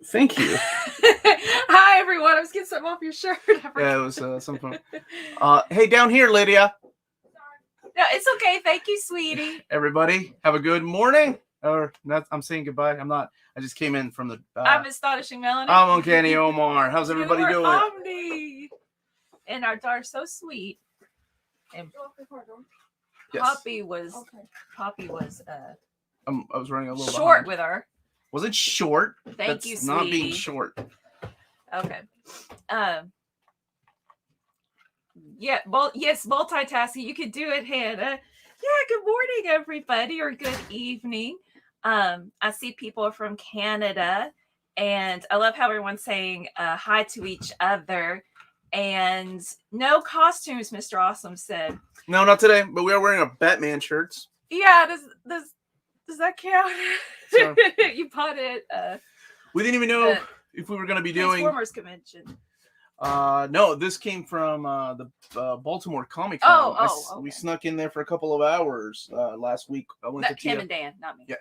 Thank you. Hi, everyone. I was getting something off your shirt. Yeah, it was something. Hey, down here, Lydia. No, it's okay. Thank you, sweetie. Everybody, have a good morning. Or not, I'm saying goodbye. I'm not. I just came in from the. I'm Astonishing Melanie. I'm Uncanny Omar. How's everybody doing? Omni. And our daughter's so sweet. And Yes. Poppy was I was running a little short behind. with her. Was it short? Thank you, That's not being sweetie. short. Okay. Yeah, multitasking. You could do it, Hannah. Yeah, good morning, everybody, or good evening. I see people from Canada, and I love how everyone's saying hi to each other. And no costumes, Mr. Awesome said. No, not today, but we are wearing our Batman shirts. Yeah, does that count? So, You bought it. we didn't even know if we were going to be doing Transformers convention. No, this came from the Baltimore Comic Con. Okay. We snuck in there for a couple of hours last week. I went to Tim and Dan, not me. Yeah,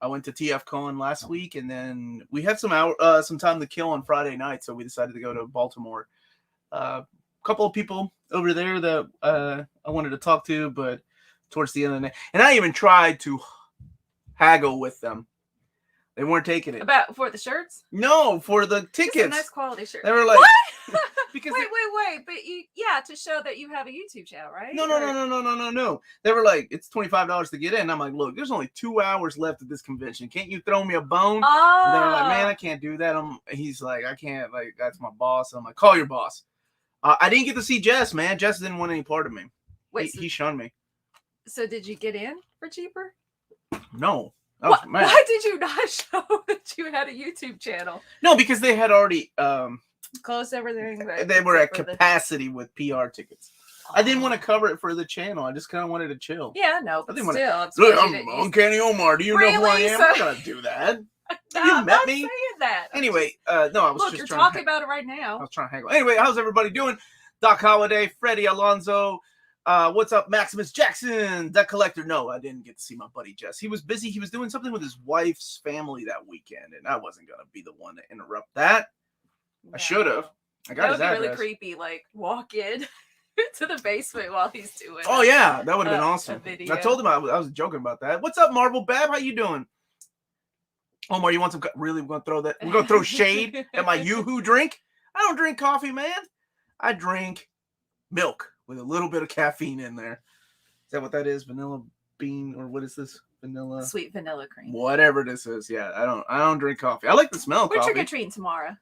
I went to TF Con last week, and then we had some time to kill on Friday night, so we decided to go to Baltimore. A couple of people over there that I wanted to talk to, but towards the end of the night, and I even tried to haggle with them. They weren't taking it. For the shirts? No, for the tickets. It's a nice quality shirt. They were like, what? Because wait. But to show that you have a YouTube channel, right? No. They were like, it's $25 to get in. I'm like, look, there's only 2 hours left at this convention. Can't you throw me a bone? Oh. And they were like, man, I can't do that. He's like, I can't. Like, that's my boss. I'm like, call your boss. I didn't get to see Jess, man. Jess didn't want any part of me. Wait, he shunned me. So did you get in for cheaper? No. Why did you not show that you had a YouTube channel? No, because they had already closed everything. They were at capacity with PR tickets. I didn't want to cover it for the channel. I just kind of wanted to chill. Yeah, no, but still. Look, I'm Uncanny Omar. Do you know who I am? I'm not gonna do that. You met me? Saying that. Anyway, no, I was Look, just you're trying talking about it right now. I was trying to haggle. Anyway, how's everybody doing? Doc Holliday, Freddie Alonso. What's up, Maximus Jackson, the collector? No, I didn't get to see my buddy Jess. He was busy. He was doing something with his wife's family that weekend, and I wasn't gonna be the one to interrupt that. No. I should have. I got his address. That would be really creepy. Like walk in to the basement while he's doing. Oh yeah, that would have been awesome. I told him I was joking about that. What's up, Marvel Bab? How you doing? Omar, you want some? Really, we're gonna throw that. We're gonna throw shade at my Yoo-hoo drink. I don't drink coffee, man. I drink milk with a little bit of caffeine in there. Is that what that is? Vanilla bean, or what is this? Vanilla, sweet vanilla cream. Whatever this is. Yeah, I don't drink coffee. I like the smell of coffee. We're trick-or-treating tomorrow.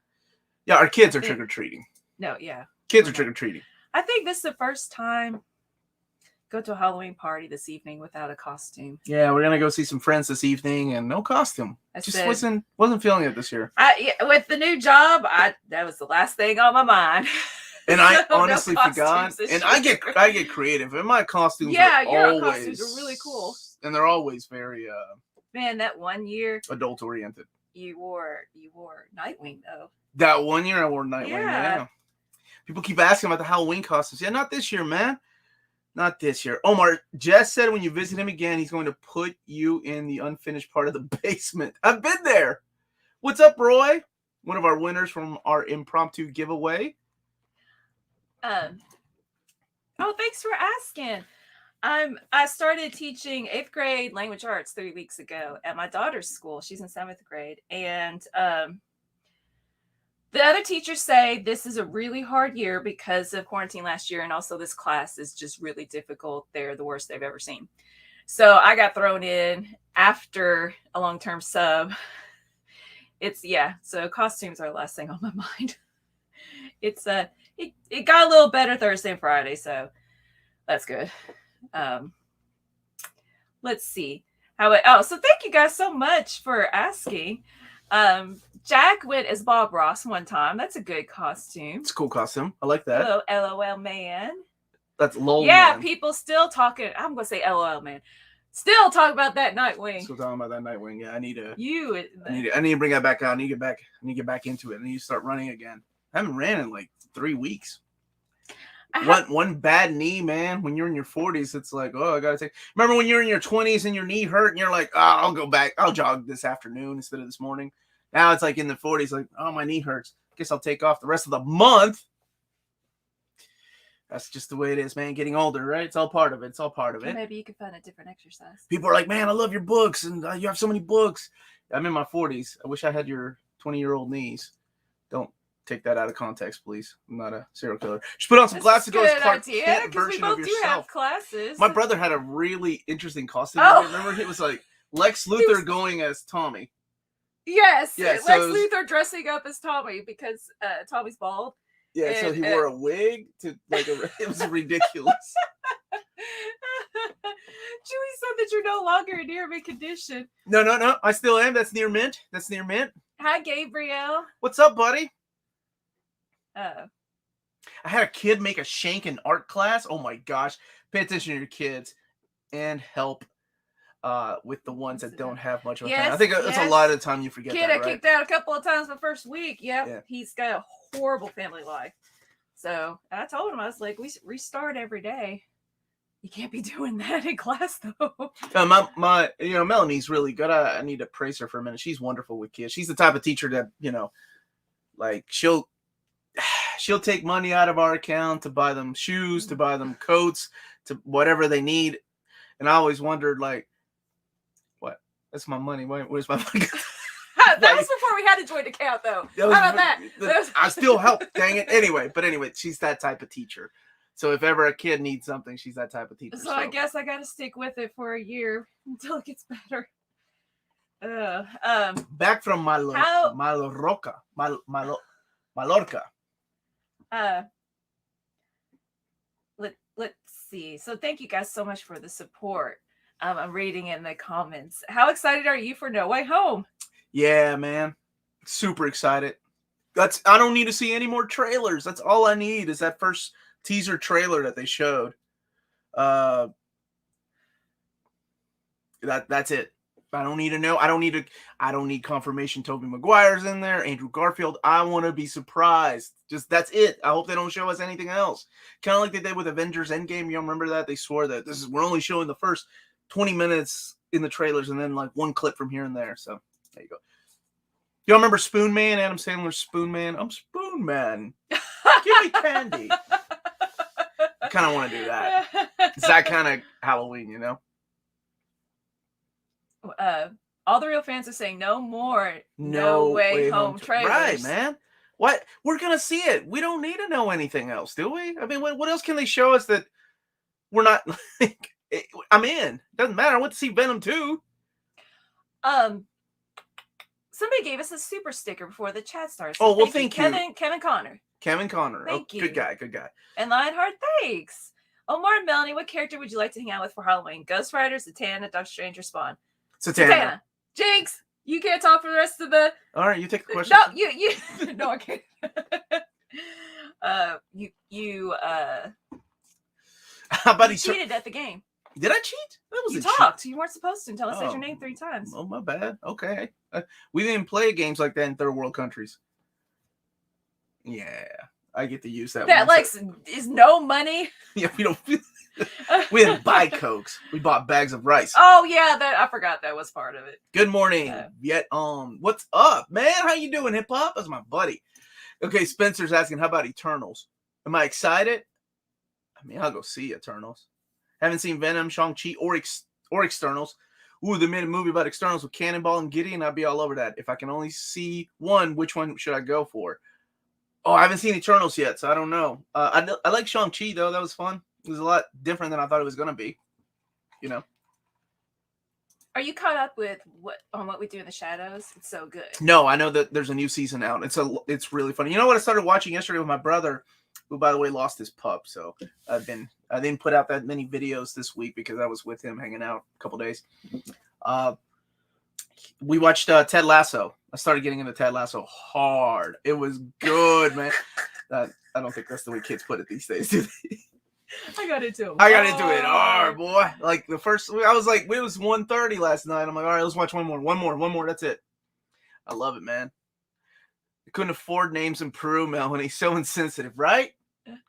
Yeah, our kids are trick-or-treating. No, yeah. Kids are trick-or-treating. I think this is the first time go to a Halloween party this evening without a costume. Yeah, we're gonna go see some friends this evening and no costume. Wasn't feeling it this year. With the new job, that was the last thing on my mind. And I honestly forgot. And I get creative. And my costumes your costumes are really cool. And they're always very man, that one year adult oriented. You wore Nightwing though. That one year I wore Nightwing, yeah. People keep asking about the Halloween costumes. Yeah, not this year, man. Not this year. Omar, Jess said when you visit him again, he's going to put you in the unfinished part of the basement. I've been there. What's up, Roy? One of our winners from our impromptu giveaway. Thanks for asking. I started teaching 8th grade language arts 3 weeks ago at my daughter's school. She's in 7th grade. And the other teachers say this is a really hard year because of quarantine last year. And also this class is just really difficult. They're the worst they've ever seen. So I got thrown in after a long-term sub. So costumes are the last thing on my mind. It got a little better Thursday and Friday, so that's good. Let's see so thank you guys so much for asking. Jack went as Bob Ross one time. That's a good costume. It's a cool costume. I like that. Hello, LOL man. That's LOL man. People still talking. I'm gonna say LOL man. Still talk about that Nightwing. Still talking about that Nightwing. Yeah, I need to bring that back out. I need to get back into it. I need to start running again. I haven't ran in like 3 weeks. One bad knee, man. When you're in your 40s, it's like, oh, I gotta take. Remember when you're in your 20s and your knee hurt, and you're like, oh, I'll go back. I'll jog this afternoon instead of this morning. Now it's like in the 40s, like, oh, my knee hurts. Guess I'll take off the rest of the month. That's just the way it is, man. Getting older, right? It's all part of it. It's all part of it. Maybe you could find a different exercise. People are like, man, I love your books, and you have so many books. I'm in my 40s. I wish I had your 20-year-old knees. Don't take that out of context, please. I'm not a serial killer. Just put on some glasses. Go as Clark Kent version of yourself. We both do have classes. My brother had a really interesting costume. Oh. Remember, it was like Lex Luthor going as Tommy. Yes, yeah, Lex Luthor dressing up as Tommy because Tommy's bald. Yeah, so he wore a wig to like it was ridiculous. Chewie said that you're no longer in near mint condition. No. I still am. That's near mint. That's near mint. Hi, Gabriel. What's up, buddy? I had a kid make a shank in art class. Oh my gosh. Pay attention to your kids and help with the ones that don't have much of a family. I think that's a lot of the time you forget that, right? Kicked out a couple of times the first week. Yeah. He's got a horrible family life. So I told him, I was like, we restart every day. You can't be doing that in class though. My Melanie's really good. I need to praise her for a minute. She's wonderful with kids. She's the type of teacher that, like she'll take money out of our account to buy them shoes, to buy them coats, to whatever they need. And I always wondered, like, what? That's my money. Where's my money? That was before we had a joint account, though. How about that? I still help. Dang it. Anyway, she's that type of teacher. So if ever a kid needs something, she's that type of teacher. So I guess I got to stick with it for a year until it gets better. Back from Mallorca. Let's see. So thank you guys so much for the support. I'm reading in the comments. How excited are you for No Way Home? Yeah, man. Super excited. I don't need to see any more trailers. That's all I need is that first teaser trailer that they showed. That's it. I don't need to know. I don't need confirmation Tobey Maguire's in there, Andrew Garfield. I want to be surprised. Just that's it. I hope they don't show us anything else. Kind of like they did with Avengers Endgame. You remember that? They swore that we're only showing the first 20 minutes in the trailers and then like one clip from here and there. So there you go. Y'all remember Spoon Man? Adam Sandler's Spoon Man? I'm Spoon Man. Give me candy. I kind of want to do that. It's that kind of Halloween, All the real fans are saying no more No Way Home trailers. Right, man. What? We're going to see it. We don't need to know anything else, do we? I mean, what else can they show us that we're not... I'm in. Doesn't matter. I went to see Venom 2. Somebody gave us a super sticker before the chat started. So thank you. Kevin Connor. Kevin Connor. Thank you. Good guy. And Lionheart, thanks. Omar and Melanie, what character would you like to hang out with for Halloween? Ghost Rider, Zatanna, Doctor Strange, or Spawn? Zatanna. Jinx, you can't talk for the rest of the... All right, you take the question. No, you... No, I can't. How about you cheated at the game. Did I cheat? That was you talked. You weren't supposed to until I said your name 3 times. Oh, my bad. Okay. We didn't play games like that in third world countries. Yeah, I get to use that. That is no money. Yeah, we don't. We didn't buy Cokes. We bought bags of rice. Oh yeah, I forgot that was part of it. Good morning. What's up, man? How you doing, hip hop? That's my buddy. Okay, Spencer's asking, how about Eternals? Am I excited? I mean, I'll go see Eternals. Haven't seen Venom, Shang-Chi, or Externals. Ooh, they made a movie about Externals with Cannonball and Gideon. I'd be all over that. If I can only see one, which one should I go for? Oh, I haven't seen Eternals yet, so I don't know. I like Shang-Chi, though. That was fun. It was a lot different than I thought it was going to be. Are you caught up with what we do in the shadows? It's so good. No, I know that there's a new season out. It's really funny. You know what I started watching yesterday with my brother, who, by the way, lost his pup. So I didn't put out that many videos this week because I was with him hanging out a couple days. We watched Ted Lasso. I started getting into Ted Lasso hard. It was good, man. I don't think that's the way kids put it these days, do they? I got into it hard, boy. Like I was like, it was 1:30 last night. I'm like, all right, let's watch one more. That's it. I love it, man. I couldn't afford names in Peru, Melanie. So insensitive, right?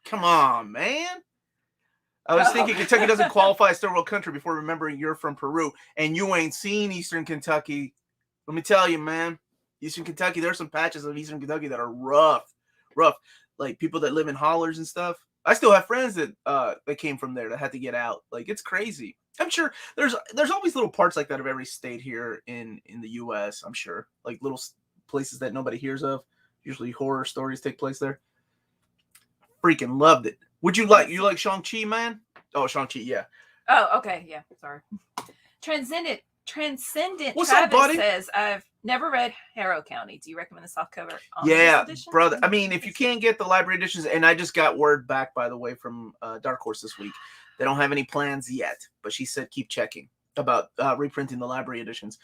Come on, man. I was thinking Kentucky doesn't qualify as third world country before remembering you're from Peru and you ain't seen Eastern Kentucky. Let me tell you, man. Eastern Kentucky. There are some patches of Eastern Kentucky that are rough. Like people that live in hollers and stuff. I still have friends that came from there that had to get out. Like it's crazy. I'm sure there's always little parts like that of every state here in the U.S. I'm sure, like little places that nobody hears of. Usually horror stories take place there. Freaking loved it. Would you like Shang-Chi, man? Oh, Shang-Chi, yeah. Oh, okay, yeah. Sorry. Transcendent What's Travis up, buddy? says, I've never read Harrow County. Do you recommend the softcover? Yeah, edition? brother. I mean, if you can't get the library editions, and I just got word back, by the way, from Dark Horse this week. They don't have any plans yet, but she said keep checking about reprinting the library editions.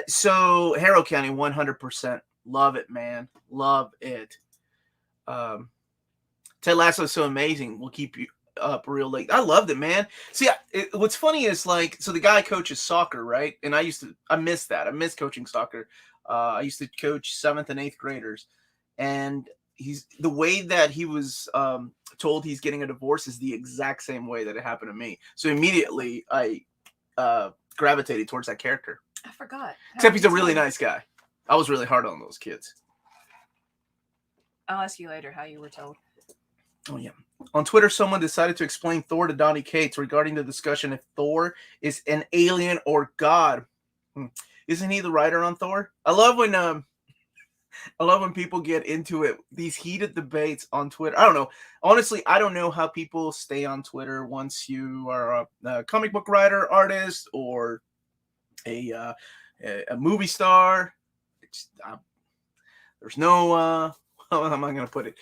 So Harrow County, 100%. Love it, man. Love it. Ted Lasso is so amazing. We'll keep you up real late. I loved it, man. See, what's funny is like, so the guy coaches soccer, right? And I miss that. I miss coaching soccer. I used to coach 7th and 8th graders, and the way that he was told he's getting a divorce is the exact same way that it happened to me. So immediately I gravitated towards that character. I forgot. Except he's a really nice guy. I was really hard on those kids. I'll ask you later how you were told. Oh, yeah. On Twitter, someone decided to explain Thor to Donnie Cates regarding the discussion if Thor is an alien or God. Isn't he the writer on Thor? I love when people get into it, these heated debates on Twitter. I don't know. Honestly, I don't know how people stay on Twitter once you are a comic book writer, artist, or a movie star. There's no, how am I going to put it?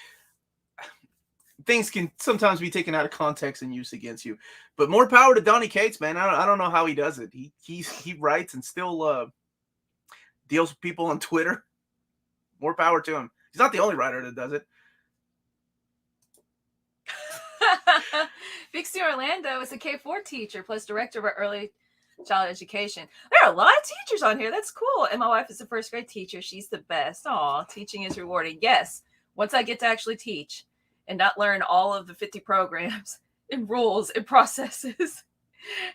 Things can sometimes be taken out of context and used against you. But more power to Donnie Cates, man. I don't know how he does it. He writes and still deals with people on Twitter. More power to him. He's not the only writer that does it. Vixie Orlando is a K4 teacher plus director of early child education. There are a lot of teachers on here. That's cool. And my wife is a first grade teacher. She's the best. Aw, teaching is rewarding. Yes, once I get to actually teach and not learn all of the 50 programs and rules and processes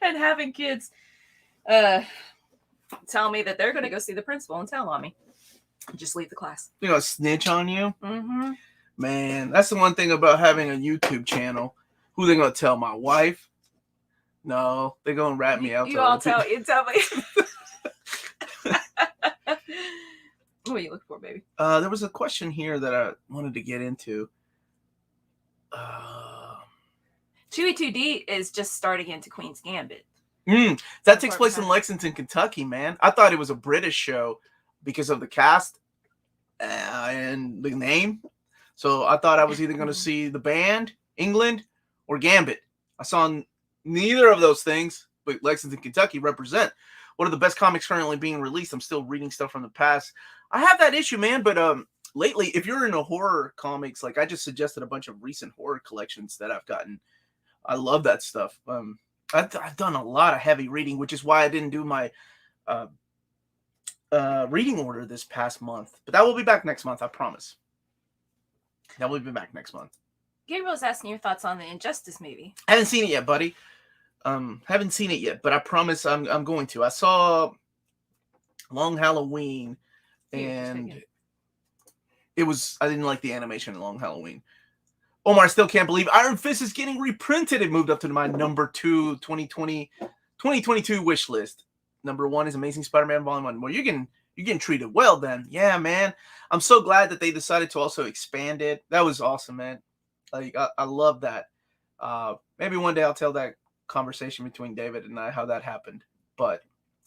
and having kids tell me that they're going to go see the principal and tell on me. Just leave the class. They're going to snitch on you? Mm-hmm. Man, that's the one thing about having a YouTube channel. Who they going to tell? My wife? No, they're going to rat me out. You tell me. What are you looking for, baby? There was a question here that I wanted to get into. 2E2D is just starting into Queen's Gambit. That takes place in Lexington, Kentucky, man. I thought it was a British show because of the cast and the name. So I thought I was either going to see the band, England, or Gambit. I saw neither of those things, but Lexington, Kentucky represent one of the best comics currently being released. I'm still reading stuff from the past. I have that issue, man, but lately, if you're into horror comics, like I just suggested a bunch of recent horror collections that I've gotten. I love that stuff. I've done a lot of heavy reading, which is why I didn't do my reading order this past month. But that will be back next month, I promise. That will be back next month. Gabriel's asking your thoughts on the Injustice movie. I haven't seen it yet, buddy. Haven't seen it yet, but I promise I'm going to. I saw Long Halloween, and I didn't like the animation in Long Halloween. Omar, I still can't believe Iron Fist is getting reprinted. It moved up to my number 2 2022 wish list. Number 1 is Amazing Spider-Man Volume 1. Well, you're getting treated well then. Yeah, man. I'm so glad that they decided to also expand it. That was awesome, man. Like I love that. Maybe one day I'll tell that conversation between David and I how that happened. But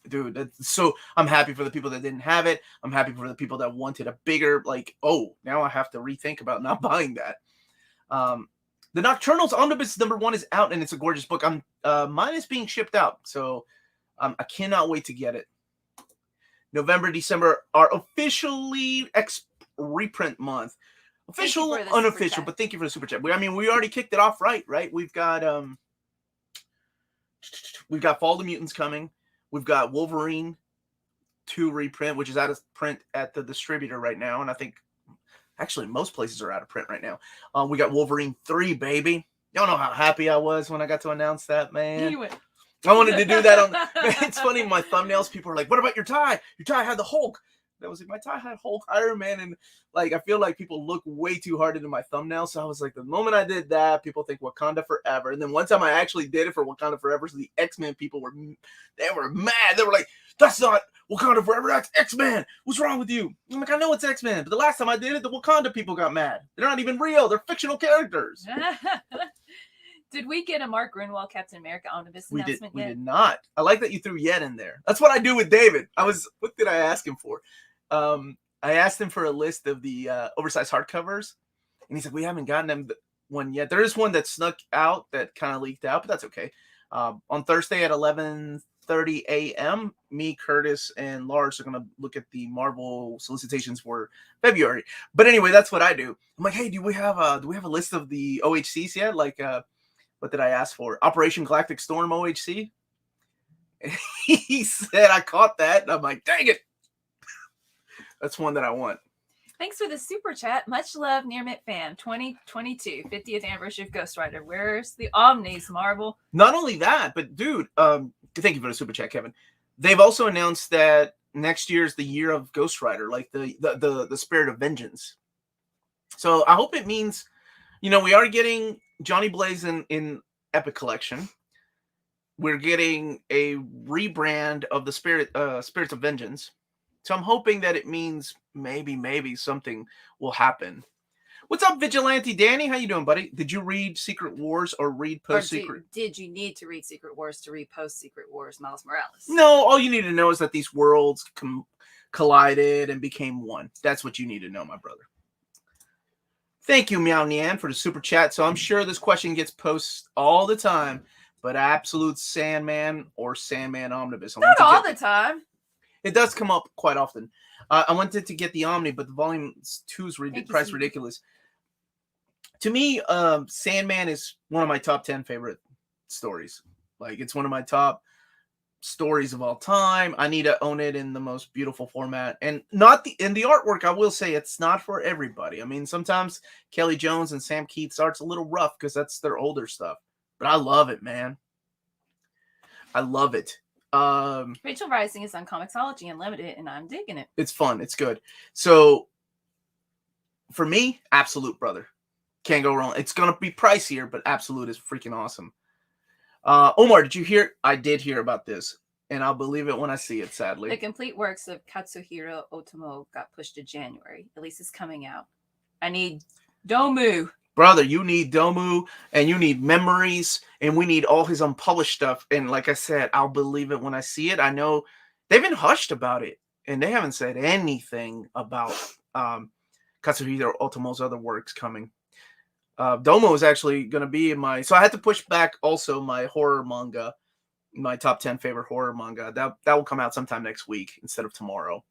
dude, so I'm happy for the people that didn't have it. I'm happy for the people that wanted a bigger, like, oh, now I have to rethink about not buying that. The Nocturnals Omnibus number 1 is out, and it's a gorgeous book. Mine is being shipped out, so I cannot wait to get it. November, December are officially reprint month. Official, unofficial, but thank you for the super chat. We already kicked it off right? We've got Fall of the Mutants coming. We've got Wolverine 2 reprint, which is out of print at the distributor right now, and I think actually most places are out of print right now. We got Wolverine 3, baby. Y'all know how happy I was when I got to announce that, man. I wanted to do that on. It's funny, my thumbnails. People are like, "What about your tie? Your tie had the Hulk." that was in my tie. I had Hulk, Iron Man, and like I feel like people look way too hard into my thumbnail. So I was like, the moment I did that, people think Wakanda Forever. And then one time I actually did it for Wakanda Forever, so the X-Men people were mad. They were like, that's not Wakanda Forever, that's X-Men. What's wrong with you? I'm like, I know it's X-Men, but the last time I did it, the Wakanda people got mad. They're not even real. They're fictional characters. Did we get a Mark Grunwald Captain America Omnibus announcement We yet? did not. I like that you threw yet in there. That's what I do with David. What did I ask him for? I asked him for a list of the oversized hardcovers, and he said, we haven't gotten them one yet. There is one that snuck out that kind of leaked out, but that's okay. On Thursday at 11:30 a.m., me, Curtis, and Lars are going to look at the Marvel solicitations for February. But anyway, that's what I do. I'm like, hey, do we have a list of the OHCs yet? Like, what did I ask for? Operation Galactic Storm OHC? And he said, I caught that. And I'm like, dang it. That's one that I want. Thanks for the super chat. Much love, Near Mint Fam. 2022, 50th anniversary of Ghost Rider. Where's the Omnis, Marvel? Not only that, but dude, thank you for the super chat, Kevin. They've also announced that next year is the year of Ghost Rider, like the spirit of vengeance. So I hope it means, we are getting Johnny Blaze in Epic Collection. We're getting a rebrand of the Spirits of Vengeance. So I'm hoping that it means maybe something will happen. What's up, Vigilante Danny? How you doing, buddy? Did you read Secret Wars or read Post Secret? Did you need to read Secret Wars to read Post Secret Wars, Miles Morales? No, all you need to know is that these worlds collided and became one. That's what you need to know, my brother. Thank you, Meow Nian, for the super chat. So I'm sure this question gets posted all the time, but Absolute Sandman or Sandman Omnibus? Not all the time. It does come up quite often. I wanted to get the Omni, but the volume 2's price ridiculous. To me, Sandman is one of my top 10 favorite stories. Like, it's one of my top stories of all time. I need to own it in the most beautiful format, and in the artwork. I will say it's not for everybody. I mean, sometimes Kelly Jones and Sam Keith's art's a little rough because that's their older stuff, but I love it, man. I love it. Rachel Rising is on Comixology Unlimited, and I'm digging it. It's fun. It's good. So for me, Absolute, brother, can't go wrong. It's gonna be pricier, but Absolute is freaking awesome. Omar, did you hear? I did hear about this, and I'll believe it when I see it, sadly. The complete works of Katsuhiro Otomo got pushed to January. At least it's coming out. I need Domu. Brother, you need Domu, and you need Memories, and we need all his unpublished stuff. And like I said, I'll believe it when I see it. I know they've been hushed about it, and they haven't said anything about Katsuhiro Otomo's other works coming. Domo is actually going to be in my... So I had to push back also my horror manga, my top 10 favorite horror manga. That will come out sometime next week instead of tomorrow.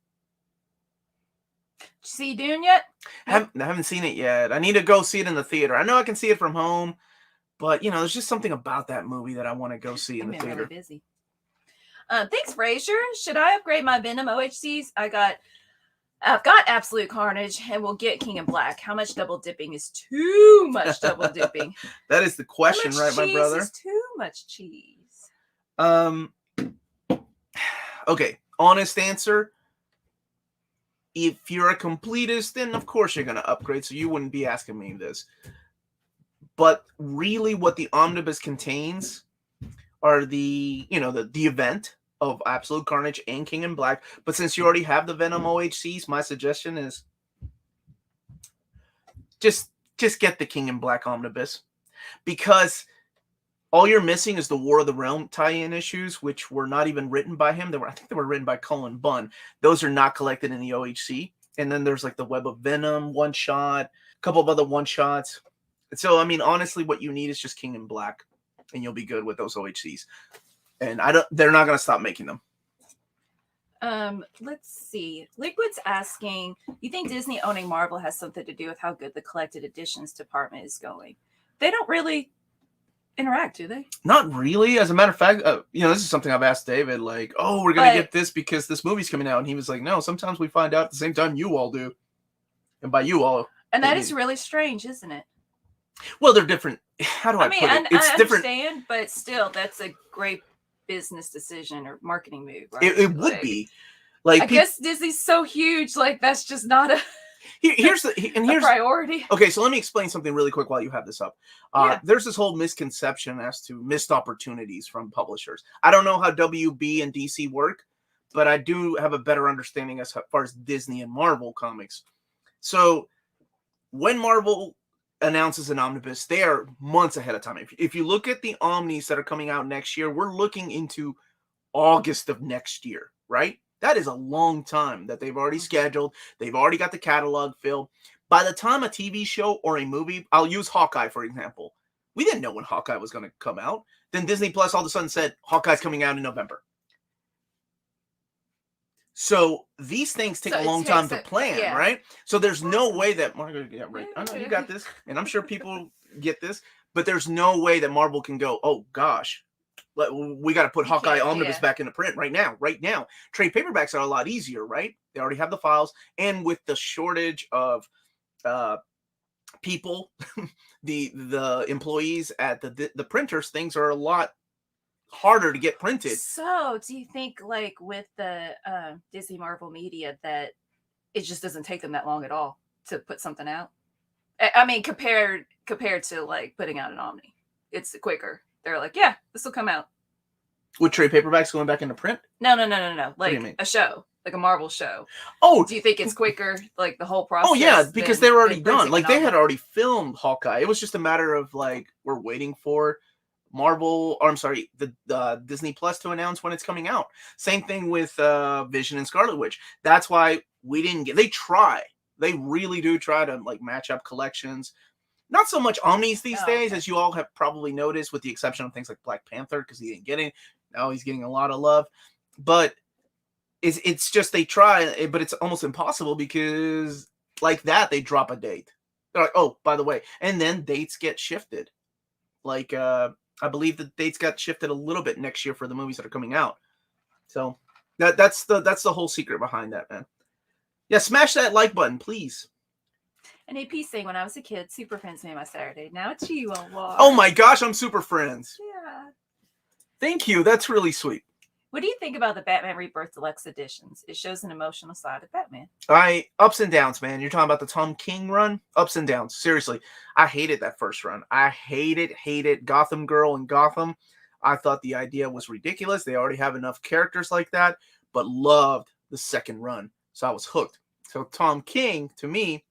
Did you see Dune yet? I haven't seen it yet. I need to go see it in the theater. I know I can see it from home, but, there's just something about that movie that I want to go see in the theater. Really busy. Thanks, Frazier. Should I upgrade my Venom OHCs? I've got Absolute Carnage, and we'll get King in Black. How much double dipping is too much double dipping? That is the question, right, my brother? Is too much cheese. Okay, honest answer. If you're a completist, then of course you're going to upgrade, so you wouldn't be asking me this. But really what the Omnibus contains are the event of Absolute Carnage and King in Black. But since you already have the Venom OHCs, my suggestion is just get the King in Black Omnibus. Because all you're missing is the War of the Realm tie-in issues, which were not even written by him. I think they were written by Cullen Bunn. Those are not collected in the OHC. And then there's like the Web of Venom one-shot, a couple of other one-shots. So, I mean, honestly, what you need is just King in Black, and you'll be good with those OHCs. And they're not going to stop making them. Let's see. Liquid's asking, you think Disney owning Marvel has something to do with how good the collected editions department is going? They don't really interact, do they? Not really. As a matter of fact, this is something I've asked David, like, oh, we're going to get this because this movie's coming out. And he was like, no, sometimes we find out at the same time you all do. And by you all. And that is really strange, isn't it? Well, they're different. How do I put it? It's I different. Understand, but still, that's a great business decision or marketing move. Right? It would be. Like I guess Disney's so huge, like that's just not a here's priority. Okay, so let me explain something really quick while you have this up. There's this whole misconception as to missed opportunities from publishers. I don't know how WB and DC work, but I do have a better understanding as far as Disney and Marvel comics. So when Marvel announces an omnibus, they are months ahead of time. If you look at the omnis that are coming out next year, we're looking into August of next year, right? That is a long time that they've already scheduled. They've already got the catalog filled. By the time a TV show or a movie, I'll use Hawkeye, for example. We didn't know when Hawkeye was going to come out. Then Disney Plus all of a sudden said, Hawkeye's coming out in November. So these things take a long time to plan, right? So there's no way that Margaret, right. I know you got this, and I'm sure people get this, but there's no way that Marvel can go, oh gosh, we got to put Hawkeye Omnibus back into print right now. Trade paperbacks are a lot easier, right? They already have the files, and with the shortage of people, the employees at the printers, things are a lot harder to get printed. So do you think like with the Disney Marvel media that it just doesn't take them that long at all to put something out? I mean, compared to like putting out an Omni, it's quicker. They're like, yeah, this will come out. With trade paperbacks going back into print? No. Like a show, like a Marvel show. Oh, do you think it's quicker, like the whole process? Oh yeah, because they were already done. Like they had already filmed Hawkeye. It was just a matter of like we're waiting for Marvel, or I'm sorry, the Disney Plus to announce when it's coming out. Same thing with Vision and Scarlet Witch. That's why we didn't get. They really do try to like match up collections. Not so much omnis these days, as you all have probably noticed, with the exception of things like Black Panther, because he didn't get it. Now he's getting a lot of love, but it's just they try, but it's almost impossible because like that they drop a date. They're like, oh, by the way, and then dates get shifted. Like I believe the dates got shifted a little bit next year for the movies that are coming out. So that's the whole secret behind that, man. Yeah, smash that like button, please. And AP saying, when I was a kid, Super Friends made my Saturday. Now it's you, Omar. Oh my gosh, I'm Super Friends. Yeah. Thank you. That's really sweet. What do you think about the Batman Rebirth Deluxe editions? It shows an emotional side of Batman. Ups and downs, man. You're talking about the Tom King run? Ups and downs. Seriously. I hated that first run. I hated Gotham Girl and Gotham. I thought the idea was ridiculous. They already have enough characters like that, but loved the second run. So I was hooked. So Tom King, to me,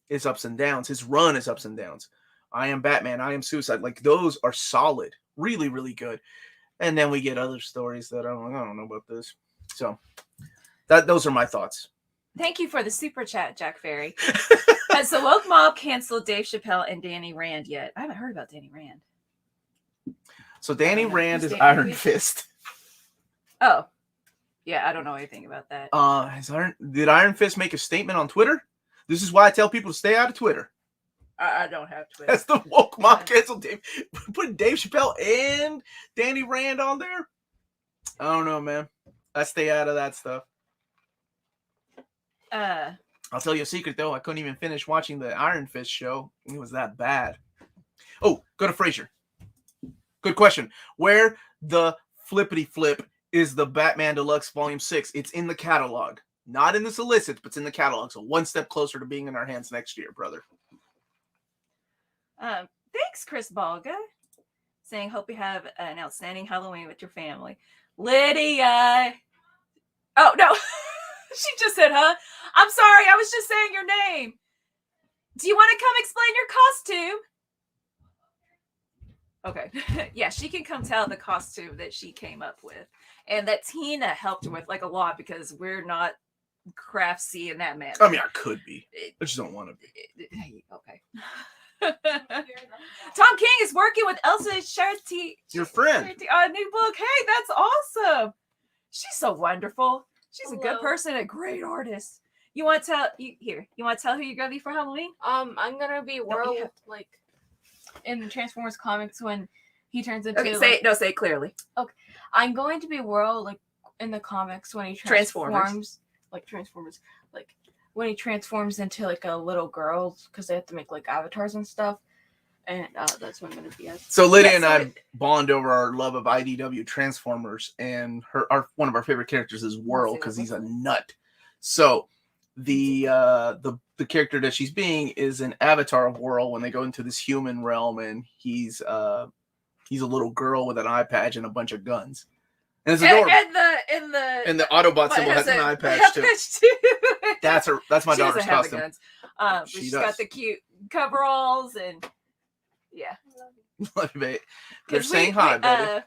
is ups and downs. His run is ups and downs. I Am Batman, I Am Suicide. Like, those are solid. Really, really good. And then we get other stories that I don't know about this. So those are my thoughts. Thank you for the super chat, Jack Ferry. Has the woke mob canceled Dave Chappelle and Danny Rand yet? I haven't heard about Danny Rand. So Danny Rand is Iron Fist. Oh. Yeah, I don't know anything about that. Did Iron Fist make a statement on Twitter? This is why I tell people to stay out of Twitter. I don't have Twitter. That's the woke mob canceled Dave. Putting Dave Chappelle and Danny Rand on there? I don't know, man. I stay out of that stuff. I'll tell you a secret, though. I couldn't even finish watching the Iron Fist show. It was that bad. Oh, go to Frasier. Good question. Where the flippity flip is the Batman Deluxe Volume 6? It's in the catalog. Not in the solicits, but it's in the catalog. So one step closer to being in our hands next year, brother. Thanks, Chris Balga. Saying, hope you have an outstanding Halloween with your family. Lydia. Oh, no. She just said, huh? I'm sorry. I was just saying your name. Do you want to come explain your costume? Okay. Yeah, she can come tell the costume that she came up with. And that Tina helped her with like a lot because we're not craftsy in that manner. I mean, I could be. I just don't want to be. Okay. Tom King is working with Elsa Charity. Your friend. On a new book. Hey, that's awesome. She's so wonderful. She's a good person, a great artist. You want to tell You want to tell who you're gonna be for Halloween? I'm gonna be World like in the Transformers comics when he turns into. Okay, say it clearly. Okay, I'm going to be World like in the comics when he transforms. Like when he transforms into like a little girl because they have to make like avatars and stuff. And that's what I'm going to be at. So Lydia Yeah, and so I bond over our love of IDW Transformers, and one of our favorite characters is Whirl because he's a nut. So the character that she's being is an avatar of Whirl when they go into this human realm, and he's a little girl with an eye patch and a bunch of guns. And it's adorable. And the Autobot symbol has an eye patch too. That's my She daughter's doesn't have the costume. guns. She's got the cute coveralls and yeah. They're saying hi, baby.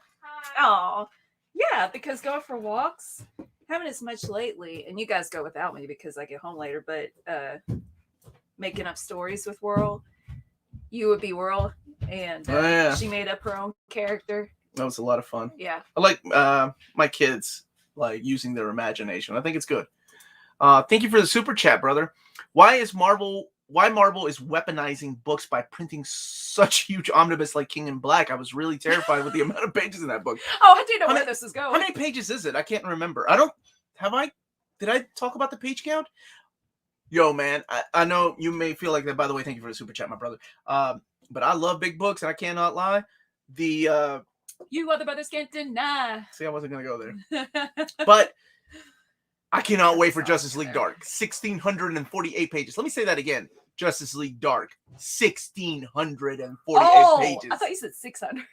Oh, yeah, because going for walks, haven't as much lately, and you guys go without me because I get home later, but making up stories with Whirl, you would be Whirl, and she made up her own character. That was a lot of fun. Yeah. I like my kids like using their imagination. I think it's good. Thank you for the super chat, brother. Why Marvel is weaponizing books by printing such huge omnibus like King in Black? I was really terrified with the amount of pages in that book. Oh, I do know where this is going. How many pages is it? I can't remember. Did I talk about the page count? Yo, man, I know you may feel like that. By the way, thank you for the super chat, my brother. But I love big books, and I cannot lie. You other brothers can't deny. See, I wasn't going to go there. But I cannot wait for Justice League Dark. 1,648 pages. Let me say that again. Justice League Dark. 1,648 pages. I thought you said 600.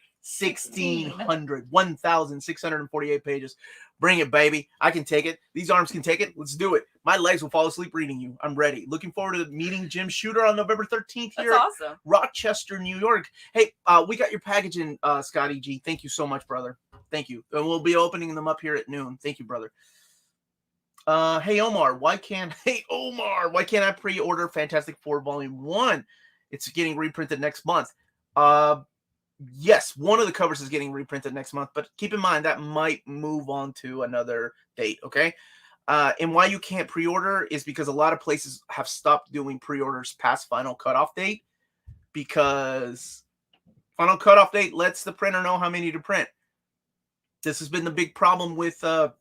1,648 pages. Bring it, baby. I can take it. These arms can take it. Let's do it. My legs will fall asleep reading you. I'm ready. Looking forward to meeting Jim Shooter on November 13th here. That's awesome. Rochester, New York. Hey, we got your package in, Scotty G. Thank you so much, brother. Thank you. And we'll be opening them up here at noon. Thank you, brother. Hey, Omar, why can't I pre-order Fantastic Four Volume 1? It's getting reprinted next month. Yes, one of the covers is getting reprinted next month, but keep in mind that might move on to another date, okay? And why you can't pre-order is because a lot of places have stopped doing pre-orders past final cutoff date, because final cutoff date lets the printer know how many to print. This has been the big problem with Boom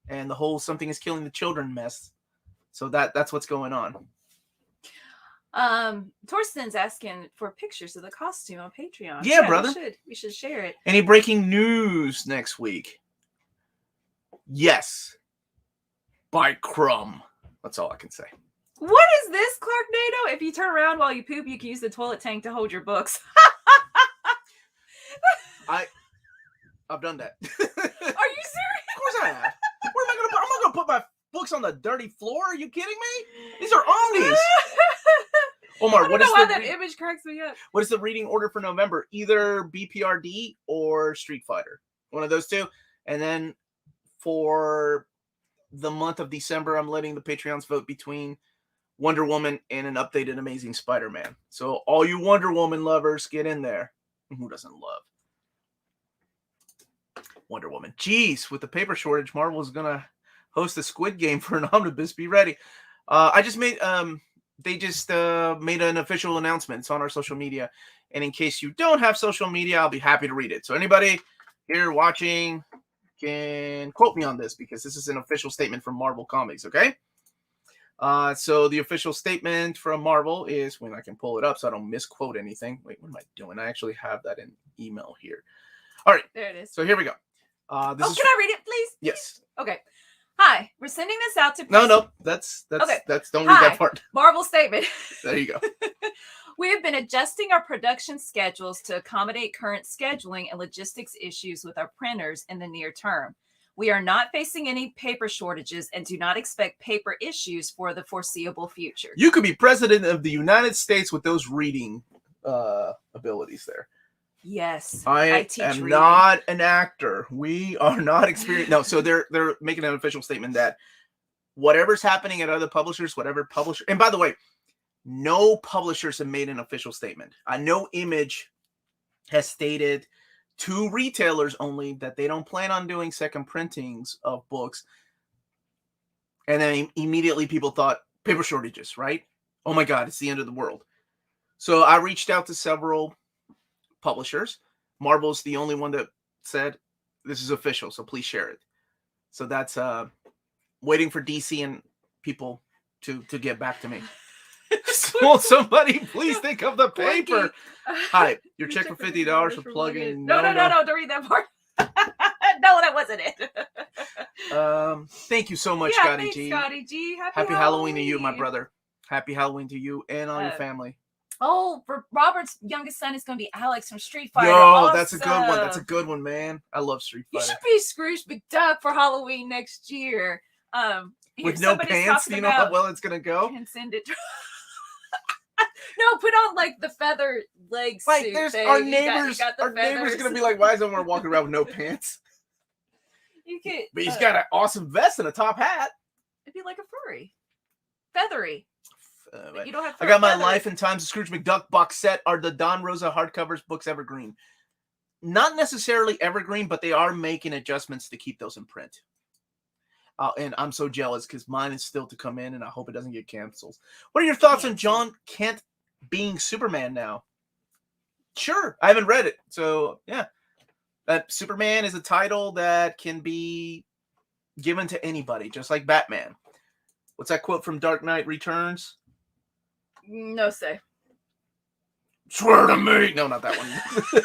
and the whole "something is killing the children" mess. So that's what's going on. Torsten's asking for pictures of the costume on Patreon. Yeah, brother. We should share it. Any breaking news next week? Yes. By Crumb. That's all I can say. What is this, Clark Nato? If you turn around while you poop, you can use the toilet tank to hold your books. I've done that. Are you serious? Of course I have. Where am I gonna? I'm not gonna put my books on the dirty floor. Are you kidding me? These are Omnis. Omar, I don't know why that image cracks me up. What is the reading order for November? Either BPRD or Street Fighter. One of those two. And then for the month of December, I'm letting the Patreons vote between Wonder Woman and an updated Amazing Spider-Man. So all you Wonder Woman lovers, get in there. Who doesn't love Wonder Woman? Jeez, with the paper shortage, Marvel is going to host a Squid Game for an omnibus. Be ready. They just made an official announcement. It's on our social media. And in case you don't have social media, I'll be happy to read it. So anybody here watching can quote me on this, because this is an official statement from Marvel Comics, okay? So the official statement from Marvel is, when I can pull it up so I don't misquote anything. Wait, what am I doing? I actually have that in email here. All right. There it is. So here we go. Can I read it, please? Yes. Okay. Hi, we're sending this out to... No, that's okay. Don't read that part. Marvel statement. There you go. We have been adjusting our production schedules to accommodate current scheduling and logistics issues with our printers in the near term. We are not facing any paper shortages and do not expect paper issues for the foreseeable future. You could be president of the United States with those reading abilities there. Yes. I teach am reading. not an actor. We are not experienced. No, so they're making an official statement that whatever's happening at other publishers, whatever publisher, and by the way, no publishers have made an official statement. No Image has stated to retailers only that they don't plan on doing second printings of books. And then immediately people thought paper shortages, right? Oh my God, it's the end of the world. So I reached out to several publishers. Marvel's the only one that said this is official, so please share it. So that's waiting for DC and people to get back to me. So Will somebody please think of the paper? Blinky. Hi, your check for $50 for plugging. No, don't read that part. No, that wasn't it. Thank you so much, Yeah, Scotty thanks, G. Scotty G. Happy Halloween to you, my brother. Happy Halloween to you and all your Uh, family. Oh, for Robert's youngest son is going to be Alex from Street Fighter. Yo, that's a good one. That's a Awesome. good one, man. I love Street You Fighter. should be Scrooge McDuck for Halloween next year. With no pants, do you know how well it's gonna go? Can send it. No, put on like the feather leg Like, suit. there's thing. our You neighbors. got the Our neighbors feathers. gonna be like, "Why is Omar walking around with no pants?" You could. But he's got an awesome vest and a top hat. It'd be like a furry, feathery. But you don't have. I got my feathers. Life and Times of Scrooge McDuck box set. Are the Don Rosa hardcovers books evergreen? Not necessarily evergreen, but they are making adjustments to keep those in print. And I'm so jealous because mine is still to come in, and I hope it doesn't get canceled. What are your thoughts on John Kent being Superman now? Sure, I haven't read it, so yeah. That Superman is a title that can be given to anybody, just like Batman. What's that quote from Dark Knight Returns? No say. Swear to me. No, not that one.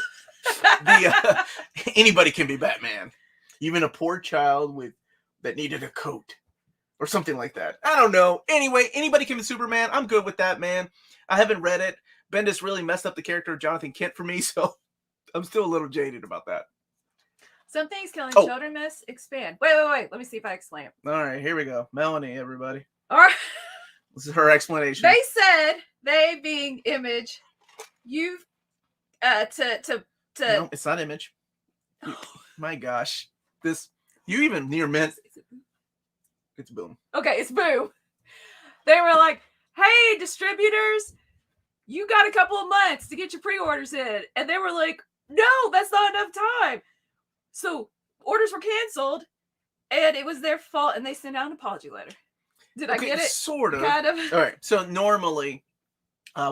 Anybody can be Batman, even a poor child that needed a coat or something like that. I don't know. Anyway, anybody can be Superman. I'm good with that, man. I haven't read it. Bendis really messed up the character of Jonathan Kent for me, so I'm still a little jaded about that. Some things killing children must expand. Wait. Let me see if I explain it. All right, here we go. Melanie, everybody. All right. This is her explanation. They said, they being Image, you've No, it's not Image. My gosh. You even near meant it's Boom. Okay, it's Boom. They were like, hey, distributors, you got a couple of months to get your pre-orders in. And they were like, no, that's not enough time. So orders were canceled, and it was their fault, and they sent out an apology letter. Did I get it? Sort of. Kind of. All right. So normally,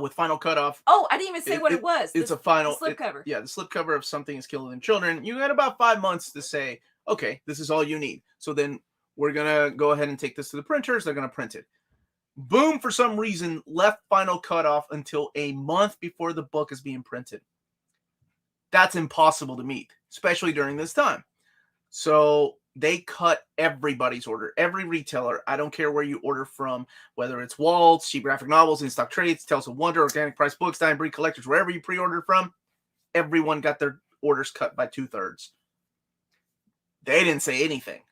with Final Cutoff. Oh, I didn't even say what it was. It's a final slipcover. Yeah, the slipcover of Something is Killing Children. You got about 5 months to say, okay, this is all you need. So then we're gonna go ahead and take this to the printers. They're gonna print it. Boom, for some reason, left Final Cutoff until a month before the book is being printed. That's impossible to meet, especially during this time. So they cut everybody's order, every retailer. I don't care where you order from, whether it's Waltz, Cheap Graphic Novels, In Stock Trades, Tales of Wonder, Organic Price Books, Dime Breed Collectors, wherever you pre-ordered from, everyone got their orders cut by 2/3. They didn't say anything.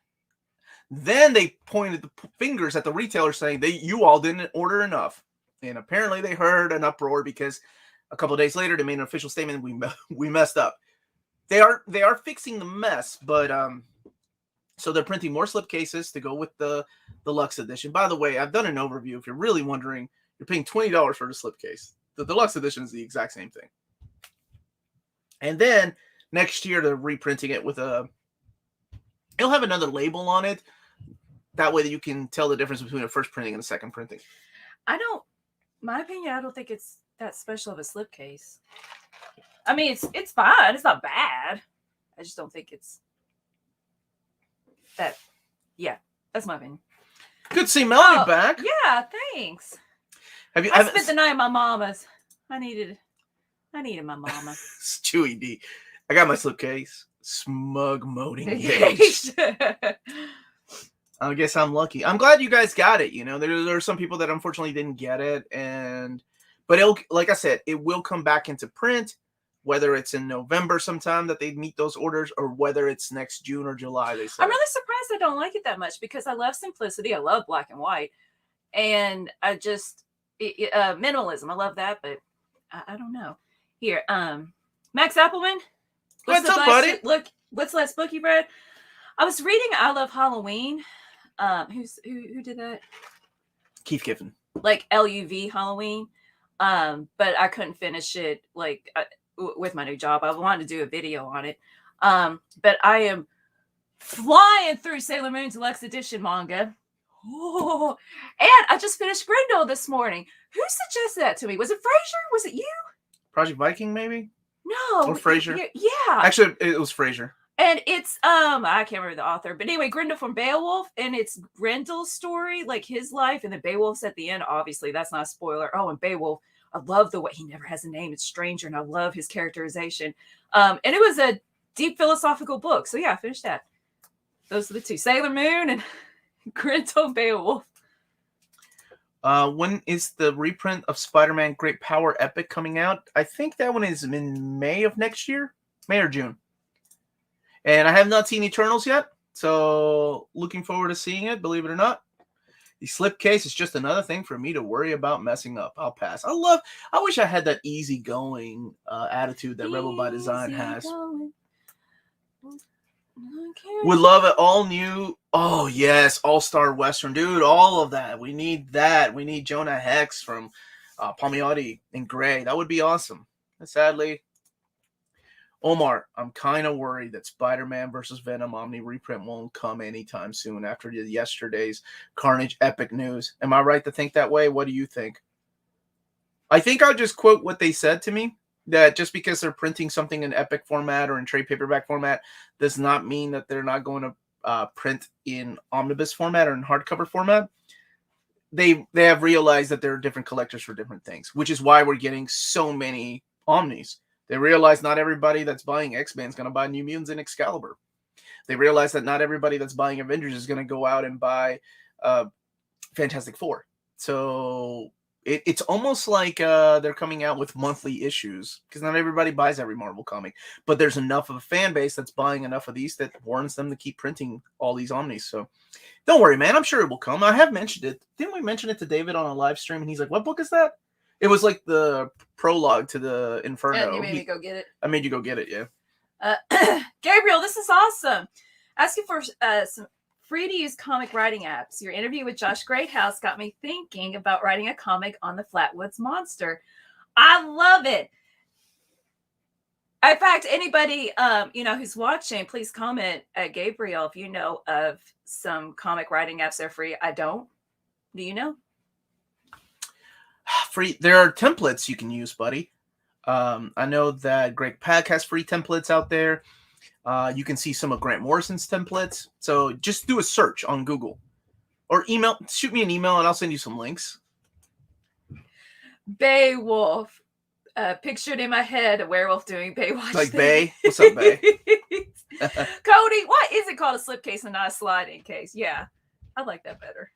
Then they pointed the fingers at the retailer saying you all didn't order enough. And apparently they heard an uproar because a couple of days later they made an official statement. We messed up. They are fixing the mess, but so they're printing more slipcases to go with the deluxe edition. By the way, I've done an overview. If you're really wondering, you're paying $20 for the slipcase. The deluxe edition is the exact same thing. And then next year they're reprinting it with it'll have another label on it. That way that you can tell the difference between a first printing and a second printing. My opinion, I don't think it's that special of a slipcase. I mean, it's fine. It's not bad. I just don't think it's that. Yeah, that's my opinion. Good to see Melanie back. Yeah, thanks. I spent the night at my mama's. I needed my mama. It's Chewy D. I got my slipcase. Smug mode engaged. I guess I'm lucky. I'm glad you guys got it. You know, there are some people that unfortunately didn't get it, but like I said, it will come back into print, whether it's in November sometime that they meet those orders, or whether it's next June or July. They say. I'm really surprised I don't like it that much because I love simplicity. I love black and white, and I just minimalism. I love that, but I don't know. Here, Max Appleman. What's up, buddy? What's the last book you read? I was reading I Love Halloween. Who did that? Keith Giffen. Like LUV Halloween. But I couldn't finish it with my new job. I wanted to do a video on it. But I am flying through Sailor Moon Deluxe Edition manga. Oh, and I just finished Grendel this morning. Who suggested that to me? Was it Frasier? Was it you? Project Viking, maybe? No. Or Frasier? Yeah. Actually, it was Frasier. And it's I can't remember the author, but anyway, Grendel from Beowulf, and it's Grendel's story, like his life, and then Beowulf's at the end. Obviously, that's not a spoiler. Oh, and Beowulf, I love the way he never has a name. It's Stranger, and I love his characterization. And it was a deep philosophical book. So yeah, I finished that. Those are the two: Sailor Moon and Grendel Beowulf. When is the reprint of Spider-Man Great Power Epic coming out? I think that one is in May of next year, May or June. And I have not seen Eternals yet, so looking forward to seeing it, believe it or not. The slipcase is just another thing for me to worry about messing up. I'll pass. I wish I had that easygoing attitude that Rebel by Design has. Would love it all new. Oh, yes, All-Star Western. Dude, all of that. We need that. We need Jonah Hex from Palmiotti in gray. That would be awesome. And sadly... Omar, I'm kind of worried that Spider-Man versus Venom Omni reprint won't come anytime soon after yesterday's Carnage Epic news. Am I right to think that way? What do you think? I think I'll just quote what they said to me, that just because they're printing something in Epic format or in trade paperback format does not mean that they're not going to print in Omnibus format or in hardcover format. They have realized that there are different collectors for different things, which is why we're getting so many Omnis. They realize not everybody that's buying X-Men is going to buy New Mutants and Excalibur. They realize that not everybody that's buying Avengers is going to go out and buy Fantastic Four. So it's almost like they're coming out with monthly issues because not everybody buys every Marvel comic. But there's enough of a fan base that's buying enough of these that warrants them to keep printing all these Omnis. So don't worry, man. I'm sure it will come. I have mentioned it. Didn't we mention it to David on a live stream? And he's like, what book is that? It was like the prologue to the Inferno. Yeah, you made me go get it. I made you go get it, yeah. Gabriel, this is awesome. Asking for some free-to-use comic writing apps. Your interview with Josh Greathouse got me thinking about writing a comic on the Flatwoods Monster. I love it. In fact, anybody who's watching, please comment at Gabriel if you know of some comic writing apps that are free. I don't. Do you know? Free. There are templates you can use, buddy. I know that Greg Pak has free templates out there. You can see some of Grant Morrison's templates. So just do a search on Google or shoot me an email and I'll send you some links. Beowulf. Pictured in my head a werewolf doing Baywatch. Like Bay? What's up, Bay? Cody, why is it called a slipcase and not a slide-in case? Yeah, I like that better.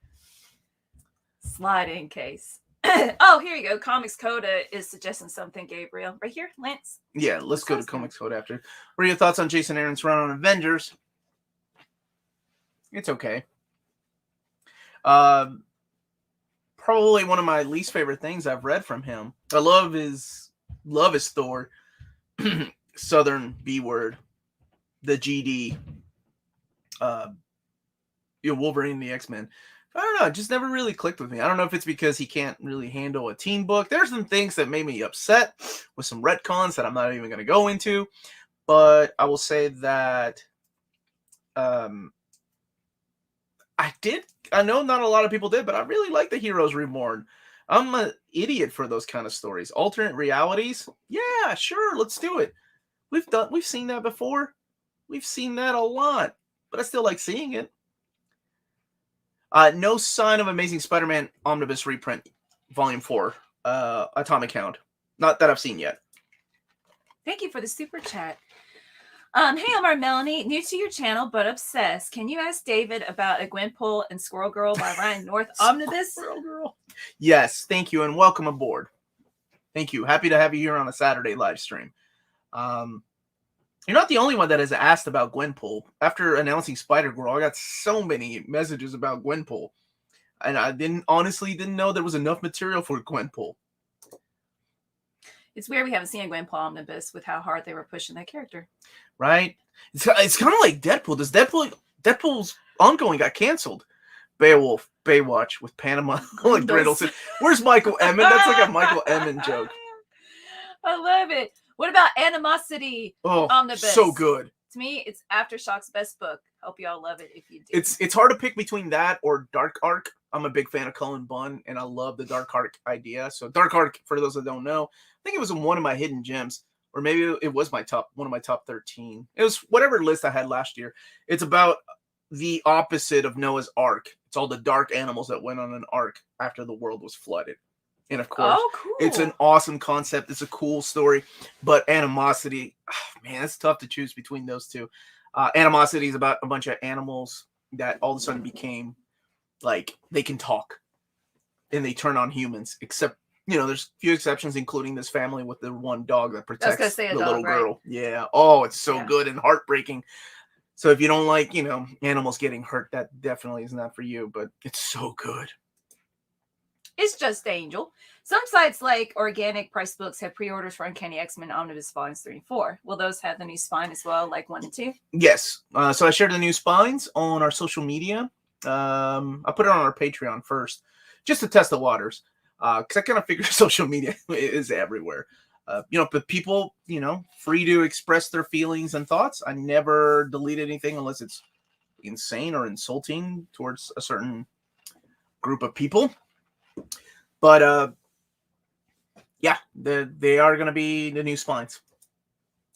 Slide-in case. Oh, here you go. Comics Coda is suggesting something, Gabriel. Right here, Lance. Yeah, let's go to Comics Coda after. What are your thoughts on Jason Aaron's run on Avengers? It's okay. Probably one of my least favorite things I've read from him. I love his Thor, Southern B word, the GD, Wolverine and the X-Men. I don't know. It just never really clicked with me. I don't know if it's because he can't really handle a teen book. There's some things that made me upset with some retcons that I'm not even going to go into. But I will say that I know not a lot of people did, but I really like the Heroes Reborn. I'm an idiot for those kind of stories. Alternate realities? Yeah, sure. Let's do it. We've seen that before. We've seen that a lot. But I still like seeing it. No sign of Amazing Spider-Man Omnibus reprint, Volume 4, Atomic Hound. Not that I've seen yet. Thank you for the super chat. Hey, Omar, Melanie, new to your channel, but obsessed. Can you ask David about a Gwenpool and Squirrel Girl by Ryan North Omnibus? Squirrel Girl. Yes, thank you, and welcome aboard. Thank you. Happy to have you here on a Saturday live stream. You're not the only one that has asked about Gwenpool. After announcing Spider-Girl, I got so many messages about Gwenpool. And I honestly didn't know there was enough material for Gwenpool. It's weird we haven't seen a Gwenpool omnibus with how hard they were pushing that character. Right? It's kind of like Deadpool. Deadpool's ongoing got canceled. Beowulf, Baywatch with Panama like Riddleton. Where's Michael Emmon? That's like a Michael Emmon joke. I love it. What about Animosity Omnibus? So good. To me, it's Aftershock's best book. Hope y'all love it if you do. It's hard to pick between that or Dark Arc. I'm a big fan of Cullen Bunn, and I love the Dark Arc idea. So Dark Arc, for those that don't know, I think it was one of my hidden gems. or maybe it was one of my top 13. It was whatever list I had last year. It's about the opposite of Noah's Ark. It's all the dark animals that went on an ark after the world was flooded. And of course, cool. It's an awesome concept. It's a cool story, but animosity, man, it's tough to choose between those two. Animosity is about a bunch of animals that all of a sudden became like they can talk and they turn on humans, except, there's few exceptions, including this family with the one dog that protects the little girl. Yeah. Oh, it's so good and heartbreaking. So if you don't like, animals getting hurt, that definitely is not for you, but it's so good. It's just Angel. Some sites like Organic Price Books have pre-orders for Uncanny X-Men Omnibus Spines 3 and 4. Will those have the new spine as well, like 1 and 2? Yes. So I shared the new spines on our social media. I put it on our Patreon first, just to test the waters. Because I kind of figure social media is everywhere. But people, free to express their feelings and thoughts. I never delete anything unless it's insane or insulting towards a certain group of people. But yeah, they are going to be the new spines.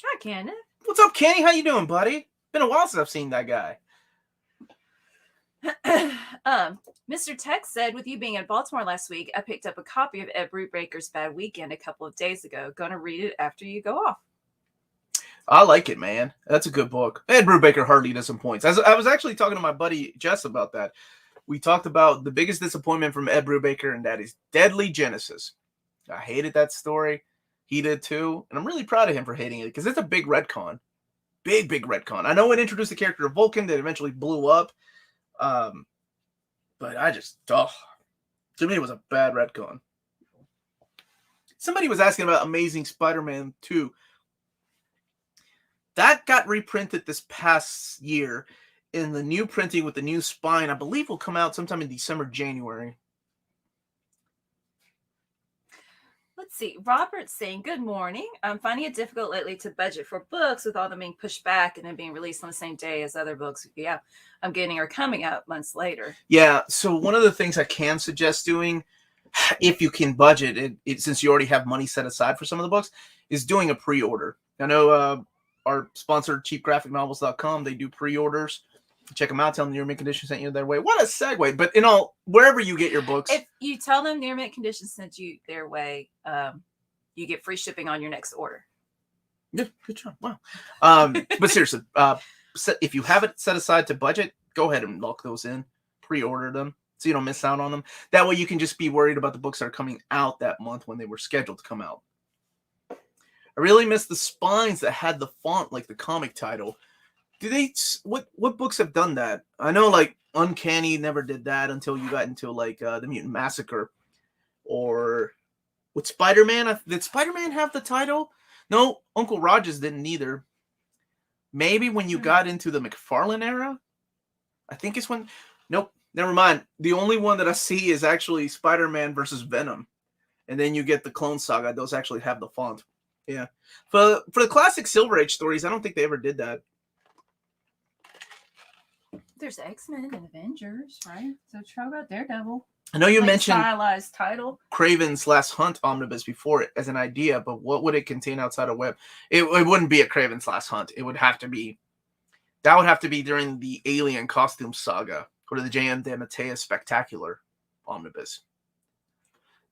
Hi, Candace. What's up, Kenny? How you doing, buddy? Been a while since I've seen that guy. Mr. Tech said, with you being in Baltimore last week, I picked up a copy of Ed Brubaker's Bad Weekend a couple of days ago. Gonna read it after you go off. I like it, man. That's a good book. Ed Brubaker hardly disappoints. I was actually talking to my buddy Jess about that. We talked about the biggest disappointment from Ed Brubaker, and that is Deadly Genesis. I hated that story. He did too. And I'm really proud of him for hating it because it's a big retcon. Big retcon. I know it introduced the character of Vulcan that eventually blew up. But I just, to me, it was a bad retcon. Somebody was asking about Amazing Spider-Man 2. That got reprinted this past year. In the new printing with the new spine, I believe will come out sometime in December, January. Let's see. Robert's saying, good morning. I'm finding it difficult lately to budget for books with all them being pushed back and then being released on the same day as other books. Yeah, I'm getting are coming out months later. Yeah, so one of the things I can suggest doing, if you can budget it since you already have money set aside for some of the books, is doing a pre-order. I know our sponsor, cheapgraphicnovels.com, they do pre-orders. Check them out. Tell them Near Mint Condition sent you their way. What a segue. But wherever you get your books. If you tell them Near Mint Condition sent you their way, you get free shipping on your next order. Yeah, good job. Wow. But seriously, if you have it set aside to budget, go ahead and lock those in. Pre-order them so you don't miss out on them. That way you can just be worried about the books that are coming out that month when they were scheduled to come out. I really miss the spines that had the font like the comic title. What books have done that? I know like Uncanny never did that until you got into like the Mutant Massacre, or with Spider-Man. Did Spider-Man have the title? No, Uncle Rogers didn't either. Maybe when you got into the McFarlane era, I think it's when. Nope, never mind. The only one that I see is actually Spider-Man versus Venom, and then you get the Clone Saga. Those actually have the font. Yeah, for the classic Silver Age stories, I don't think they ever did that. There's X-Men and Avengers, right? So try about Daredevil. I know you mentioned stylized title. Craven's Last Hunt omnibus before it as an idea, but what would it contain outside of web? It wouldn't be a Craven's Last Hunt. It would have to be during the Alien Costume Saga or the J.M. DeMatteis Spectacular omnibus.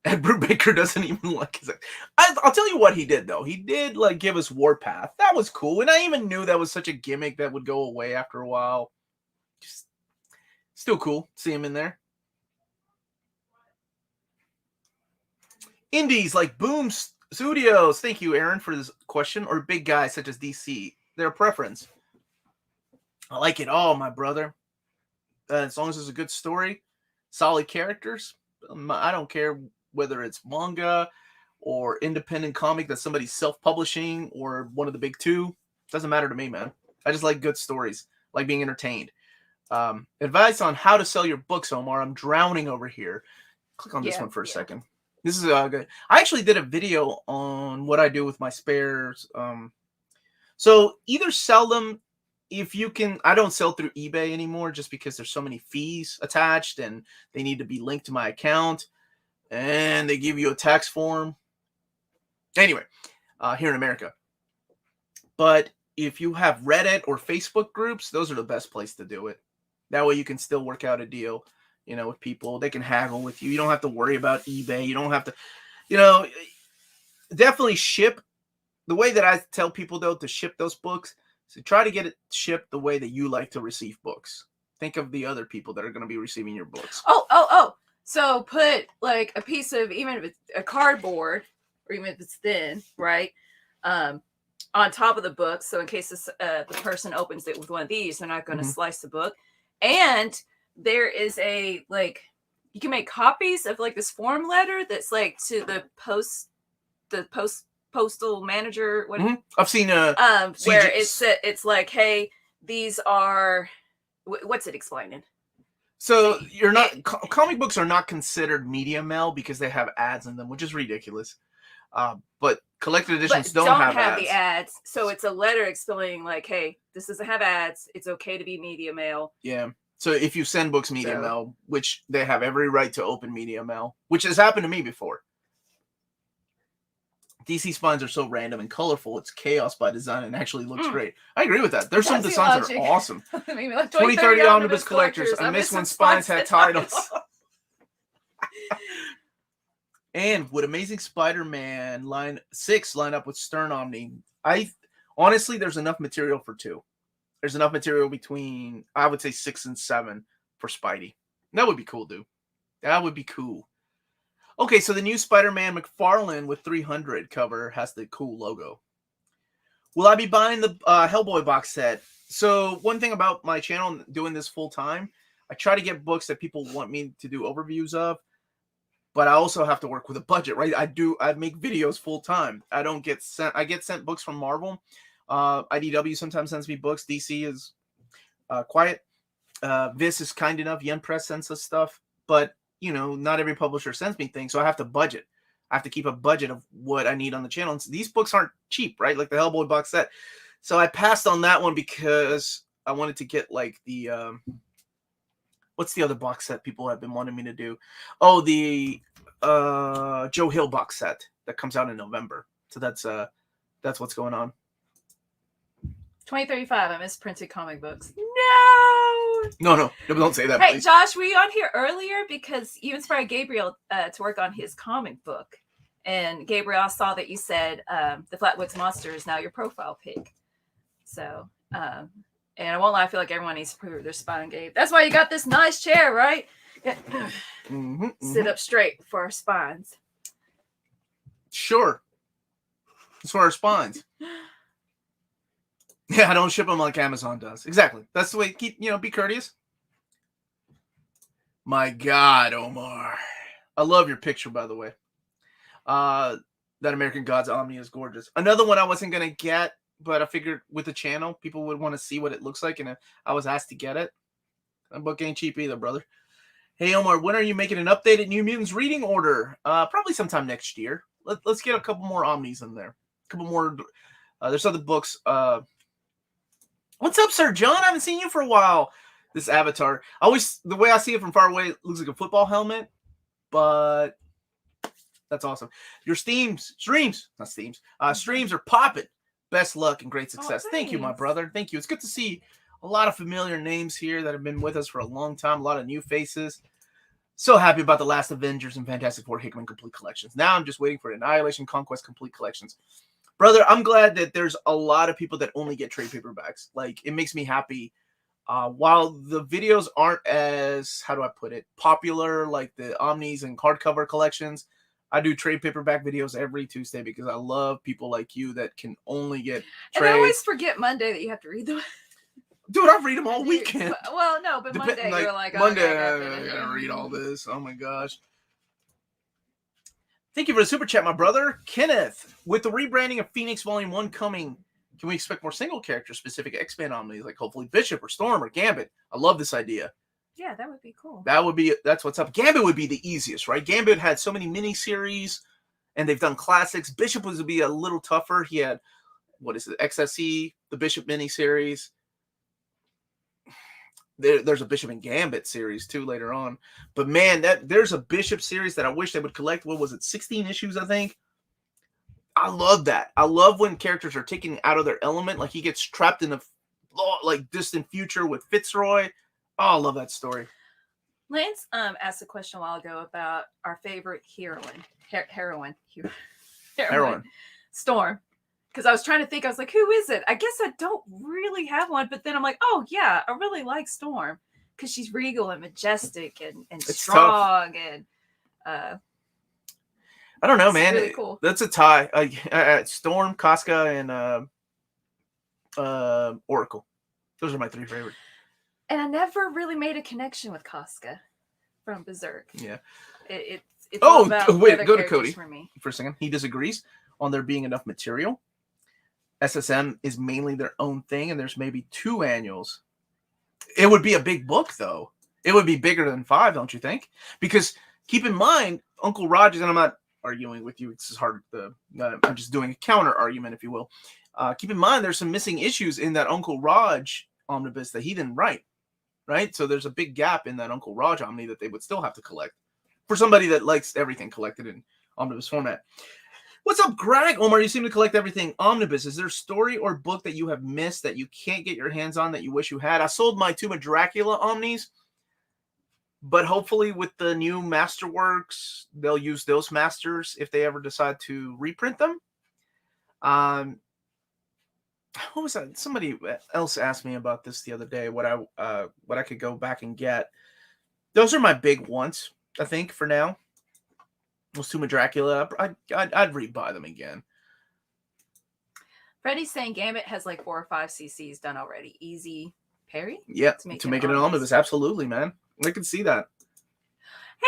Ed Brubaker doesn't even like his. I'll tell you what he did though. He did like give us Warpath. That was cool, and I even knew that was such a gimmick that would go away after a while. Just still cool. See him in there. Indies like Boom Studios. Thank you, Aaron, for this question. Or big guys such as DC. Their preference. I like it all, my brother. As long as it's a good story, solid characters. I don't care whether it's manga or independent comic that somebody's self-publishing or one of the big two. Doesn't matter to me, man. I just like good stories. Like being entertained. Advice on how to sell your books, Omar. I'm drowning over here. Click on this one for a second. This is good. I actually did a video on what I do with my spares. So either sell them if you can. I don't sell through eBay anymore just because there's so many fees attached and they need to be linked to my account and they give you a tax form. Anyway, here in America. But if you have Reddit or Facebook groups, those are the best place to do it. That way you can still work out a deal, with people. They can haggle with you. You don't have to worry about eBay. You don't have to, definitely ship. The way that I tell people, though, to ship those books, so try to get it shipped the way that you like to receive books. Think of the other people that are going to be receiving your books. Oh. So put like a piece of, even if it's a cardboard, or even if it's thin, right? On top of the book. So in case the person opens it with one of these, they're not going to slice the book. And there is you can make copies of like this form letter that's like to the postal manager. I've seen where it's like, hey, these are what's it explaining? So you're not comic books are not considered media mail because they have ads in them, which is ridiculous. But collected editions don't have ads. The ads. So it's a letter explaining like, hey, this doesn't have ads. It's okay to be media mail. Yeah. So if you send books media mail, which they have every right to open media mail, which has happened to me before. DC spines are so random and colorful. It's chaos by design and actually looks great. I agree with that. There's some designs that are awesome. 2030 Omnibus collectors. I miss when spines had titles. And would Amazing Spider-Man line 6 line up with Stern Omni? Honestly, there's enough material for 2. There's enough material between, I would say, 6 and 7 for Spidey. That would be cool, dude. That would be cool. Okay, so the new Spider-Man McFarlane with 300 cover has the cool logo. Will I be buying the Hellboy box set? So one thing about my channel doing this full time, I try to get books that people want me to do overviews of, but I also have to work with a budget, right? I make videos full time. I get sent books from Marvel. IDW sometimes sends me books. DC is quiet. Viz is kind enough. Yen Press sends us stuff, but not every publisher sends me things, so I have to budget. I have to keep a budget of what I need on the channel. And these books aren't cheap, right? Like the Hellboy box set. So I passed on that one because I wanted to get like the what's the other box set people have been wanting me to do? Oh, the Joe Hill box set that comes out in November. So that's what's going on. 2035. I misprinted comic books. No, don't say that. Hey, please. Josh, were you on here earlier because you inspired Gabriel to work on his comic book? And Gabriel, I saw that you said the Flatwoods Monster is now your profile pic. So, and I won't lie, I feel like everyone needs to prove their spine, Gabe. That's why you got this nice chair, right? Sit up straight for our spines. Sure. It's for our spines. Yeah, I don't ship them like Amazon does. Exactly. That's the way. Be courteous. My God, Omar. I love your picture, by the way. That American Gods Omni is gorgeous. Another one I wasn't going to get, but I figured with the channel, people would want to see what it looks like, and I was asked to get it. That book ain't cheap either, brother. Hey, Omar, when are you making an updated New Mutants reading order? Probably sometime next year. Let's get a couple more Omnis in there. A couple more. There's other books. What's up, Sir John? I haven't seen you for a while. This avatar. The way I see it from far away, it looks like a football helmet, but that's awesome. Your streams are popping. Best luck and great success. Thank you, my brother. Thank you. It's good to see a lot of familiar names here that have been with us for a long time. A lot of new faces. So happy about the last Avengers and Fantastic Four Hickman complete collections. Now I'm just waiting for Annihilation Conquest complete collections. Brother, I'm glad that there's a lot of people that only get trade paperbacks. Like, it makes me happy. While the videos aren't as, how do I put it, popular, like the Omnis and hardcover collections, I do trade paperback videos every Tuesday because I love people like you that can only get trades. And I always forget Monday that you have to read them. Dude, I read them all weekend. Well, no, but Monday you're like, Monday, I gotta read all this. Oh my gosh. Thank you for the super chat, my brother. Kenneth, with the rebranding of Phoenix Volume 1 coming, can we expect more single character specific X-Men Omnis, like hopefully Bishop or Storm or Gambit? I love this idea. Yeah, that would be cool. That's what's up. Gambit would be the easiest, right? Gambit had so many miniseries, and they've done classics. Bishop would be a little tougher. He had, XSE, the Bishop miniseries. There's a Bishop and Gambit series too later on, but man, there's a Bishop series that I wish they would collect. What was it, 16 issues? I think I love that. I love when characters are taken out of their element. Like he gets trapped in a like distant future with Fitzroy. Oh, I love that story. Lance asked a question a while ago about our favorite heroine. Storm. Because I was trying to think, I was like, who is it? I guess I don't really have one, but then I'm like, oh yeah, I really like Storm because she's regal and majestic and strong tough. And I don't know, man. Really cool. That's a tie. Storm, Casca, and Oracle. Those are my 3 favorites. And I never really made a connection with Casca from Berserk. Yeah. It's all about wait, go to Cody for me. For a second. He disagrees on there being enough material. SSM is mainly their own thing, and there's maybe 2 annuals. It would be a big book, though. It would be bigger than 5, don't you think? Because keep in mind, Uncle Rogers, and I'm not arguing with you. It's hard. I'm just doing a counter argument, if you will. Keep in mind, there's some missing issues in that Uncle Raj omnibus that he didn't write, right? So there's a big gap in that Uncle Raj omni that they would still have to collect for somebody that likes everything collected in omnibus format. What's up, Greg? Omar, you seem to collect everything omnibus. Is there a story or book that you have missed that you can't get your hands on that you wish you had? I sold my Tomb of Dracula omnis, but hopefully with the new Masterworks, they'll use those masters if they ever decide to reprint them. What was that? Somebody else asked me about this the other day, what I could go back and get. Those are my big ones, I think, for now. Those Tomb of Dracula, I'd rebuy them again. Freddie's saying Gambit has like 4 or 5 CCs done already. Easy Perry? Yeah, to make it an omnibus. Absolutely, man. I can see that.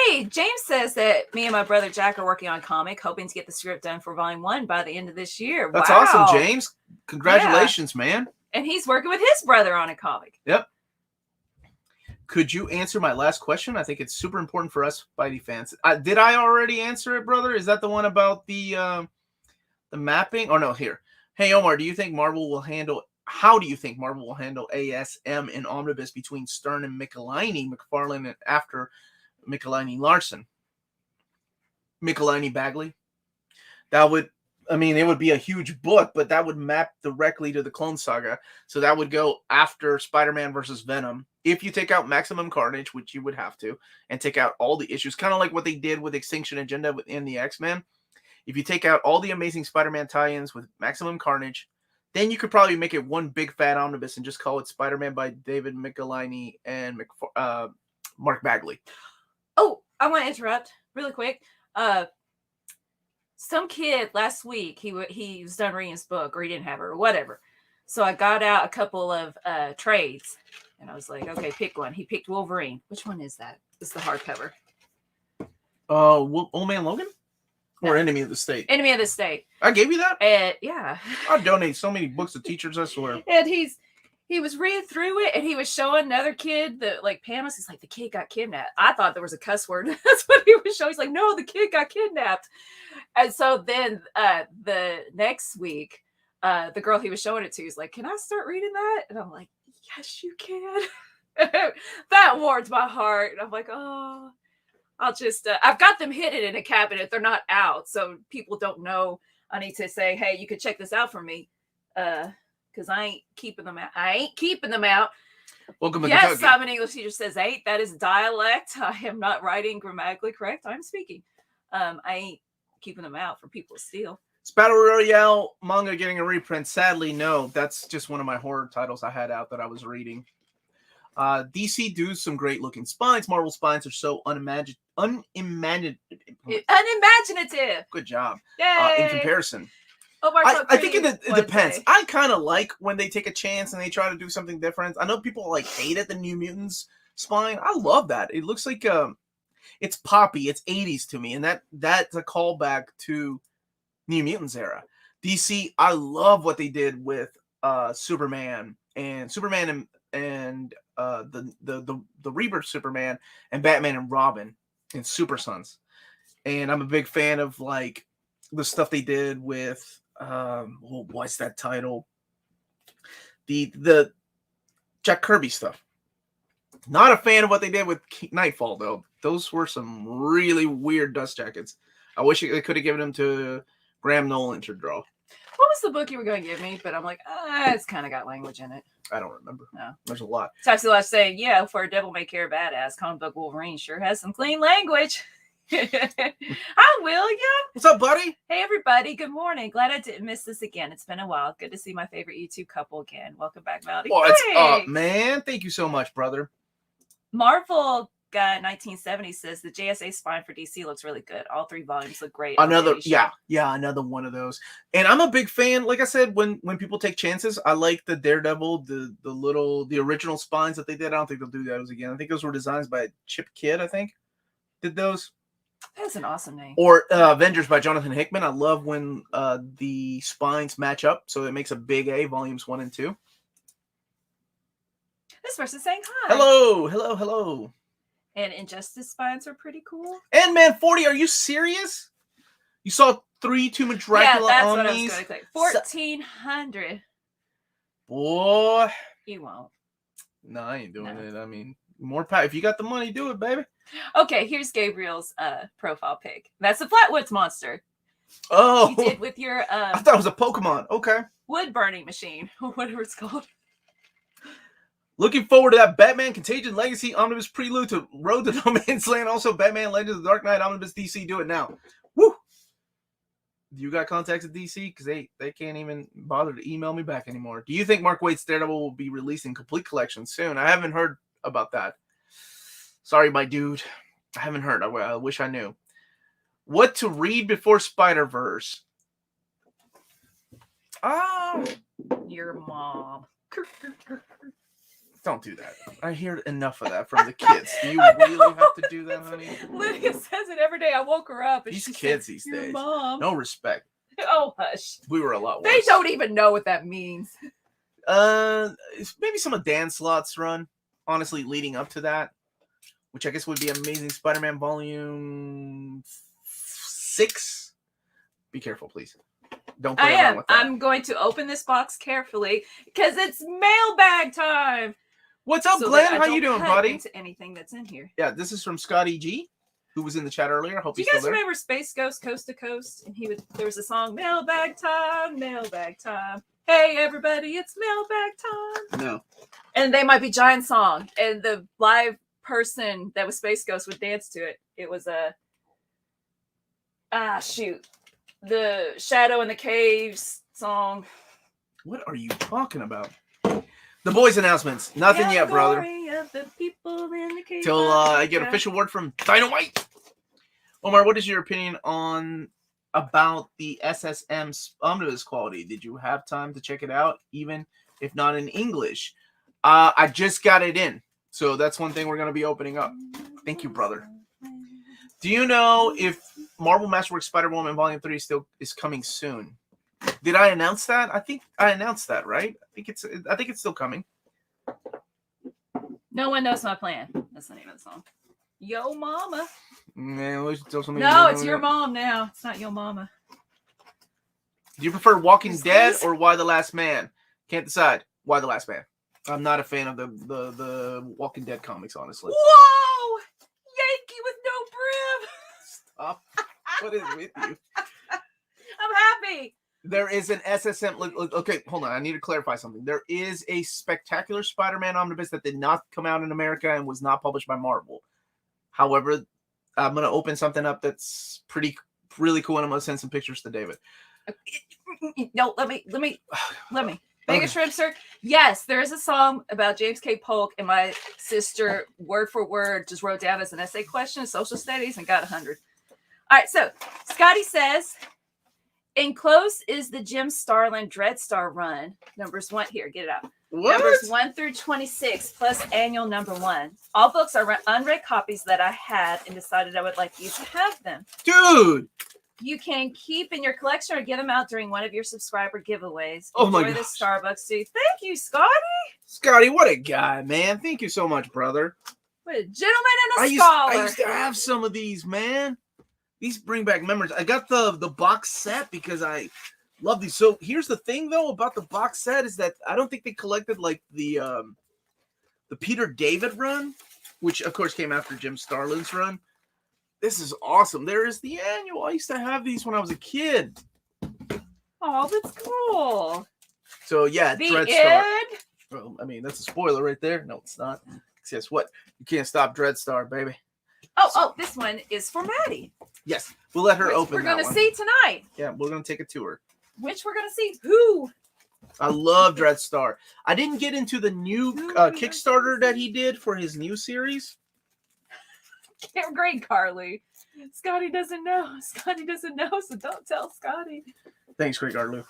Hey, James says that me and my brother Jack are working on a comic, hoping to get the script done for volume 1 by the end of this year. That's awesome, James. Congratulations, man. And he's working with his brother on a comic. Yep. Could you answer my last question? I think it's super important for us Spidey fans. Did I already answer it, brother? Is that the one about the mapping? Oh, no, here. Hey, Omar, do you think Marvel will handle... How do you think Marvel will handle ASM in Omnibus between Stern and McKelvie, McFarlane, and after McKelvie Larson? McKelvie Bagley? That would... I mean, it would be a huge book, but that would map directly to the Clone Saga. So that would go after Spider-Man versus Venom. If you take out Maximum Carnage, which you would have to, and take out all the issues, kind of like what they did with Extinction Agenda within the X-Men. If you take out all the Amazing Spider-Man tie-ins with Maximum Carnage, then you could probably make it one big fat omnibus and just call it Spider-Man by David McKelvie and Mark Bagley. Oh, I want to interrupt really quick. Some kid last week, he was done reading his book, or he didn't have it, or whatever. So I got out a couple of trades, and I was like, okay, pick one. He picked Wolverine. Which one is that? It's the hardcover. Old Man Logan? Or Enemy of the State? Enemy of the State. I gave you that? Yeah. I donate so many books to teachers, I swear. And he was reading through it, and he was showing another kid the panels. He's like, the kid got kidnapped. I thought there was a cuss word. That's what he was showing. He's like, no, the kid got kidnapped. And so then the next week, the girl he was showing it to is like, can I start reading that? And I'm like, yes, you can. That warms my heart. And I'm like, oh, I'll just, I've got them hidden in a cabinet. They're not out. So people don't know. I need to say, hey, you could check this out for me. Because I ain't keeping them out. Welcome to Kentucky. Yes, I'm an English teacher, says 8. That is dialect. I am not writing grammatically correct. I'm speaking. I ain't keeping them out for people to steal. Is Battle Royale manga getting a reprint? Sadly, no. That's just one of my horror titles I had out that I was reading. DC do some great looking spines. Marvel spines are so unimaginative. Good job. In comparison. I think it depends. I kind of like when they take a chance and they try to do something different. I know people like hated the New Mutants spine. I love that. It looks like it's poppy. It's 80s to me, and that's a callback to New Mutants era. DC, I love what they did with Superman and the Rebirth Superman and Batman and Robin and Super Sons. And I'm a big fan of like the stuff they did with what's that title? The Jack Kirby stuff. Not a fan of what they did with Nightfall though. Those were some really weird dust jackets. I wish they could have given them to Graham Nolan should draw. What was the book you were going to give me? But I'm like, it's kind of got language in it. I don't remember. No. There's a lot. Taxi Lash saying, yeah, for a devil may care badass, comic book Wolverine sure has some clean language. Hi, William. What's up, buddy? Hey, everybody. Good morning. Glad I didn't miss this again. It's been a while. Good to see my favorite YouTube couple again. Welcome back, Melanie. What's up, man? Thank you so much, brother. Marvel Guy 1970 says the JSA spine for DC looks really good. All 3 volumes look great. Another, another one of those. And I'm a big fan. Like I said, when people take chances, I like the Daredevil, the original spines that they did. I don't think they'll do those again. I think those were designs by Chip Kidd. I think did those. That's an awesome name. Or Avengers by Jonathan Hickman. I love when the spines match up, so it makes a big A, volumes 1 and 2. This person's saying hi. Hello, hello, hello. And Injustice spines are pretty cool. And man, 40, are you serious? You saw 3 Tomb of Dracula that's on what these? I was going to say. 1,400. Boy. You won't. No, I ain't doing it. I mean, more power. If you got the money, do it, baby. Okay, here's Gabriel's profile pic. That's the Flatwoods monster. Oh. You did with your I thought it was a Pokemon. Okay. wood burning machine, or whatever it's called. Looking forward to that Batman Contagion Legacy Omnibus Prelude to Road to No Man's Land. Also, Batman Legends of the Dark Knight Omnibus DC. Do it now. Woo! You got contacts at DC? Because they can't even bother to email me back anymore. Do you think Mark Waid's Daredevil will be releasing complete collection soon? I haven't heard about that. Sorry, my dude. I haven't heard. I wish I knew. What to read before Spider-Verse? Oh, Your mom. don't do that. I hear enough of that from the kids. Do you really have to do that, honey? Lydia says it every day. I woke her up. And These she kids said, these Your days. mom. No respect. Oh, hush. We were a lot worse. They don't even know what that means. Maybe some of Dan Slott's run, honestly, leading up to that, which I guess would be Amazing Spider-Man Volume 6. Be careful, please. Don't play around with that. I'm going to open this box carefully because it's mailbag time. What's up, Glenn? How you doing, buddy? Into anything that's in here. Yeah, this is from Scotty G, who was in the chat earlier. I hope Do you guys remember Space Ghost Coast to Coast? And there was a song, Mailbag Time, Mailbag Time. Hey, everybody, it's Mailbag Time. No. And they might be giant song. And the live person that was Space Ghost would dance to it. It was the Shadow in the Caves song. What are you talking about? The boys' announcements. Nothing yet, brother. Of the people in the cave Till I get official word from Dynamite. Omar, what is your opinion about the SSM Omnibus quality? Did you have time to check it out, even if not in English? I just got it in, so that's one thing we're going to be opening up. Thank you, brother. Do you know if Marvel Masterworks Spider-Woman Volume 3 is coming soon? Did I announce that? I think I announced that, right? I think it's still coming. No one knows my plan. That's the name of the song. Yo mama. Man, No, it's your mom now. It's not yo mama. Do you prefer Walking Dead or Why the Last Man? Can't decide. Why the Last Man. I'm not a fan of the Walking Dead comics, honestly. Whoa! Yankee with no brim. Stop. What is with you? I'm happy. There is an SSM. Okay, hold on. I need to clarify something. There is a Spectacular Spider-Man Omnibus that did not come out in America and was not published by Marvel. However, I'm going to open something up that's really cool, and I'm going to send some pictures to David. No, let me. Mega Shrimp, sir. Yes, there is a song about James K. Polk, and my sister, word for word, just wrote down as an essay question, social studies, and got 100. All right, so Scotty says, enclosed is the Jim Starlin Dreadstar run. Numbers 1, here, get it out. What? Numbers 1 through 26, plus annual number 1. All books are unread copies that I had and decided I would like you to have them. Dude! You can keep in your collection or give them out during one of your subscriber giveaways. Oh my Enjoy gosh. the Starbucks too. Thank you, Scotty. Scotty, what a guy, man. Thank you so much, brother. What a gentleman and a scholar. I used to have some of these, man. These bring back memories. I got the box set because I love these. So here's the thing, though, about the box set is that I don't think they collected like the Peter David run, which of course came after Jim Starlin's run. This is awesome. There is the annual. I used to have these when I was a kid. Oh, that's cool. So yeah, The Dreadstar. end. Well, I mean, that's a spoiler right there. No, it's not. Guess what? You can't stop Dreadstar, baby. Oh, this one is for Maddie. Yes, we'll let her Which open we're that gonna one. see tonight. Yeah, we're gonna take a tour. Which we're gonna see who. I love Dreadstar. I didn't get into the new Kickstarter that he did for his new series. Great, Carly. Scotty doesn't know. Scotty doesn't know, so don't tell Scotty. Thanks, Greg Arlu.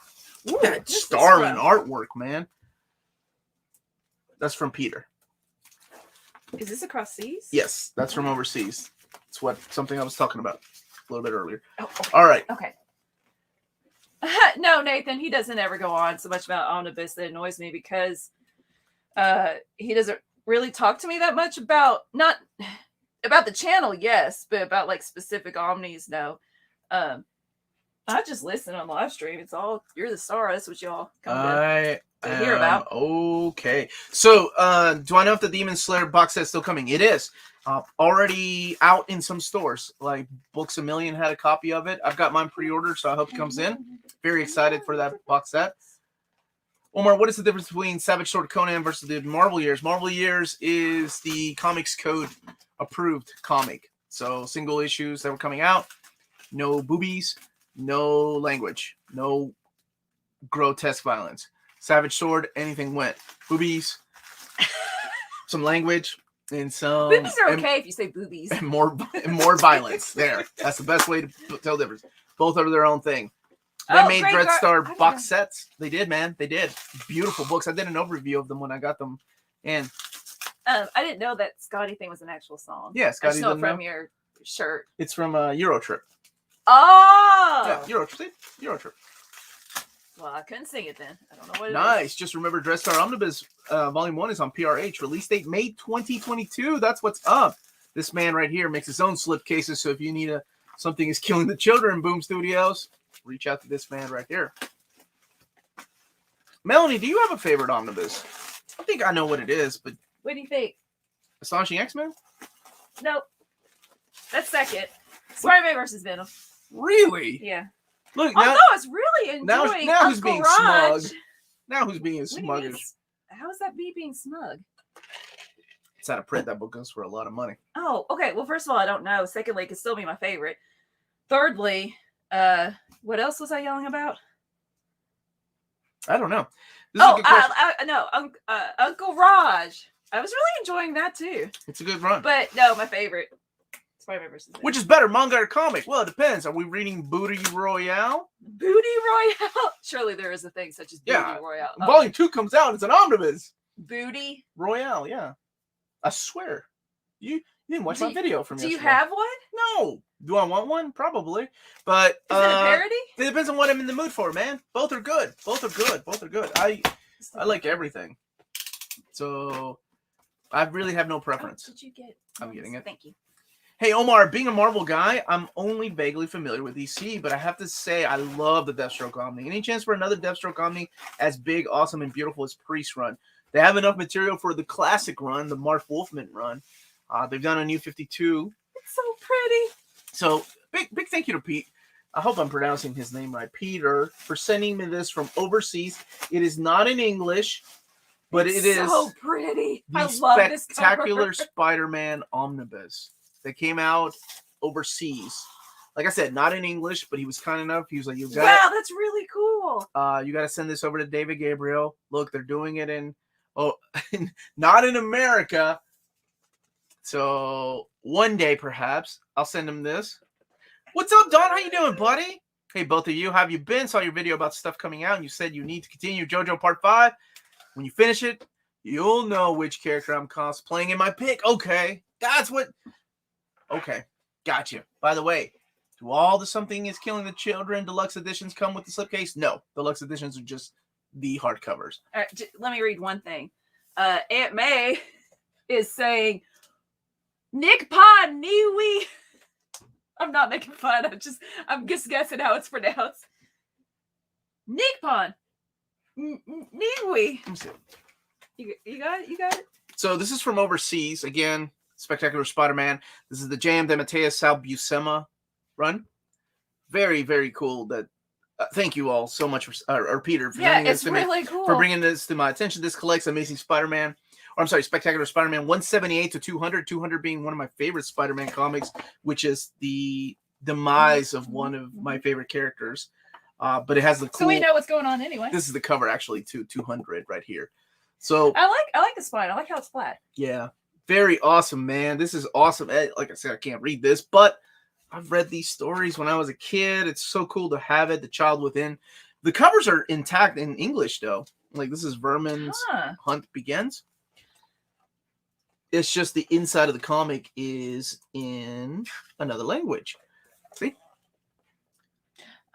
Ooh, That this is Starlin from- artwork, man. That's from Peter. Is this across seas? Yes, that's from overseas. It's something I was talking about a little bit earlier. Oh, okay. All right. Okay. No, Nathan, he doesn't ever go on so much about Omnibus. That annoys me because he doesn't really talk to me that much about not about the channel, yes, but about like specific Omnis, no. I just listen on live stream. It's all you're the star. That's what y'all come to hear about. Okay. So, do I know if the Demon Slayer box set is still coming? It is. Already out in some stores. Like Books A Million had a copy of it. I've got mine pre-ordered, so I hope it comes in. Very excited for that box set. Omar, what is the difference between Savage Sword Conan versus the Marvel Years? Marvel Years is the Comics Code approved comic. So single issues that were coming out. No boobies, no language, no grotesque violence. Savage Sword, anything went. Boobies, some language, and some... Boobies are okay if you say boobies. And more violence. There. That's the best way to tell the difference. Both are their own thing. They made Dreadstar box sets. They did, man. They did. Beautiful books. I did an overview of them when I got them. And I didn't know that Scotty thing was an actual song. yeah, Scotty I just know it didn't from know. your shirt. It's from Eurotrip. Oh! Yeah, Eurotrip. Well, I couldn't sing it then. I don't know what it is. Nice. Just remember, Dreadstar Omnibus Volume 1 is on PRH. Release date May 2022. That's what's up. This man right here makes his own slipcases. So if you need something is killing the children, Boom Studios, reach out to this man right here. Melanie, do you have a favorite Omnibus? I think I know what it is, but What do you think? Astonishing X-Men? Nope. That's second. Spider-Man versus Venom. Really? Yeah. Look, Although now, I was really enjoying now who's Uncle being Raj. smug? Now who's being What do you smug? mean how is that me being smug? It's out of print. That book goes for a lot of money. Oh, okay. Well, first of all, I don't know. Secondly, it could still be my favorite. Thirdly, what else was I yelling about? I don't know. This is a good question. No, Uncle Raj. I was really enjoying that too. It's a good run. But no, my favorite. Spider-Man versus Venom. Which is better, manga or comic? Well, it depends. Are we reading Booty Royale? Booty Royale? Surely there is a thing such as Booty Yeah. Royale. Volume 2 comes out. It's an omnibus. Booty? Royale, yeah. I swear. You didn't watch my video from Do you yesterday. have one? No. Do I want one? Probably. But Is it a parody? it depends on what I'm in the mood for, man. Both are good. Both are good. Both are good. I like everything. So I really have no preference. Oh, did you get? I'm getting it. Thank you. Hey, Omar, being a Marvel guy, I'm only vaguely familiar with DC, but I have to say I love the Deathstroke Omni. Any chance for another Deathstroke Omni as big, awesome, and beautiful as Priest run? They have enough material for the classic run, the Mark Wolfman run. They've done a new 52. It's so pretty. So, big thank you to Pete. I hope I'm pronouncing his name right. Peter, for sending me this from overseas. It is not in English, but it is so pretty. the I love this Spectacular cover. Spider-Man Omnibus that came out overseas. Like I said, not in English, but he was kind enough. He was like, Wow, that's really cool. you got to send this over to David Gabriel. Look, they're doing it not in America. So one day, perhaps, I'll send him this. What's up, Don? How you doing, buddy? Hey, both of you. How have you been? Saw your video about stuff coming out, and you said you need to continue JoJo Part 5. When you finish it, you'll know which character I'm cosplaying in my pick. Okay. That's what... Okay. Gotcha. By the way, do all the Something is Killing the Children deluxe editions come with the slipcase? No. Deluxe editions are just the hardcovers. All right, let me read one thing. Aunt May is saying, Nick Pa Niwi. I'm not making fun. I'm just guessing how it's pronounced. Nick Pa Niwi. Let me see. You got it? You got it? So this is from overseas. Again, Spectacular Spider-Man. This is the J.M. DeMatteis Sal Buscema run. Very, very cool that Thank you all so much, or Peter, for Yeah, sending this it's to me, really cool. for bringing this to my attention. This collects Amazing Spider-Man, or I'm sorry, Spectacular Spider-Man 178 to 200. 200 being one of my favorite Spider-Man comics, which is the demise of one of my favorite characters. But it has the cool. So we know what's going on anyway. This is the cover actually to 200 right here. So I like the spine. I like how it's flat. yeah, very awesome, man. This is awesome. Like I said, I can't read this, but I've read these stories when I was a kid. It's so cool to have it. The Child Within. The covers are intact in English though. Like this is Vermin's Hunt Begins. It's just the inside of the comic is in another language. See?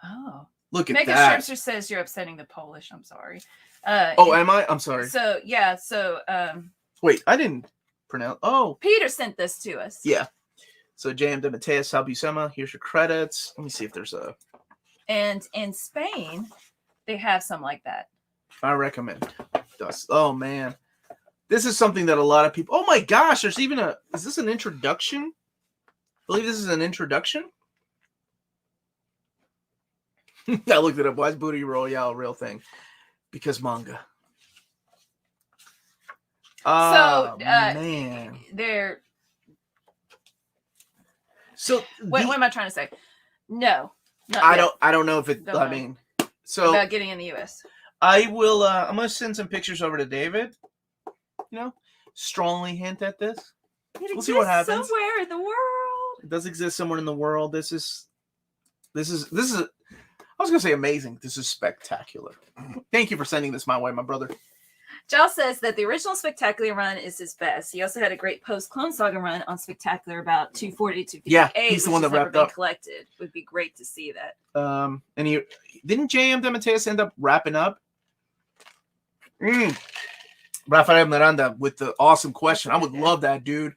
Oh. Look at Mega that. Scherzer says you're upsetting the Polish. I'm sorry. Am I? I'm sorry. So yeah, so wait, I didn't pronounce. Oh, Peter sent this to us. Yeah. So J.M. de Mateus Albusema, here's your credits. Let me see if there's a. And in Spain, they have some like that. I recommend. Oh man, this is something that a lot of people. Oh my gosh, there's even a. Is this an introduction? I believe this is an introduction. I looked it up. Why is Booty Royale a real thing? Because manga. Oh, man. They're. So what am I trying to say? No. I don't know if it. I mean, so about getting in the U.S. I will. I'm gonna send some pictures over to David. You know, strongly hint at this. We'll see what happens. Somewhere in the world. It does exist somewhere in the world. This is. I was gonna say amazing. This is spectacular. Thank you for sending this my way, my brother. Giles says that the original Spectacular run is his best. He also had a great post-Clone Saga run on Spectacular about 240 to 258. Yeah, he's the one that wrapped up. Collected. Would be great to see that. And he didn't J.M. de Mateus end up wrapping up. Rafael Miranda with the awesome question. I would love that, dude.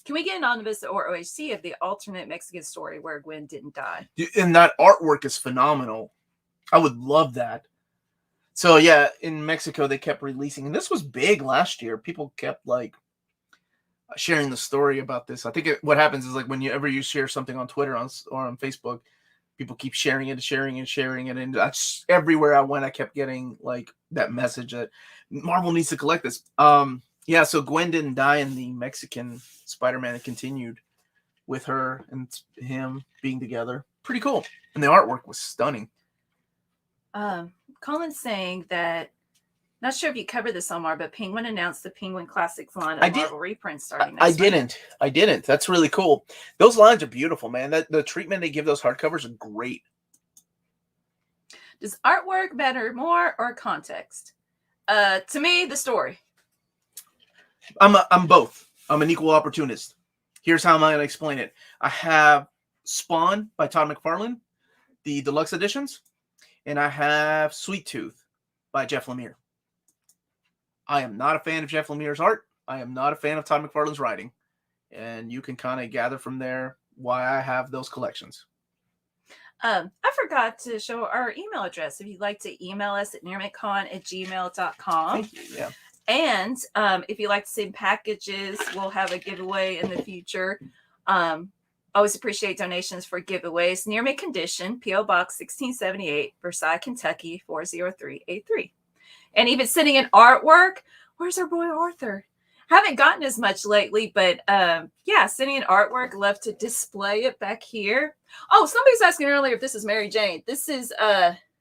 Can we get an omnibus or OHC of the alternate Mexican story where Gwen didn't die? And that artwork is phenomenal. I would love that. So yeah, in Mexico they kept releasing, and this was big last year. People kept like sharing the story about this. I think what happens is like whenever you share something on Twitter or on Facebook, people keep sharing it, and that's everywhere I went. I kept getting like that message that Marvel needs to collect this. Yeah, so Gwen didn't die in the Mexican Spider-Man. It continued with her and him being together. Pretty cool. And the artwork was stunning. Colin's saying that, not sure if you covered this, Omar, but Penguin announced the Penguin Classics line of Marvel reprints starting next week. I didn't. That's really cool. Those lines are beautiful, man. The treatment they give those hardcovers are great. Does artwork matter more or context? To me, the story. I'm both. I'm an equal opportunist. Here's how I'm going to explain it. I have Spawn by Todd McFarlane, the deluxe editions, and I have Sweet Tooth by Jeff Lemire. I am not a fan of Jeff Lemire's art. I am not a fan of Todd McFarlane's writing. And you can kind of gather from there why I have those collections. I forgot to show our email address. If you'd like to email us at nearmcon@gmail.com. Thank you, yeah. And if you like to send packages, we'll have a giveaway in the future. Always appreciate donations for giveaways. Near Mint Condition, P.O. Box 1678, Versailles, Kentucky 40383. And even sending in artwork. Where's our boy Arthur? Haven't gotten as much lately, but yeah, sending in artwork. Love to display it back here. Oh, somebody was asking earlier if this is Mary Jane. This is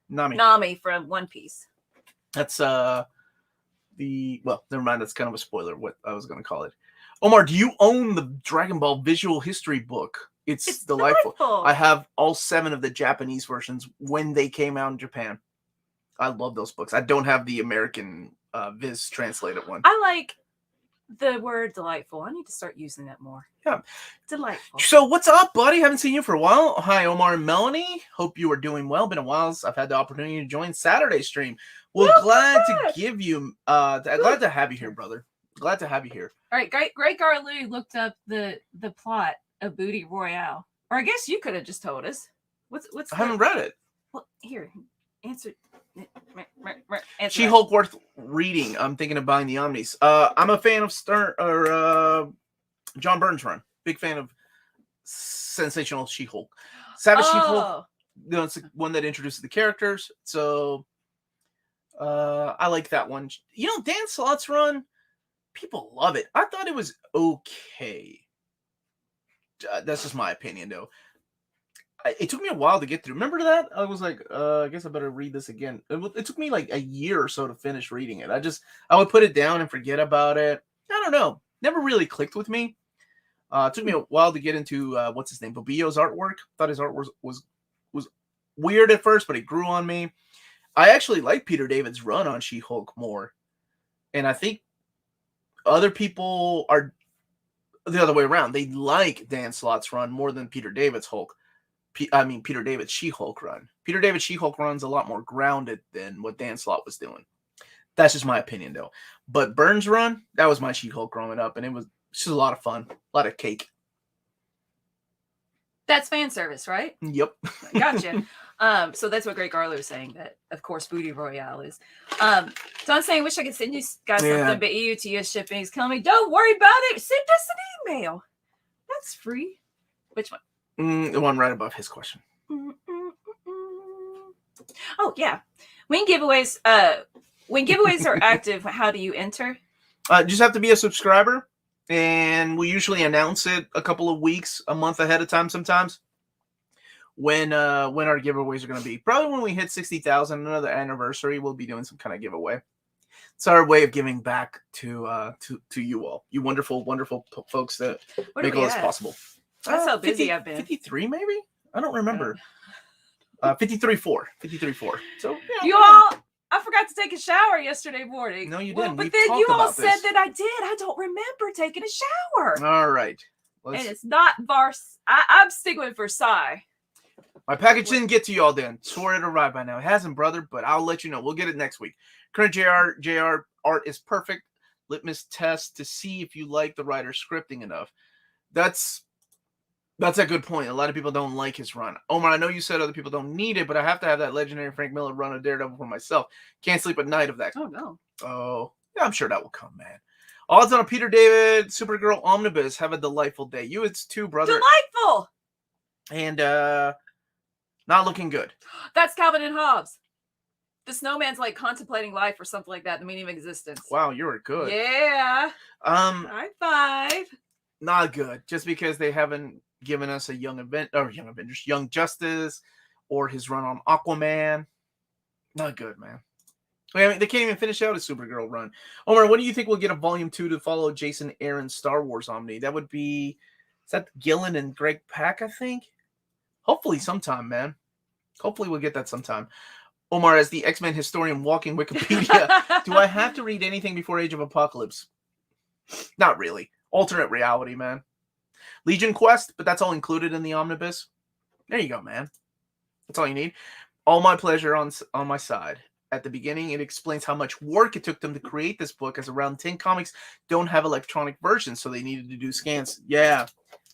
Nami from One Piece. That's well, never mind. That's kind of a spoiler. What I was going to call it. Omar, do you own the Dragon Ball visual history book? It's delightful. I have all 7 of the Japanese versions when they came out in Japan. I love those books. I don't have the American Viz translated one. I like the word delightful. I need to start using that more. Yeah. Delightful. So what's up, buddy? Haven't seen you for a while. Hi, Omar and Melanie. Hope you are doing well. Been a while since I've had the opportunity to join Saturday stream. Well, glad to give you glad to have you here, brother. Glad to have you here. All right, Greg Garlou looked up the plot of Booty Royale. Or I guess you could have just told us. What's I haven't read it. Well, here. Answer. She-Hulk worth reading. I'm thinking of buying the Omnis. I'm a fan of John Byrne's run. Big fan of Sensational She-Hulk. Savage She-Hulk it's the one that introduces the characters. So I like that one. Dan Slott's run, people love it. I thought it was okay. That's just my opinion, though. It took me a while to get through. Remember that? I was like, I guess I better read this again. It took me like a year or so to finish reading it. I would put it down and forget about it. I don't know. Never really clicked with me. It took me a while to get into what's his name, Bobbio's artwork. Thought his art was weird at first, but it grew on me. I actually like Peter David's run on She-Hulk more, and I think other people are the other way around. They like Dan Slott's run more than Peter David's Hulk. Peter David's She-Hulk run. Peter David's She-Hulk run's a lot more grounded than what Dan Slott was doing. That's just my opinion, though. But Byrne's run, that was my She-Hulk growing up, and it was just a lot of fun. A lot of cake. That's fan service, right? Yep. Gotcha. So that's what Greg Garler is saying, that, of course, Booty Royale is. So I'm saying, wish I could send you guys something, but EUTS shipping is killing me. Don't worry about it. Send us an email. That's free. Which one? The one right above his question. Oh, yeah. When giveaways are active, how do you enter? Just have to be a subscriber, and we usually announce it a couple of weeks, a month ahead of time sometimes, when our giveaways are going to be. Probably when we hit 60,000, another anniversary, we'll be doing some kind of giveaway. It's our way of giving back to you all, you wonderful, wonderful folks that make all this possible. That's how busy I've been. 53, maybe? I don't remember. 53.4. 53.4. So, yeah, you all, I forgot to take a shower yesterday morning. No, you didn't. But then you all said that I did. I don't remember taking a shower. All right. And it's not I'm sticking with Versailles. My package didn't get to you all then. Sure, it arrived by now. It hasn't, brother, but I'll let you know. We'll get it next week. Current JR art is perfect. Litmus test to see if you like the writer's scripting enough. That's a good point. A lot of people don't like his run. Omar, I know you said other people don't need it, but I have to have that legendary Frank Miller run of Daredevil for myself. Can't sleep at night of that. Oh, no. Oh, yeah, I'm sure that will come, man. Odds on a Peter David Supergirl Omnibus. Have a delightful day. You, it's too, brother. Delightful! And not looking good. That's Calvin and Hobbes. The snowman's like contemplating life or something like that, the meaning of existence. Wow, you were good. Yeah. High five. Not good. Just because they haven't given us a Young Avengers, Young Justice, or his run on Aquaman. Not good, man. I mean, they can't even finish out a Supergirl run. Omar, when do you think we'll get a Volume 2 to follow Jason Aaron's Star Wars Omni? That would be, is that Gillen and Greg Pak, I think? Hopefully sometime, man. Hopefully we'll get that sometime. Omar, as the X-Men historian walking Wikipedia, do I have to read anything before Age of Apocalypse? Not really. Alternate reality, man. Legion Quest, but that's all included in the Omnibus. There you go, man. That's all you need. All my pleasure on my side. At the beginning, it explains how much work it took them to create this book, as around 10 comics don't have electronic versions, so they needed to do scans. Yeah,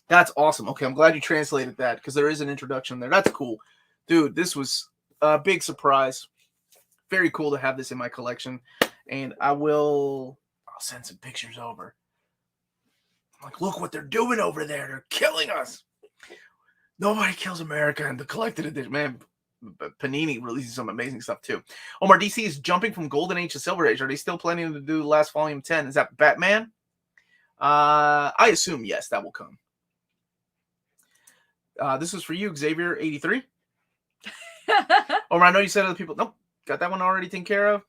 that's awesome. Okay, I'm glad you translated that, because there is an introduction there. That's cool. Dude, this was a big surprise. Very cool to have this in my collection. And I'll send some pictures over. Like, look what they're doing over there. They're killing us. Nobody kills America in the collected edition. Man, Panini releases some amazing stuff, too. Omar, DC is jumping from Golden Age to Silver Age. Are they still planning to do the last volume 10? Is that Batman? I assume, yes, that will come. This is for you, Xavier83. Omar, I know you said other people. Nope, got that one already taken care of.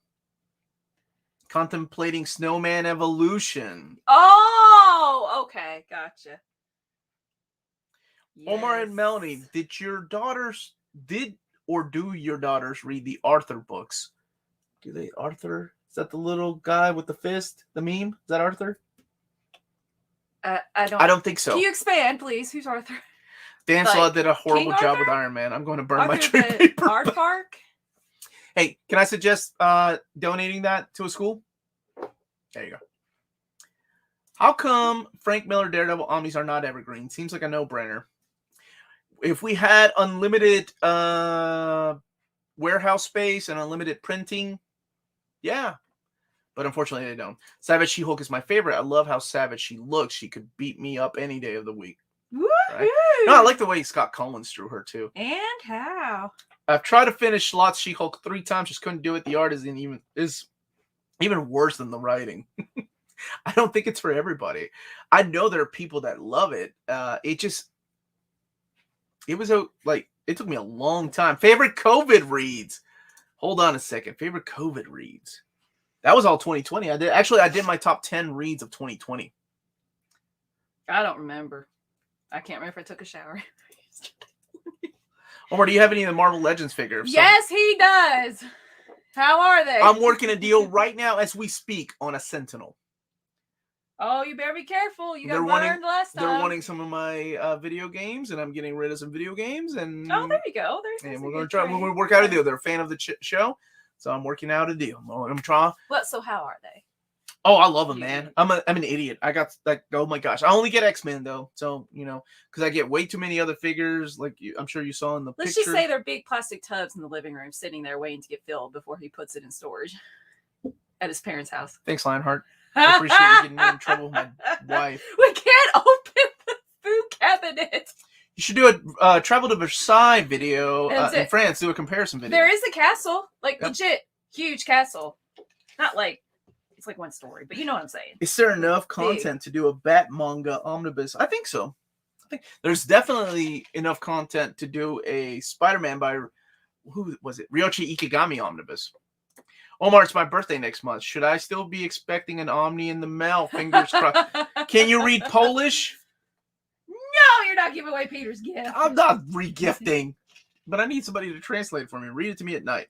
Contemplating Snowman Evolution. Oh, okay, gotcha. Yes. Omar and Melanie, do your daughters read the Arthur books? Do they? Arthur? Is that the little guy with the fist? The meme? Is that Arthur? I don't think so. Can you expand, please? Who's Arthur? Dan Slott did a horrible job with Iron Man. I'm going to burn Arthur my trade paper. Aardvark? Hey, can I suggest donating that to a school? There you go. How come Frank Miller Daredevil Omnis are not evergreen? Seems like a no-brainer. If we had unlimited warehouse space and unlimited printing, yeah. But unfortunately, they don't. Savage She-Hulk is my favorite. I love how savage she looks. She could beat me up any day of the week. Right? No, I like the way Scott Collins drew her too. And how? I've tried to finish Slott's She-Hulk 3 times, just couldn't do it. The art is even worse than the writing. I don't think it's for everybody. I know there are people that love it. It took me a long time. Favorite COVID reads. Hold on a second. Favorite COVID reads. That was all 2020. I did my top 10 reads of 2020. I don't remember. I can't remember if I took a shower. Omar, do you have any of the Marvel Legends figures? Yes, he does. How are they? I'm working a deal right now as we speak on a Sentinel. Oh, you better be careful. You got burned last time. They're wanting some of my video games, and I'm getting rid of some video games. And oh, there you go. And we're going to work out a deal. They're a fan of the show, so I'm working out a deal. I'm trying. What? So how are they? Oh, I love them, man. I'm an idiot. I got like, oh my gosh. I only get X-Men though, so because I get way too many other figures. Like I'm sure you saw in the Let's picture. just say they're big plastic tubs in the living room, sitting there waiting to get filled before he puts it in storage at his parents' house. Thanks, Lionheart. I appreciate you getting me in trouble with my wife. We can't open the food cabinet. You should do a travel to Versailles video in France. Do a comparison video. There is a castle, like legit huge castle. Not like it's like one story, but you know what I'm saying. Is there enough content to do a Bat manga omnibus? I think so. I think there's definitely enough content to do a Spider-Man by who was it? Ryoichi Ikegami omnibus. Omar, it's my birthday next month. Should I still be expecting an Omni in the mail? Fingers crossed. Can you read Polish? No, you're not giving away Peter's gift. I'm not re-gifting. But I need somebody to translate for me. Read it to me at night.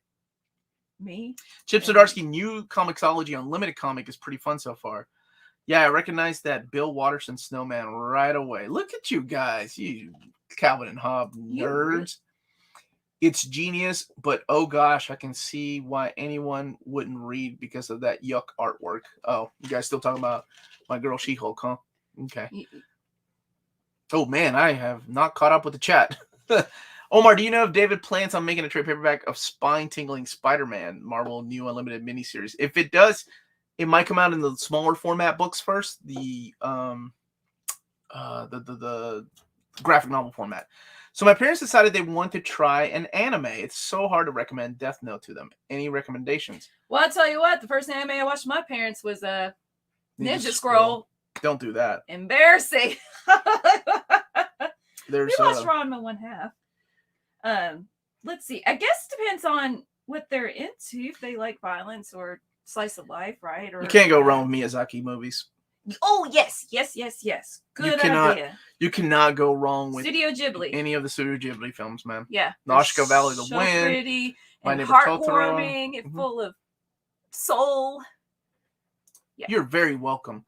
Me? Chip Zdarsky, new Comixology Unlimited comic is pretty fun so far. Yeah, I recognize that Bill Watterson Snowman right away. Look at you guys. You Calvin and Hobbes nerds. It's genius, but oh gosh, I can see why anyone wouldn't read because of that yuck artwork. Oh, you guys still talking about my girl She-Hulk, huh? Okay. Oh man, I have not caught up with the chat. Omar, do you know if David plans on making a trade paperback of spine-tingling Spider-Man Marvel New Unlimited miniseries? If it does, it might come out in the smaller format books first, the graphic novel format. So my parents decided they want to try an anime. It's so hard to recommend Death Note to them. Any recommendations? Well, I'll tell you what. The first anime I watched with my parents was Ninja Scroll. Don't do that. Embarrassing. We There's watched Ranma 1/2. Let's see. I guess it depends on what they're into. If they like violence or slice of life, right? Or you can't go wrong with Miyazaki movies. Oh yes. Good idea. You cannot go wrong with Studio Ghibli. Any of the Studio Ghibli films, man. Yeah. Nausicaa Valley of the Wind. Pretty My and Neighbor heartwarming and full of soul. Yeah. You're very welcome.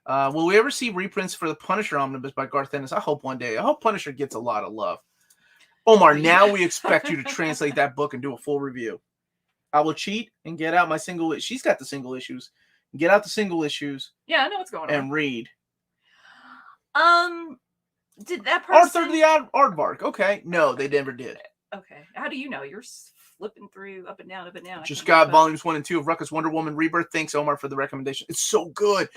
Will we ever see reprints for the Punisher Omnibus by Garth Ennis? I hope one day. I hope Punisher gets a lot of love. Omar, now we expect you to translate that book and do a full review. I will cheat and get out my single. She's got the single issues. Get out the single issues. Yeah, I know what's going on. And read. Did that person... Arthur the Aardvark. Okay. No, they never did. Okay. How do you know? You're flipping through up and down, up and down. Just got volumes 1 and 2 of Ruckus Wonder Woman Rebirth. Thanks, Omar, for the recommendation. It's so good.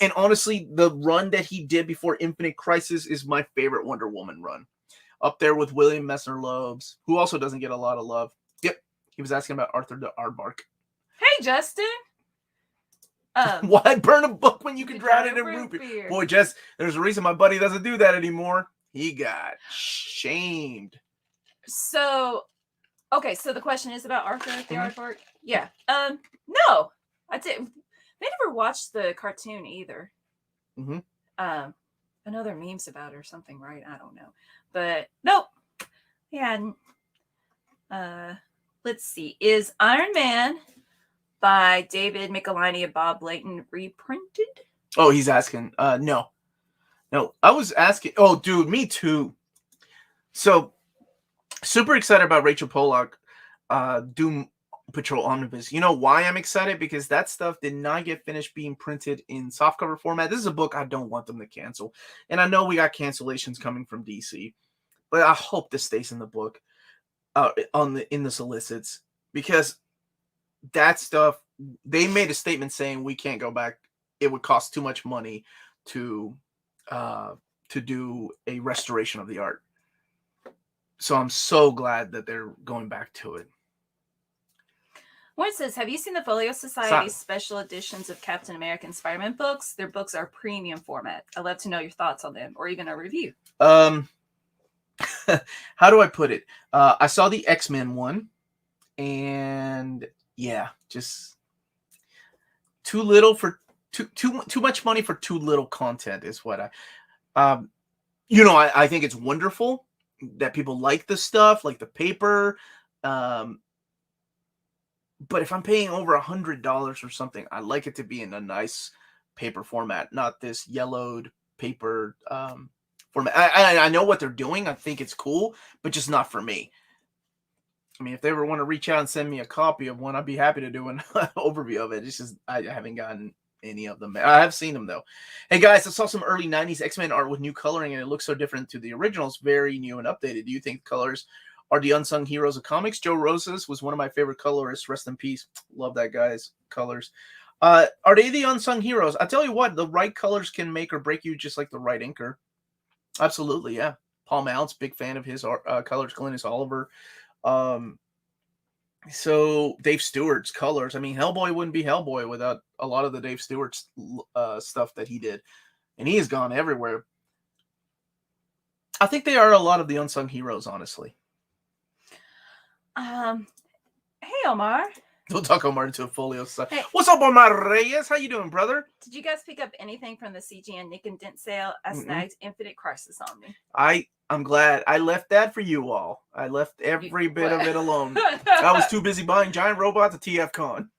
And honestly, the run that he did before Infinite Crisis is my favorite Wonder Woman run. Up there with William Messner-Loebs, who also doesn't get a lot of love. Yep. He was asking about Arthur the Aardvark. Hey, Justin. Why burn a book when you can drown it in root beer? Boy, Jess, there's a reason my buddy doesn't do that anymore. He got shamed. So, okay, so the question is about Arthur the Aardvark? Yeah. No. I didn't. They never watched the cartoon either. I know there are memes about it or something, right? I don't know. But nope. Yeah. Let's see. Is Iron Man by David Michelinie and Bob Layton reprinted? Oh, he's asking. No. I was asking. Oh, dude, me too. So, super excited about Rachel Pollack Doom Patrol Omnibus. You know why I'm excited? Because that stuff did not get finished being printed in softcover format. This is a book I don't want them to cancel. And I know we got cancellations coming from DC. But I hope this stays in the book. In the solicits. Because that stuff, they made a statement saying we can't go back. It would cost too much money to to do a restoration of the art. So I'm so glad that they're going back to it. One says, have you seen the Folio Society's special editions of Captain America and Spider-Man books? Their books are premium format. I'd love to know your thoughts on them, or even a review. How do I put it? I saw the X-Men one, and yeah, just too little for too much money for too little content is what I I think it's wonderful that people like the stuff, like the paper. But if I'm paying over $100 for something, I like it to be in a nice paper format, not this yellowed paper format. I know what they're doing. I think it's cool, but just not for me. I mean, if they ever want to reach out and send me a copy of one, I'd be happy to do an overview of it. It's just I haven't gotten any of them. I have seen them, though. Hey, guys, I saw some early 90s X-Men art with new coloring, and it looks so different to the originals. Very new and updated. Do you think the colors are the unsung heroes of comics? Joe Rosas was one of my favorite colorists. Rest in peace. Love that guy's colors. Are they the unsung heroes? I tell you what, the right colors can make or break you, just like the right inker. Absolutely, yeah. Paul Mounts, big fan of his colors. Glennis Oliver. So Dave Stewart's colors. I mean, Hellboy wouldn't be Hellboy without a lot of the Dave Stewart's stuff that he did. And he has gone everywhere. I think they are a lot of the unsung heroes, honestly. Hey, Omar. We'll talk Omar into a folio. Hey. What's up, Omar Reyes? How you doing, brother? Did you guys pick up anything from the CGN Nick and Dent sale? I snagged Infinite Crisis on me. I'm glad. I left that for you all. I left every bit of it alone. I was too busy buying giant robots at TF Con.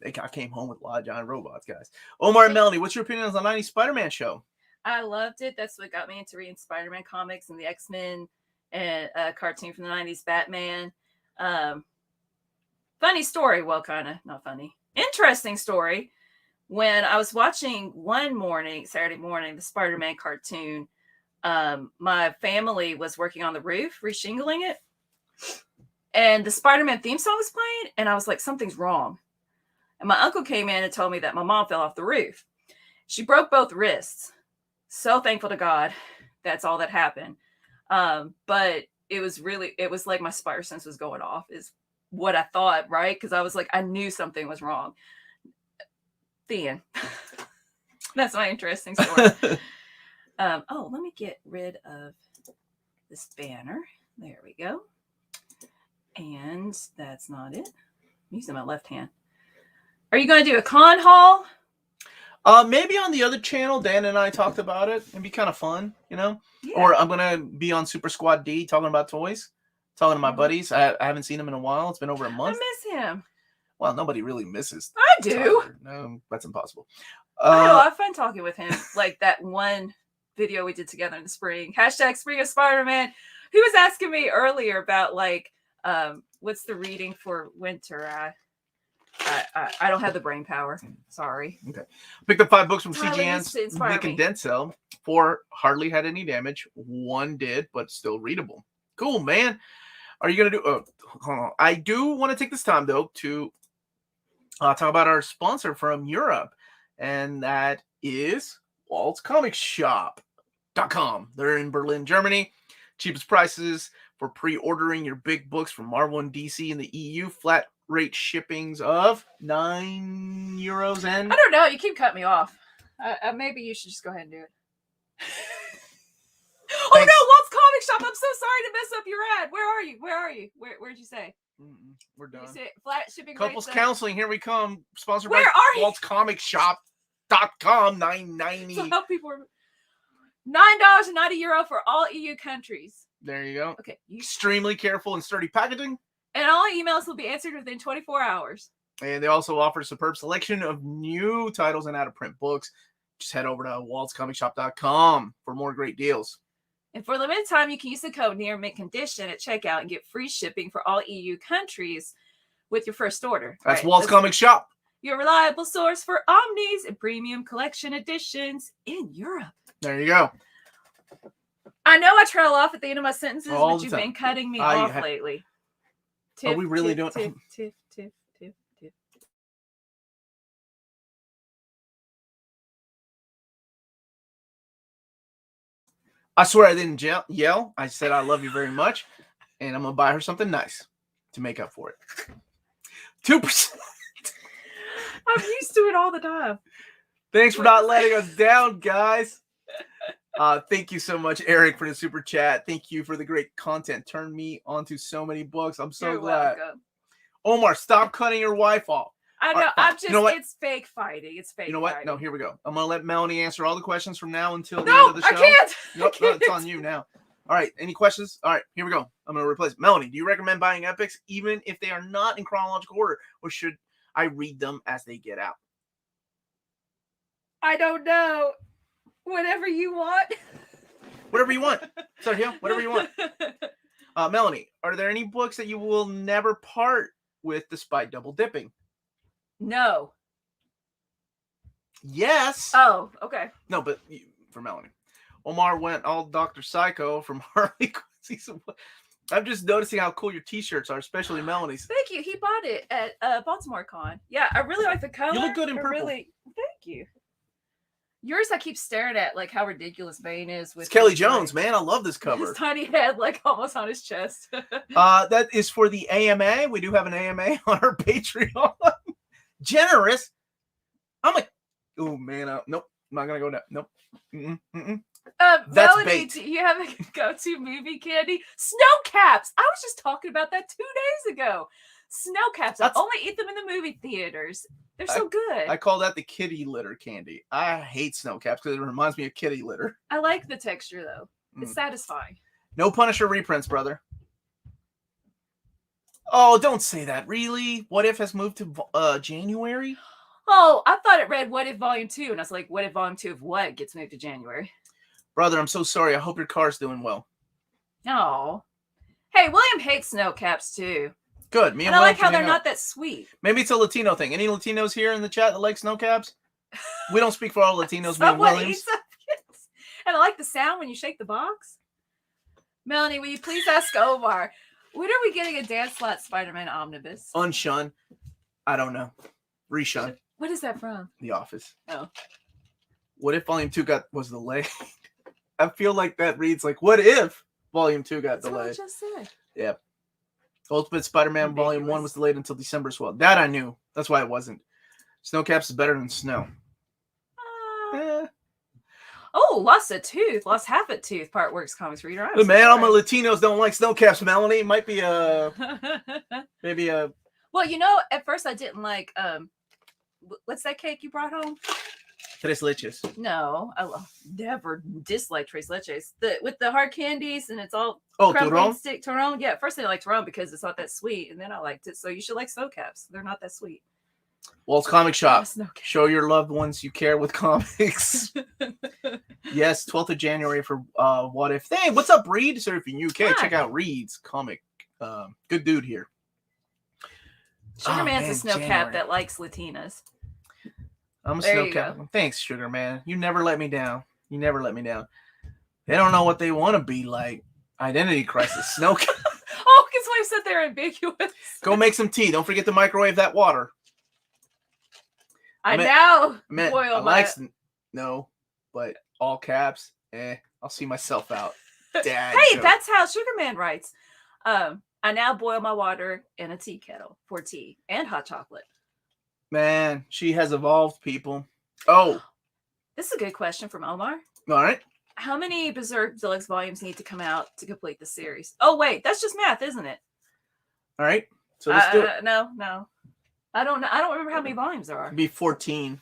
I came home with a lot of giant robots, guys. Omar and Melanie, what's your opinion on the 90s Spider-Man show? I loved it. That's what got me into reading Spider-Man comics and the X-Men and cartoon from the 90s, Batman. Funny story. Well, kind of not funny. Interesting story. When I was watching one morning, Saturday morning, the Spider-Man cartoon, my family was working on the roof, reshingling it. And the Spider-Man theme song was playing. And I was like, something's wrong. And my uncle came in and told me that my mom fell off the roof. She broke both wrists. So thankful to God. That's all that happened. But it was like my spider sense was going off is what I thought, right? Because I was like, I knew something was wrong. The end. That's my interesting story. Oh, let me get rid of this banner. There we go. And that's not it. I'm using my left hand. Are you going to do a con haul? Maybe on the other channel. Dan and I talked about it. It'd be kind of fun, you know? Yeah. Or I'm going to be on Super Squad D talking about toys. Talking to my buddies. I haven't seen him in a while. It's been over a month. I miss him. Well, nobody really misses. I do. Tyler. No, that's impossible. I know. I have fun talking with him. Like that one video we did together in the spring. # Spring of Spider-Man. He was asking me earlier about like, what's the reading for winter? I don't have the brain power. Sorry. Okay. Picked up 5 books from CGN's Nick and Dent sale. 4 hardly had any damage. 1 did, but still readable. Cool, man. Are you going to do... hold on. I do want to take this time, though, to talk about our sponsor from Europe. And that is waltzcomicshop.com. They're in Berlin, Germany. Cheapest prices for pre-ordering your big books from Marvel and DC in the EU. Flat rate shippings of €9 and... I don't know. You keep cutting me off. Maybe you should just go ahead and do it. Oh no, Walt's Comic Shop. I'm so sorry to mess up your ad. Where are you? Where'd you say? We're done. You say flat shipping Couples rates, Counseling. Here we come. Sponsored Where by are you? waltzcomicshop.com. $9.90. So help people. €9.90 for all EU countries. There you go. Okay. Extremely careful and sturdy packaging. And all emails will be answered within 24 hours. And they also offer a superb selection of new titles and out-of-print books. Just head over to waltzcomicshop.com for more great deals. And for a limited time, you can use the code near mint condition at checkout and get free shipping for all EU countries with your first order. That's Walt's Comic Shop. Your reliable source for Omnis and premium collection editions in Europe. There you go. I know I trail off at the end of my sentences, but you've been cutting me off lately. Are we really doing... Tiff. I swear I didn't yell. I said I love you very much, and I'm gonna buy her something nice to make up for it. 2%. I'm used to it all the time. Thanks for not letting us down, guys. Thank you so much, Eric, for the super chat. Thank you for the great content. Turned me onto so many books. I'm so glad. Welcome. Omar, stop cutting your wife off. I know. Right, I'm just. you know what? It's fake fighting. It's fake. You know what? Fighting. No, here we go. I'm gonna let Melanie answer all the questions from now until the end of the show. I can't. Nope, no, it's on you now. All right. Any questions? All right, here we go. I'm gonna replace Melanie. Do you recommend buying epics even if they are not in chronological order, or should I read them as they get out? I don't know. Whatever you want. Whatever you want. Sorry, Hill. Whatever you want. Melanie, are there any books that you will never part with despite double dipping? No. Yes. Oh, okay. No, but for Melanie. Omar went all Dr. Psycho from Harley Quinn. I'm just noticing how cool your t-shirts are, especially Melanie's. Thank you. He bought it at Baltimore Con. Yeah, I really like the color. You look good in purple. Thank you. Yours, I keep staring at, like how ridiculous Bane is. With it's Kelly Jones, man. I love this cover. His tiny head, like almost on his chest. That is for the AMA. We do have an AMA on our Patreon. Generous. I'm like, oh man, nope, I'm not gonna go down. Nope. That's Melanie, bait. do you have a go-to movie candy? Snow caps. I was just talking about that 2 days ago. Snow caps. I only eat them in the movie theaters. They're so good. I call that the kitty litter candy. I hate snow caps because it reminds me of kitty litter. I like the texture though. It's satisfying. No Punisher reprints, brother. Oh, don't say that. Really? What If has moved to January? Oh, I thought it read What If Volume 2, and I was like, what if Volume 2 of what gets moved to January? Brother, I'm so sorry. I hope your car's doing well. Oh. Hey, William hates snow caps too. Good. Me and I William like how can they're hang not out. that sweet. Maybe it's a Latino thing. Any Latinos here in the chat that like snow caps? We don't speak for all Latinos. Me and Someone Williams. eats them. And I like the sound when you shake the box. Melanie, will you please ask Omar, when are we getting a Dan Slott Spider-Man omnibus? Unshun. I don't know. Reshun. What is that from? The Office. Oh. What if Volume 2 was delayed? I feel like that reads like, what if Volume 2 got That's delayed? what I just said. Yeah. Ultimate Spider-Man Volume 1 was delayed until December as well. That I knew. That's why it wasn't. Snowcaps is better than snow. Oh, lost a tooth. Lost half a tooth. Part Works Comics reader. Look, man, all my Latinos don't like snowcaps, Melanie. It might be maybe a... Well, you know, at first I didn't like, what's that cake you brought home? Tres leches. No, I never disliked Tres Leches. With the hard candies and it's all crumbly Turon? Stick Turon. Yeah, at first I liked Turon because it's not that sweet, and then I liked it. So you should like snow caps. They're not that sweet. Walt's Comic Shop. Oh, show your loved ones you care with comics. Yes, 12th of January for What If. Hey, what's up, Reed? Surfing UK. Hi. Check out Reed's comic. Good dude here. Sugar Man's a snow cap that likes Latinas. I'm a snow cap. Thanks, Sugar Man. You never let me down. You never let me down. They don't know what they want to be like. Identity crisis. Snow cap. Oh, because we said they're ambiguous. Go make some tea. Don't forget to microwave that water. I No, but all caps. I'll see myself out. Dad hey, joke. that's how Sugar Man writes. I now boil my water in a tea kettle for tea and hot chocolate. Man, she has evolved, people. Oh. This is a good question from Omar. All right. How many Berserk Deluxe volumes need to come out to complete the series? Oh, wait, that's just math, isn't it? All right. So let's do it. No. I don't know. I don't remember how many volumes there are. It'd be 14.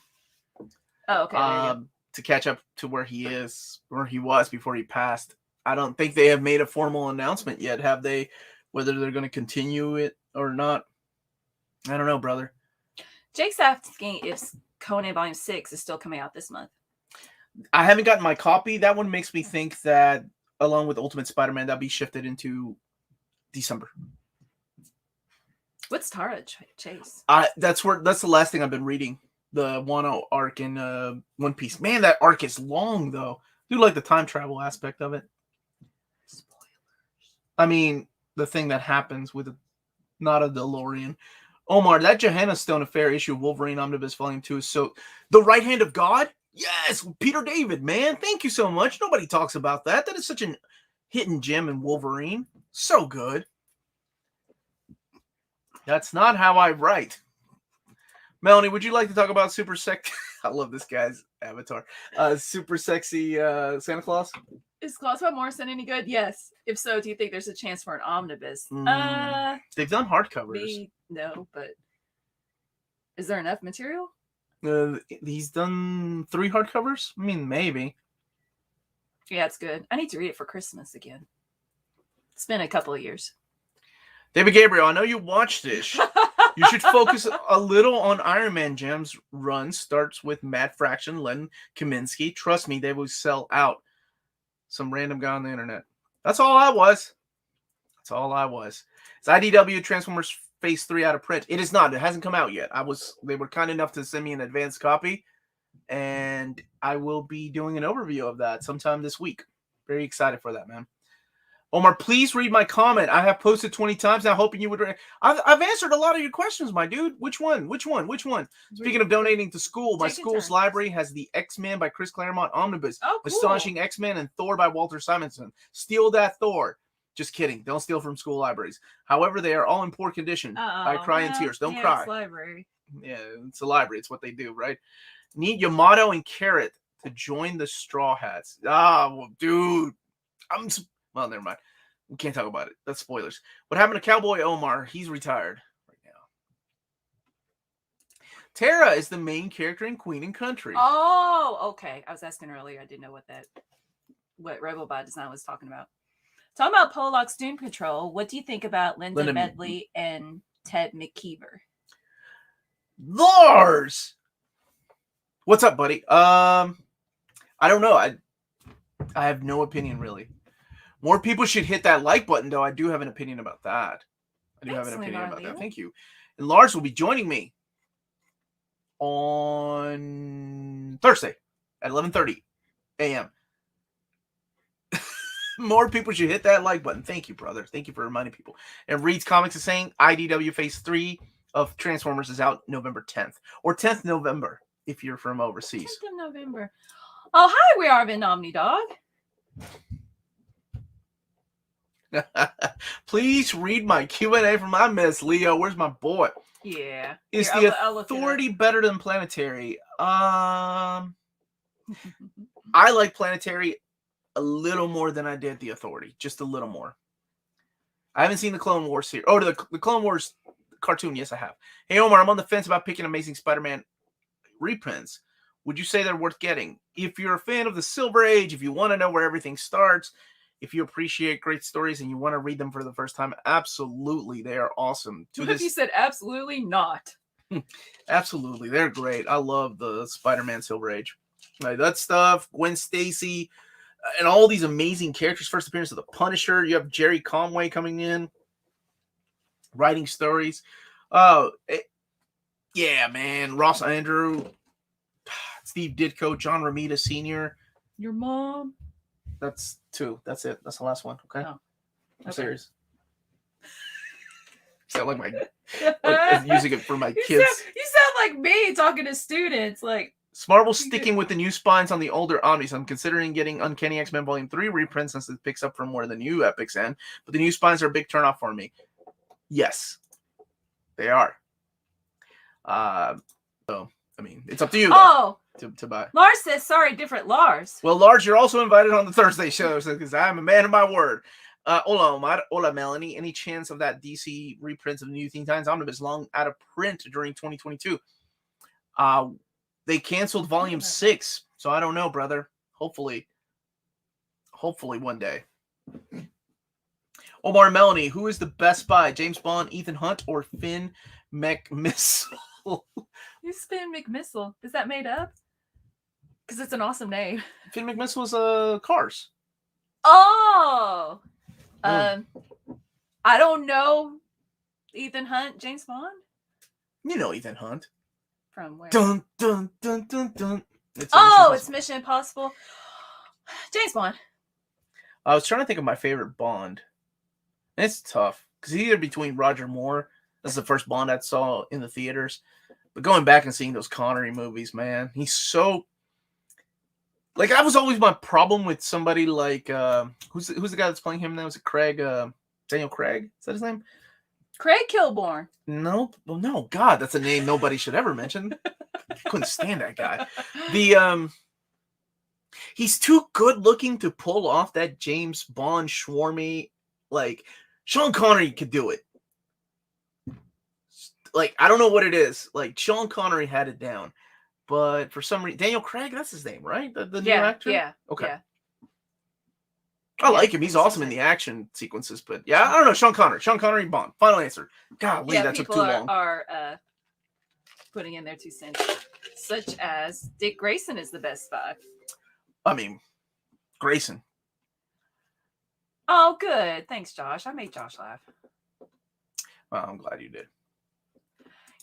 Oh, okay. To catch up to where he was before he passed. I don't think they have made a formal announcement yet, have they? Whether they're going to continue it or not. I don't know, brother. Jake's asking if Conan Volume 6 is still coming out this month. I haven't gotten my copy. That one makes me think that, along with Ultimate Spider-Man, that'll be shifted into December. What's Tara Chase? That's the last thing I've been reading. The Wano arc in One Piece. Man, that arc is long, though. I do like the time travel aspect of it. Spoilers. I mean, the thing that happens with not a DeLorean. Omar, that Johanna Stone Affair issue of Wolverine Omnibus Volume 2 is so... The Right Hand of God? Yes, Peter David, man. Thank you so much. Nobody talks about that. That is such a hidden gem in Wolverine. So good. That's not how I write. Melanie, would you like to talk about super sexy? I love this guy's avatar. Super sexy Santa Claus. Is Claus by Morrison any good? Yes. If so, do you think there's a chance for an omnibus? They've done hardcovers. No, but is there enough material? He's done 3 hardcovers. I mean, maybe. Yeah, it's good. I need to read it for Christmas again. It's been a couple of years. David Gabriel, I know you watched this. You should focus a little on Iron Man Gems. Run starts with Matt Fraction, Len Kaminsky. Trust me, they will sell out. Some random guy on the internet. That's all I was. That's all I was. It's IDW Transformers Phase 3 out of print. It is not. It hasn't come out yet. They were kind enough to send me an advanced copy, and I will be doing an overview of that sometime this week. Very excited for that, man. Omar, please read my comment. I have posted 20 times now, hoping you would. I've answered a lot of your questions, my dude. Which one? Speaking of donating to school, my school's library has the X-Men by Chris Claremont Omnibus, Astonishing X-Men, and Thor by Walter Simonson. Steal that Thor. Just kidding. Don't steal from school libraries. However, they are all in poor condition. I cry in tears. Don't cry. It's library. Yeah, it's a library. It's what they do, right? Need Yamato and Carrot to join the Straw Hats. Well, dude. Well, never mind. We can't talk about it. That's spoilers. What happened to Cowboy Omar? He's retired right now. Tara is the main character in Queen and Country. Oh, okay. I was asking earlier. I didn't know what Rebel by Design was talking about. Talking about Pollock's Doom Patrol, what do you think about Linda Medley and Ted McKeever? Lars! What's up, buddy? I don't know. I have no opinion, really. More people should hit that like button, though. I do have an opinion about that. Thank you. And Lars will be joining me on Thursday at 11:30 a.m. More people should hit that like button. Thank you, brother. Thank you for reminding people. And Reed's Comics is saying IDW Phase 3 of Transformers is out November 10th. Or 10th November if you're from overseas. 10th of November. Oh, hi, we are in Omni Dog. Please read my Q&A from my Miss Leo. Where's my boy? Yeah. Is the Authority better than Planetary? I like Planetary a little more than I did the Authority. Just a little more. I haven't seen the Clone Wars series. Oh, the Clone Wars cartoon. Yes, I have. Hey, Omar, I'm on the fence about picking Amazing Spider-Man reprints. Would you say they're worth getting? If you're a fan of the Silver Age, if you want to know where everything starts, if you appreciate great stories and you want to read them for the first time, absolutely. They are awesome. What if you said absolutely not? Absolutely. They're great. I love the Spider-Man Silver Age. Like that stuff, Gwen Stacy, and all these amazing characters. First appearance of the Punisher. You have Jerry Conway coming in, writing stories. Yeah, man. Ross Andrew, Steve Ditko, John Romita Sr. Your mom. That's 2. That's it. That's the last one. Okay. Oh, I'm serious. Sound like like using it for my kids. You sound like me talking to students. Like Marvel's sticking with the new spines on the older Omnis. I'm considering getting Uncanny X-Men Volume 3 reprint since it picks up from where the new epics end. But the new spines are a big turnoff for me. Yes, they are. So I mean, it's up to you. Though, to buy. Lars says sorry, different Lars. Well, Lars, you're also invited on the Thursday show because I'm a man of my word. Hola, Omar. Hola, Melanie. Any chance of that DC reprints of the New Teen Titans Omnibus long out of print during 2022? They canceled Volume 6, so I don't know, brother. Hopefully one day. Omar and Melanie, who is the best spy? James Bond, Ethan Hunt, or Finn McMissile? Who's Finn McMissile? Is that made up? Because it's an awesome name. Finn McMissile is Cars. Oh! I don't know. Ethan Hunt, James Bond? You know Ethan Hunt. From where? Dun, dun, dun, dun, dun. It's Mission Impossible. James Bond. I was trying to think of my favorite Bond. And it's tough. Because either between Roger Moore. That's the first Bond I saw in the theaters. But going back and seeing those Connery movies, man. He's so... Like, that was always my problem with somebody like who's the guy that's playing him now? Is it Craig? Daniel Craig? Is that his name? Craig Kilborn. No, well, no, God, that's a name nobody should ever mention. Couldn't stand that guy. The he's too good looking to pull off that James Bond schwarmy. Like, Sean Connery could do it. Like, I don't know what it is. Like, Sean Connery had it down. But for some reason, Daniel Craig, that's his name, right? The new actor? Yeah. Okay. Yeah. I like him. He's awesome in the action sequences. But yeah, I don't know. Sean Connery, Bond. Final answer. Golly, that took too long. Are putting in their 2 cents, such as Dick Grayson is the best spy. I mean, Grayson. Oh, good. Thanks, Josh. I made Josh laugh. Well, I'm glad you did.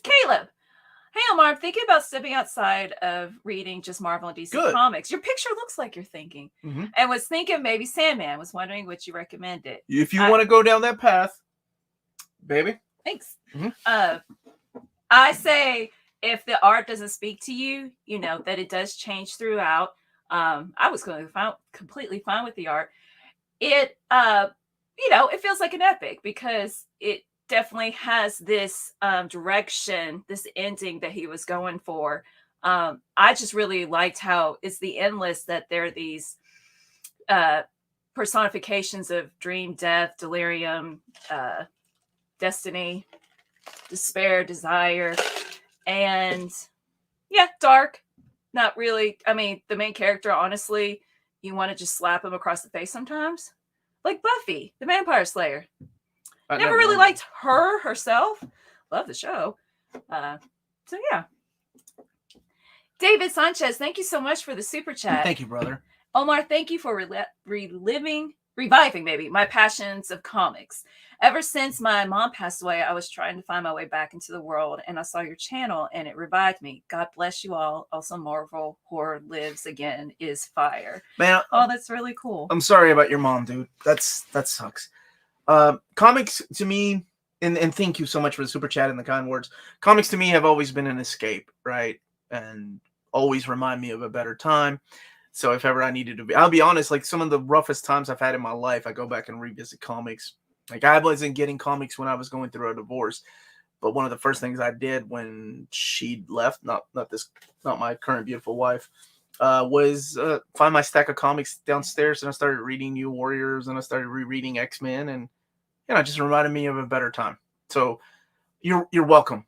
Caleb. Hey, Omar, I'm thinking about stepping outside of reading just Marvel and DC comics. Your picture looks like you're thinking. Mm-hmm. And was thinking maybe Sandman. Was wondering what you recommended. If you want to go down that path, baby. Thanks. Mm-hmm. I say if the art doesn't speak to you, you know, that it does change throughout. I was going to completely fine with the art. It, you know, it feels like an epic because it definitely has this direction, this ending that he was going for. I just really liked how it's the endless, that there are these personifications of dream, death, delirium, destiny, despair, desire, and yeah, dark. Not really. I mean, the main character, honestly, you want to just slap him across the face sometimes. Like Buffy, the Vampire Slayer. Never really liked her herself. Love the show. So yeah. David Sanchez, thank you so much for the super chat. Thank you, brother. Omar, thank you for reviving maybe my passions of comics. Ever since my mom passed away, I was trying to find my way back into the world, and I saw your channel, and it revived me. God bless you all. Also, Marvel Horror Lives Again is fire. Man, oh, that's really cool. I'm sorry about your mom, dude. That sucks. Comics to me, and thank you so much for the super chat and the kind words. Comics to me have always been an escape, right? And always remind me of a better time. So if ever I needed to be, I'll be honest, like some of the roughest times I've had in my life, I go back and revisit comics. Like, I wasn't getting comics when I was going through a divorce, but one of the first things I did when she left, not my current beautiful wife, was find my stack of comics downstairs, and I started reading New Warriors, and I started rereading X-Men, and it just reminded me of a better time. So you're welcome.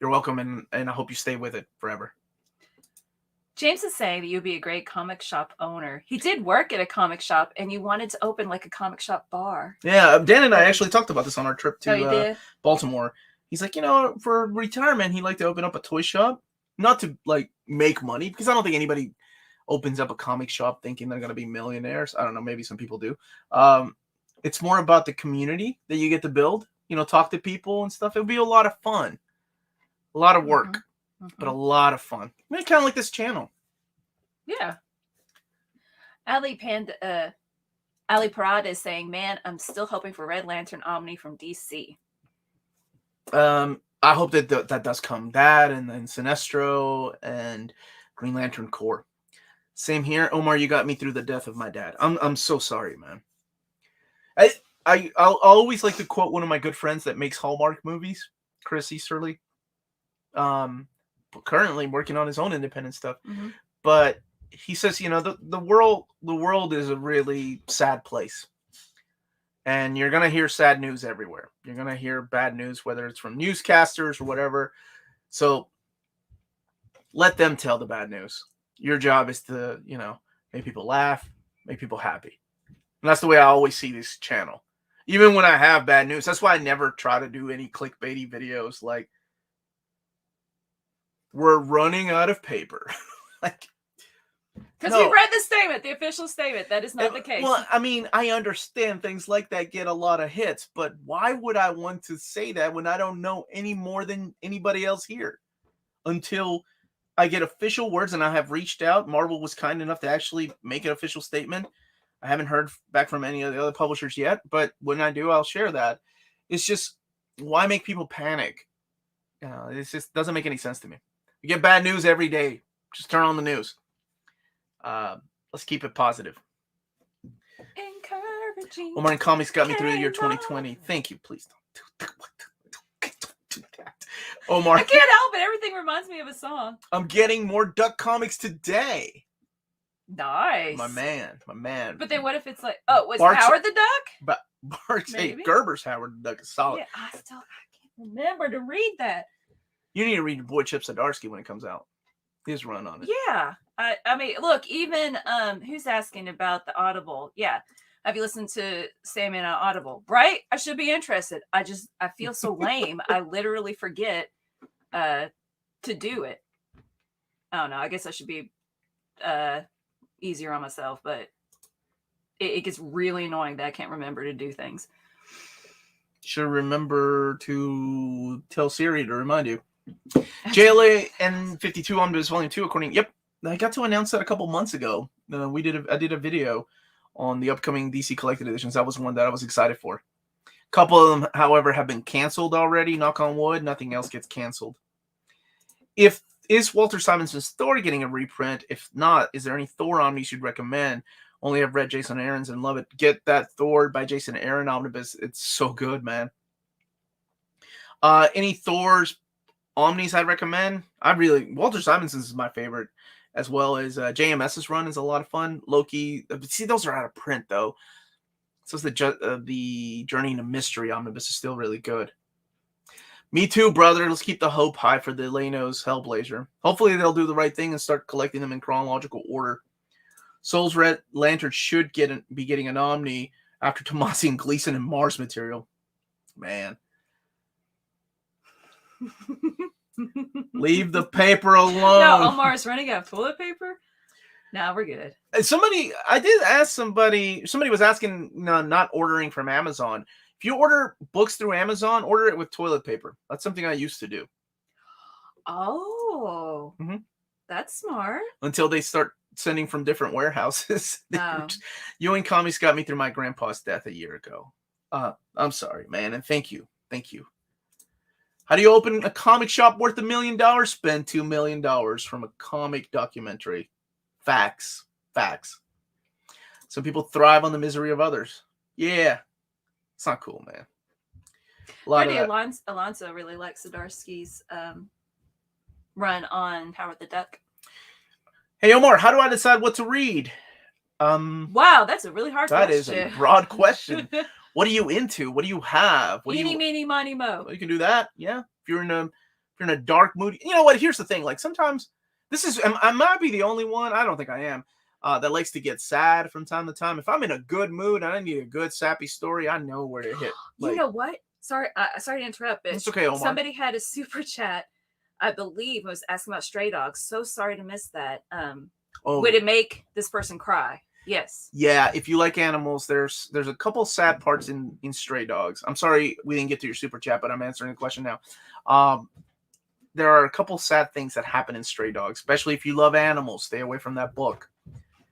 You're welcome, and I hope you stay with it forever. James is saying that you'd be a great comic shop owner. He did work at a comic shop, and you wanted to open like a comic shop bar. Yeah, Dan and I actually talked about this on our trip to you did? Baltimore. He's like, for retirement, he'd like to open up a toy shop. Not to, like, make money, because I don't think anybody opens up a comic shop thinking they're going to be millionaires. I don't know, maybe some people do. It's more about the community that you get to build, talk to people and stuff. It would be a lot of fun. A lot of work. But a lot of fun. I mean, kind of like this channel. Yeah. Ali Parada is saying, man, I'm still hoping for Red Lantern Omni from DC. I hope that does come. That and then Sinestro and Green Lantern Corps. Same here. Omar, you got me through the death of my dad. I'm so sorry, man. I'll always like to quote one of my good friends that makes Hallmark movies, Chris Easterly. Currently working on his own independent stuff, but he says, the world is a really sad place, and you're gonna hear sad news everywhere. You're gonna hear bad news, whether it's from newscasters or whatever. So let them tell the bad news. Your job is to, make people laugh, make people happy. And that's the way I always see this channel. Even when I have bad news, that's why I never try to do any clickbaity videos like, we're running out of paper. Because we read the statement, the official statement. That is not the case. Well, I mean, I understand things like that get a lot of hits, but why would I want to say that when I don't know any more than anybody else here? Until I get official words, and I have reached out. Marvel was kind enough to actually make an official statement. I haven't heard back from any of the other publishers yet, but when I do, I'll share that. It's just, why make people panic? It just doesn't make any sense to me. You get bad news every day. Just turn on the news. Let's keep it positive. Encouraging. Omar and comics got me through the year 2020. Thank you. Please don't do that. Omar, I can't help it. Everything reminds me of a song. I'm getting more Duck comics today. Nice. My man. But then what if it's like, oh, was Bart's- Howard the Duck? But Bart's Maybe. Gerber's Howard the Duck is solid. Yeah, I can't remember to read that. You need to read your boy Chip Zdarsky when it comes out. His run on it. Yeah. I mean, look, even who's asking about the Audible? Yeah. Have you listened to Sandman on Audible? Right? I should be interested. I feel so lame. I literally forget to do it. I don't know. I guess I should be easier on myself, but it gets really annoying that I can't remember to do things. Should remember to tell Siri to remind you. JLA and 52 Omnibus Volume 2, according. Yep, I got to announce that a couple months ago. I did a video on the upcoming DC Collected Editions. That was one that I was excited for. A couple of them, however, have been canceled already. Knock on wood, nothing else gets canceled. Is Walter Simonson's Thor getting a reprint? If not, is there any Thor omnibus you'd recommend? Only have read Jason Aaron's and love it. Get that Thor by Jason Aaron omnibus. It's so good, man. Any Thor's omnis I'd recommend? Walter Simonson's is my favorite, as well as JMS's run is a lot of fun. Loki, see, those are out of print though. So the Journey into Mystery omnibus is still really good. Me too, brother. Let's keep the hope high for the Leno's Hellblazer. Hopefully they'll do the right thing and start collecting them in chronological order. Soul's Red Lantern should be getting an Omni after Tomasi and Gleason and Mars material. Man. Leave the paper alone. No, Omar's running out of toilet paper? No, we're good. I did ask somebody was asking not ordering from Amazon. If you order books through Amazon, order it with toilet paper. That's something I used to do. Oh, That's smart. Until they start sending from different warehouses. Oh. You and Comics got me through my grandpa's death a year ago. I'm sorry, man, and thank you. How do you open a comic shop worth $1 million? Spend $2 million from a comic documentary. Facts. Some people thrive on the misery of others. Yeah. It's not cool, man. Alonso really likes Zdarsky's run on Howard the Duck. Hey, Omar, how do I decide what to read? Wow, that's a really hard question. That is a broad question. What are you into? What do you have? Eeny, meeny, miny, mo. You can do that. Yeah. If you're in a dark mood, you know what? Here's the thing. Like sometimes I might be the only one. I don't think I am. That likes to get sad from time to time. If I'm in a good mood and I need a good sappy story, I know where to hit. You know what? Sorry to interrupt, but it's okay, Omar. Somebody had a super chat, I believe, was asking about Stray Dogs. So sorry to miss that. Would it make this person cry? Yes. Yeah, if you like animals, there's a couple sad parts in Stray Dogs. I'm sorry we didn't get to your super chat, but I'm answering the question now. There are a couple sad things that happen in Stray Dogs, especially if you love animals. Stay away from that book.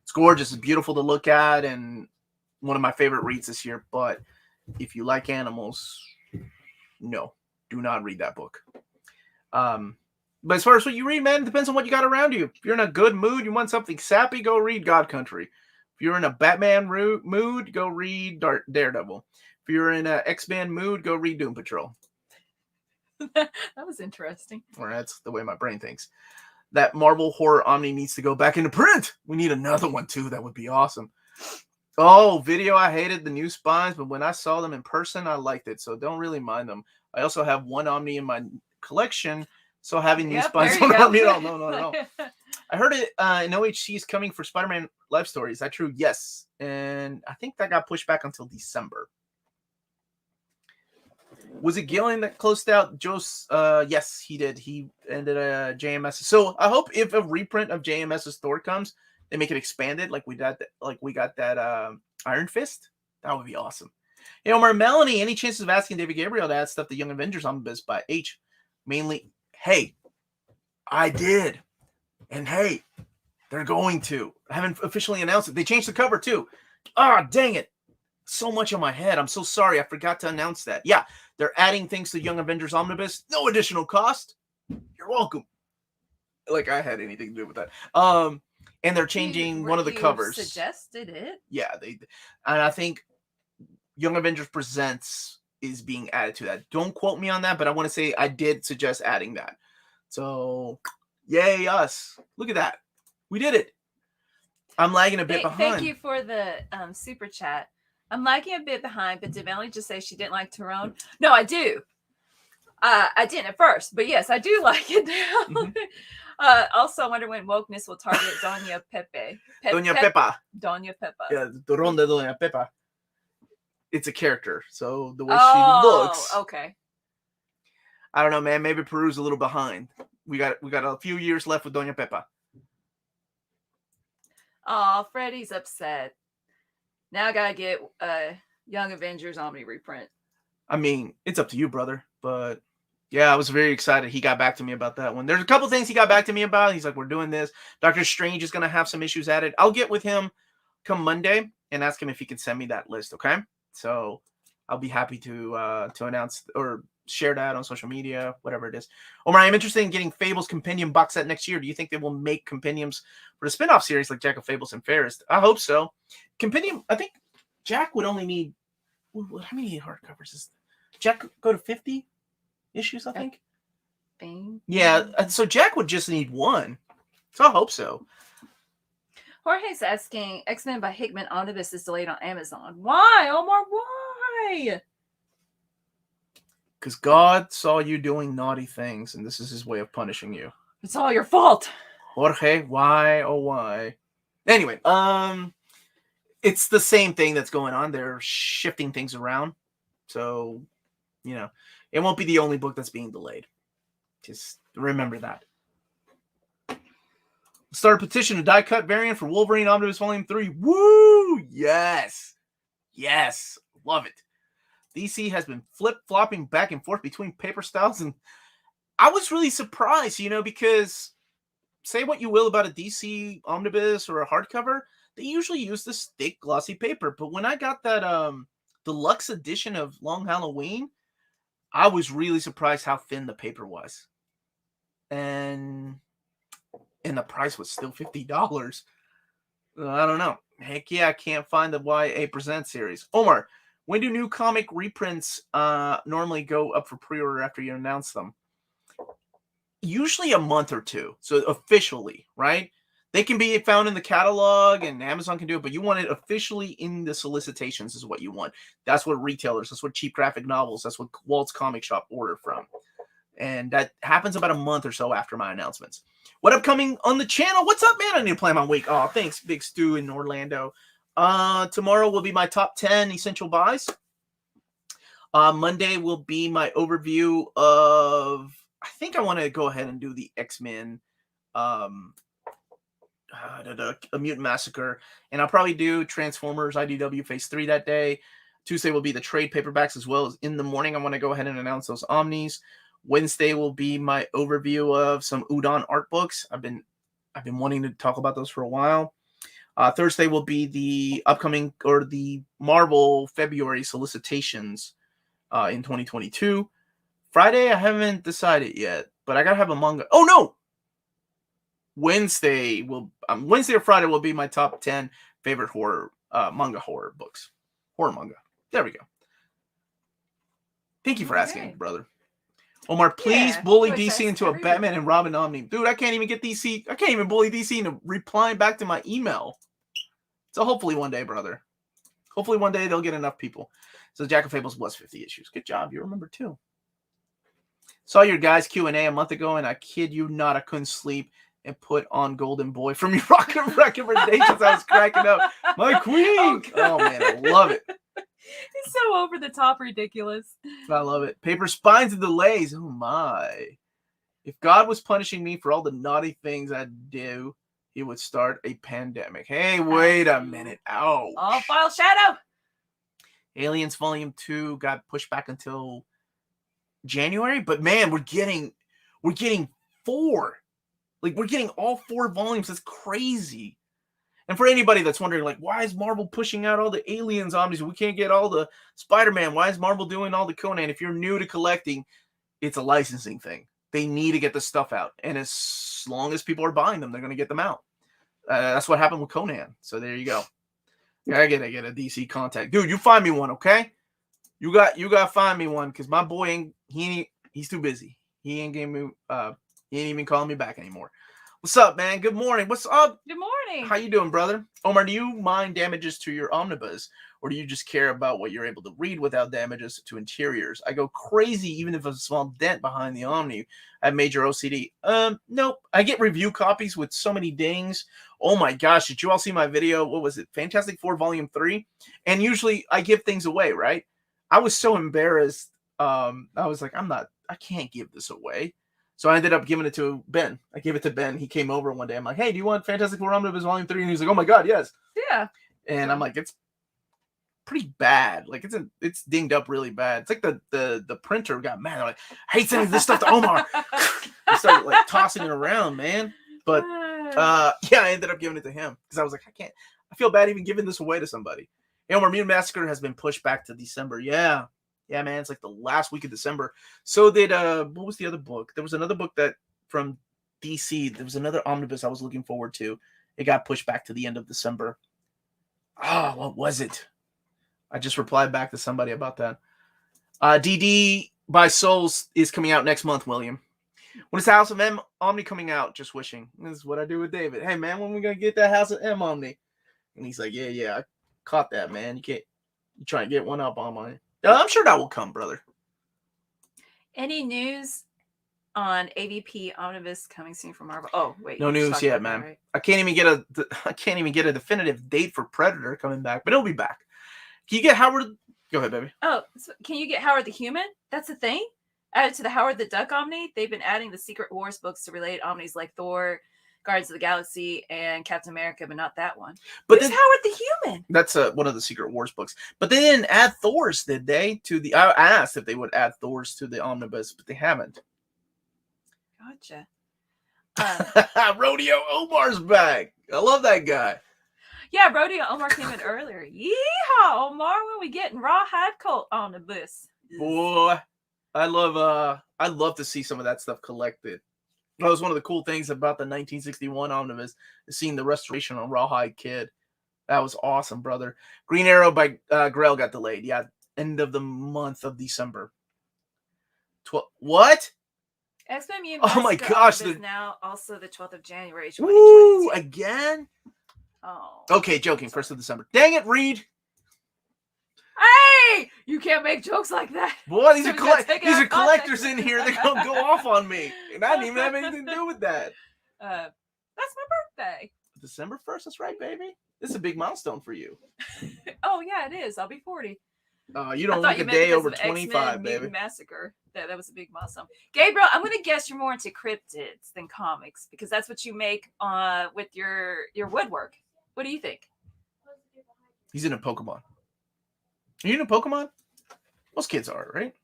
It's gorgeous. It's beautiful to look at and one of my favorite reads this year. But if you like animals, no, do not read that book. But as far as what you read, man, it depends on what you got around you. If you're in a good mood, you want something sappy, go read God Country. If you're in a Batman mood, go read Daredevil. If you're in an X-Men mood, go read Doom Patrol. That was interesting. Or that's the way my brain thinks. That Marvel Horror Omni needs to go back into print. We need another one too. That would be awesome. Oh, video. I hated the new spines, but when I saw them in person, I liked it. So don't really mind them. I also have one Omni in my collection. So having new spines on Omni. No. I heard it in OHC is coming for Spider-Man Life Story. Is that true? Yes. And I think that got pushed back until December. Was it Gillen that closed out Joe's? Yes, he did. He ended JMS. So I hope if a reprint of JMS's Thor comes, they make it expanded like we got that Iron Fist. That would be awesome. Hey, Omar, Melanie, any chances of asking David Gabriel to add stuff to Young Avengers Omnibus by H? Mainly, hey, I did. And hey, they're going to. I haven't officially announced it. They changed the cover too. Ah, dang it. So much on my head. I'm so sorry. I forgot to announce that. Yeah, they're adding things to Young Avengers Omnibus. No additional cost. You're welcome. Like I had anything to do with that. And they're changing one of the covers. Suggested it. Yeah, and I think Young Avengers Presents is being added to that. Don't quote me on that, but I want to say I did suggest adding that. So, yay us. Look at that. We did it. I'm lagging a bit behind. Thank you for the super chat. I'm lagging a bit behind, but did Melanie just say she didn't like Tyrone? No, I do. I didn't at first, but yes, I do like it now. Mm-hmm. Also, I wonder when wokeness will target Doña Pepe. Doña Pepa. Doña Pepa. Yeah, Tyrone de Doña Pepa. It's a character, so the way she looks. Okay. I don't know, man. Maybe Peru's a little behind. We got a few years left with Doña Pepa. Oh, Freddie's upset. Now I gotta get Young Avengers Omni reprint. I mean, it's up to you, brother. But yeah, I was very excited. He got back to me about that one. There's a couple things he got back to me about. He's like, we're doing this. Doctor Strange is gonna have some issues added. I'll get with him come Monday and ask him if he can send me that list. Okay, so I'll be happy to announce or share that on social media, whatever it is. Omar, I'm interested in getting Fables Compendium box set next year. Do you think they will make compendiums for the spin-off series like Jack of Fables and Ferris? I hope so. Compendium, I think Jack would only need, how many hardcovers is Jack go to 50 issues, I think? Yeah, so Jack would just need one. So I hope so. Jorge's asking, X-Men by Hickman Omnibus is delayed on Amazon. Why, Omar? Why? Because God saw you doing naughty things, and this is his way of punishing you. It's all your fault. Jorge, why, oh why? Anyway, it's the same thing that's going on. They're shifting things around. So, you know, it won't be the only book that's being delayed. Just remember that. Start a petition to die-cut variant for Wolverine Omnibus Volume 3. Woo! Yes! Yes! Love it. DC has been flip-flopping back and forth between paper styles, and I was really surprised, you know, because say what you will about a DC omnibus or a hardcover, they usually use this thick, glossy paper. But when I got that deluxe edition of Long Halloween, I was really surprised how thin the paper was. And the price was still $50. I don't know. Heck yeah, I can't find the YA Present series. Omar, when do new comic reprints normally go up for pre-order after you announce them? Usually a month or two. So officially, right? They can be found in the catalog and Amazon can do it, but you want it officially in the solicitations is what you want. That's what retailers, that's what cheap graphic novels, that's what Walt's Comic Shop order from. And that happens about a month or so after my announcements. What upcoming on the channel? What's up, man? I need to plan my week. Oh, thanks, Big Stu in Orlando. Tomorrow will be my top 10 essential buys. Monday will be my overview of, I think I want to go ahead and do the X-Men, a Mutant Massacre, and I'll probably do Transformers IDW Phase 3 that day. Tuesday will be the trade paperbacks, as well as in the morning I want to go ahead and announce those Omnis. Wednesday will be my overview of some Udon art books. I've been wanting to talk about those for a while. Thursday will be the upcoming or the Marvel February solicitations in 2022. Friday, I haven't decided yet, but I gotta have a manga. Oh no! Wednesday or Friday will be my top 10 favorite horror manga horror books. Horror manga. There we go. Thank you for asking, brother. Omar, please bully DC into a Batman and Robin Omni. Dude, I can't even get DC. I can't even bully DC into replying back to my email. So hopefully one day, brother. Hopefully one day they'll get enough people. So Jack of Fables was 50 issues. Good job. You remember too. Saw your guys' Q&A a month ago, and I kid you not, I couldn't sleep and put on Golden Boy from your rock recommendations. I was cracking up. My queen. Oh man, I love it. It's so over the top ridiculous. I love it. Paper spines and delays. Oh my. If God was punishing me for all the naughty things I do, he would start a pandemic. Hey, wait a minute. Ouch. Oh, File Shadow. Aliens Volume 2 got pushed back until January, but man, we're getting 4. Like, we're getting all 4 volumes. That's crazy. And for anybody that's wondering, like, why is Marvel pushing out all the Aliens Omnis? We can't get all the Spider-Man. Why is Marvel doing all the Conan? If you're new to collecting, it's a licensing thing. They need to get the stuff out. And as long as people are buying them, they're going to get them out. That's what happened with Conan. So there you go. I gotta get a DC contact, dude. You find me one, okay? You got find me one, because my boy he's too busy. He ain't even calling me back anymore. What's up, man? Good morning. What's up? Good morning. How you doing, brother? Omar, do you mind damages to your Omnibus, or do you just care about what you're able to read without damages to interiors? I go crazy even if it's a small dent behind the Omni. I have major OCD. Nope. I get review copies with so many dings. Oh my gosh, did you all see my video? What was it? Fantastic Four Volume 3? And usually I give things away, right? I was so embarrassed. I was like, I can't give this away. So I ended up giving it to Ben. I gave it to Ben. He came over one day. I'm like, hey, do you want Fantastic Four Omnibus Volume 3? And he's like, oh my God, yes. Yeah. And I'm like, it's pretty bad. Like it's dinged up really bad. It's like the printer got mad. I'm like, I hate sending this stuff to Omar. I started like tossing it around, man. But yeah, I ended up giving it to him because I was like, I feel bad even giving this away to somebody. Omar, Mutant Massacre has been pushed back to December. Yeah, man, it's like the last week of December. So did what was the other book? There was another book that from DC. There was another omnibus I was looking forward to. It got pushed back to the end of December. Oh, what was it? I just replied back to somebody about that. DD by Souls is coming out next month, William. When is the House of M Omni coming out? Just wishing. This is what I do with David. Hey, man, when we gonna get that House of M Omni? And he's like, yeah, I caught that, man. You try and get one up on mine. I'm sure that will come, brother. Any news on AVP Omnibus coming soon from Marvel? Oh, wait. No news yet, man. Right? I can't even get a definitive date for Predator coming back, but it'll be back. Can you get Howard? Go ahead, baby. Oh, so can you get Howard the Human? That's a thing? Added to the Howard the Duck Omni? They've been adding the Secret Wars books to related Omnis like Thor, Guardians of the Galaxy, and Captain America, but not that one. But who's Howard the Human? That's one of the Secret Wars books. But they didn't add Thor's, did they? I asked if they would add Thor's to the omnibus, but they haven't. Gotcha. Rodeo Omar's back. I love that guy. Yeah, Rodeo Omar came in earlier. Yeehaw, Omar, when we getting Rawhide Cult omnibus. Boy, I love to see some of that stuff collected. That was one of the cool things about the 1961 omnibus, is seeing the restoration on Rawhide Kid. That was awesome, brother. Green Arrow by Grell got delayed. Yeah, end of the month of December. What? X-Men Mutant Oh my gosh! Now also the 12th of January. Woo, again? Oh. Okay, joking. 1st of December. Dang it, Reed. Hey, you can't make jokes like that. Boy, these are collectors in here. They're gonna go off on me, and I didn't even have anything to do with that. That's my birthday. December 1st. That's right, baby. This is a big milestone for you. Oh yeah, it is. I'll be 40. You don't look a day over 25, baby. Massacre. That was a big milestone. Gabriel, I'm gonna guess you're more into cryptids than comics because that's what you make with your woodwork. What do you think? He's into Pokemon. Are you into Pokemon? Most kids are, right?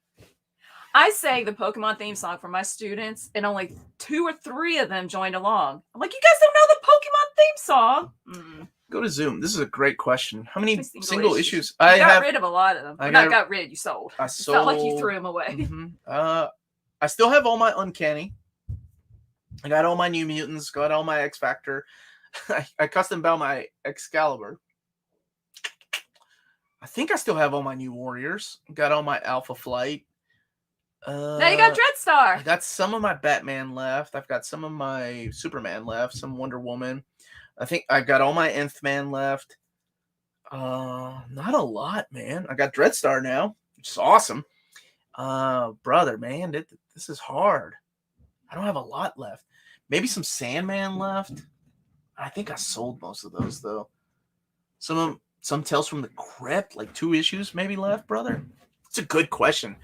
I sang the Pokemon theme song for my students, and only 2 or 3 of them joined along. I'm like, you guys don't know the Pokemon theme song? Mm-mm. Go to Zoom. This is a great question. How many single issues? I got rid of a lot of them. You sold. I sold. It's not like you threw them away. Mm-hmm. I still have all my Uncanny. I got all my New Mutants. Got all my X Factor. I custom bound my Excalibur. I think I still have all my New Warriors. Got all my Alpha Flight. Now you got Dreadstar. I got some of my Batman left. I've got some of my Superman left. Some Wonder Woman. I think I got all my Nth Man left. Not a lot, man. I got Dreadstar now, which is awesome. Brother, man, this is hard. I don't have a lot left. Maybe some Sandman left. I think I sold most of those though. Some Tales from the Crypt, like 2 issues maybe left, brother. It's a good question.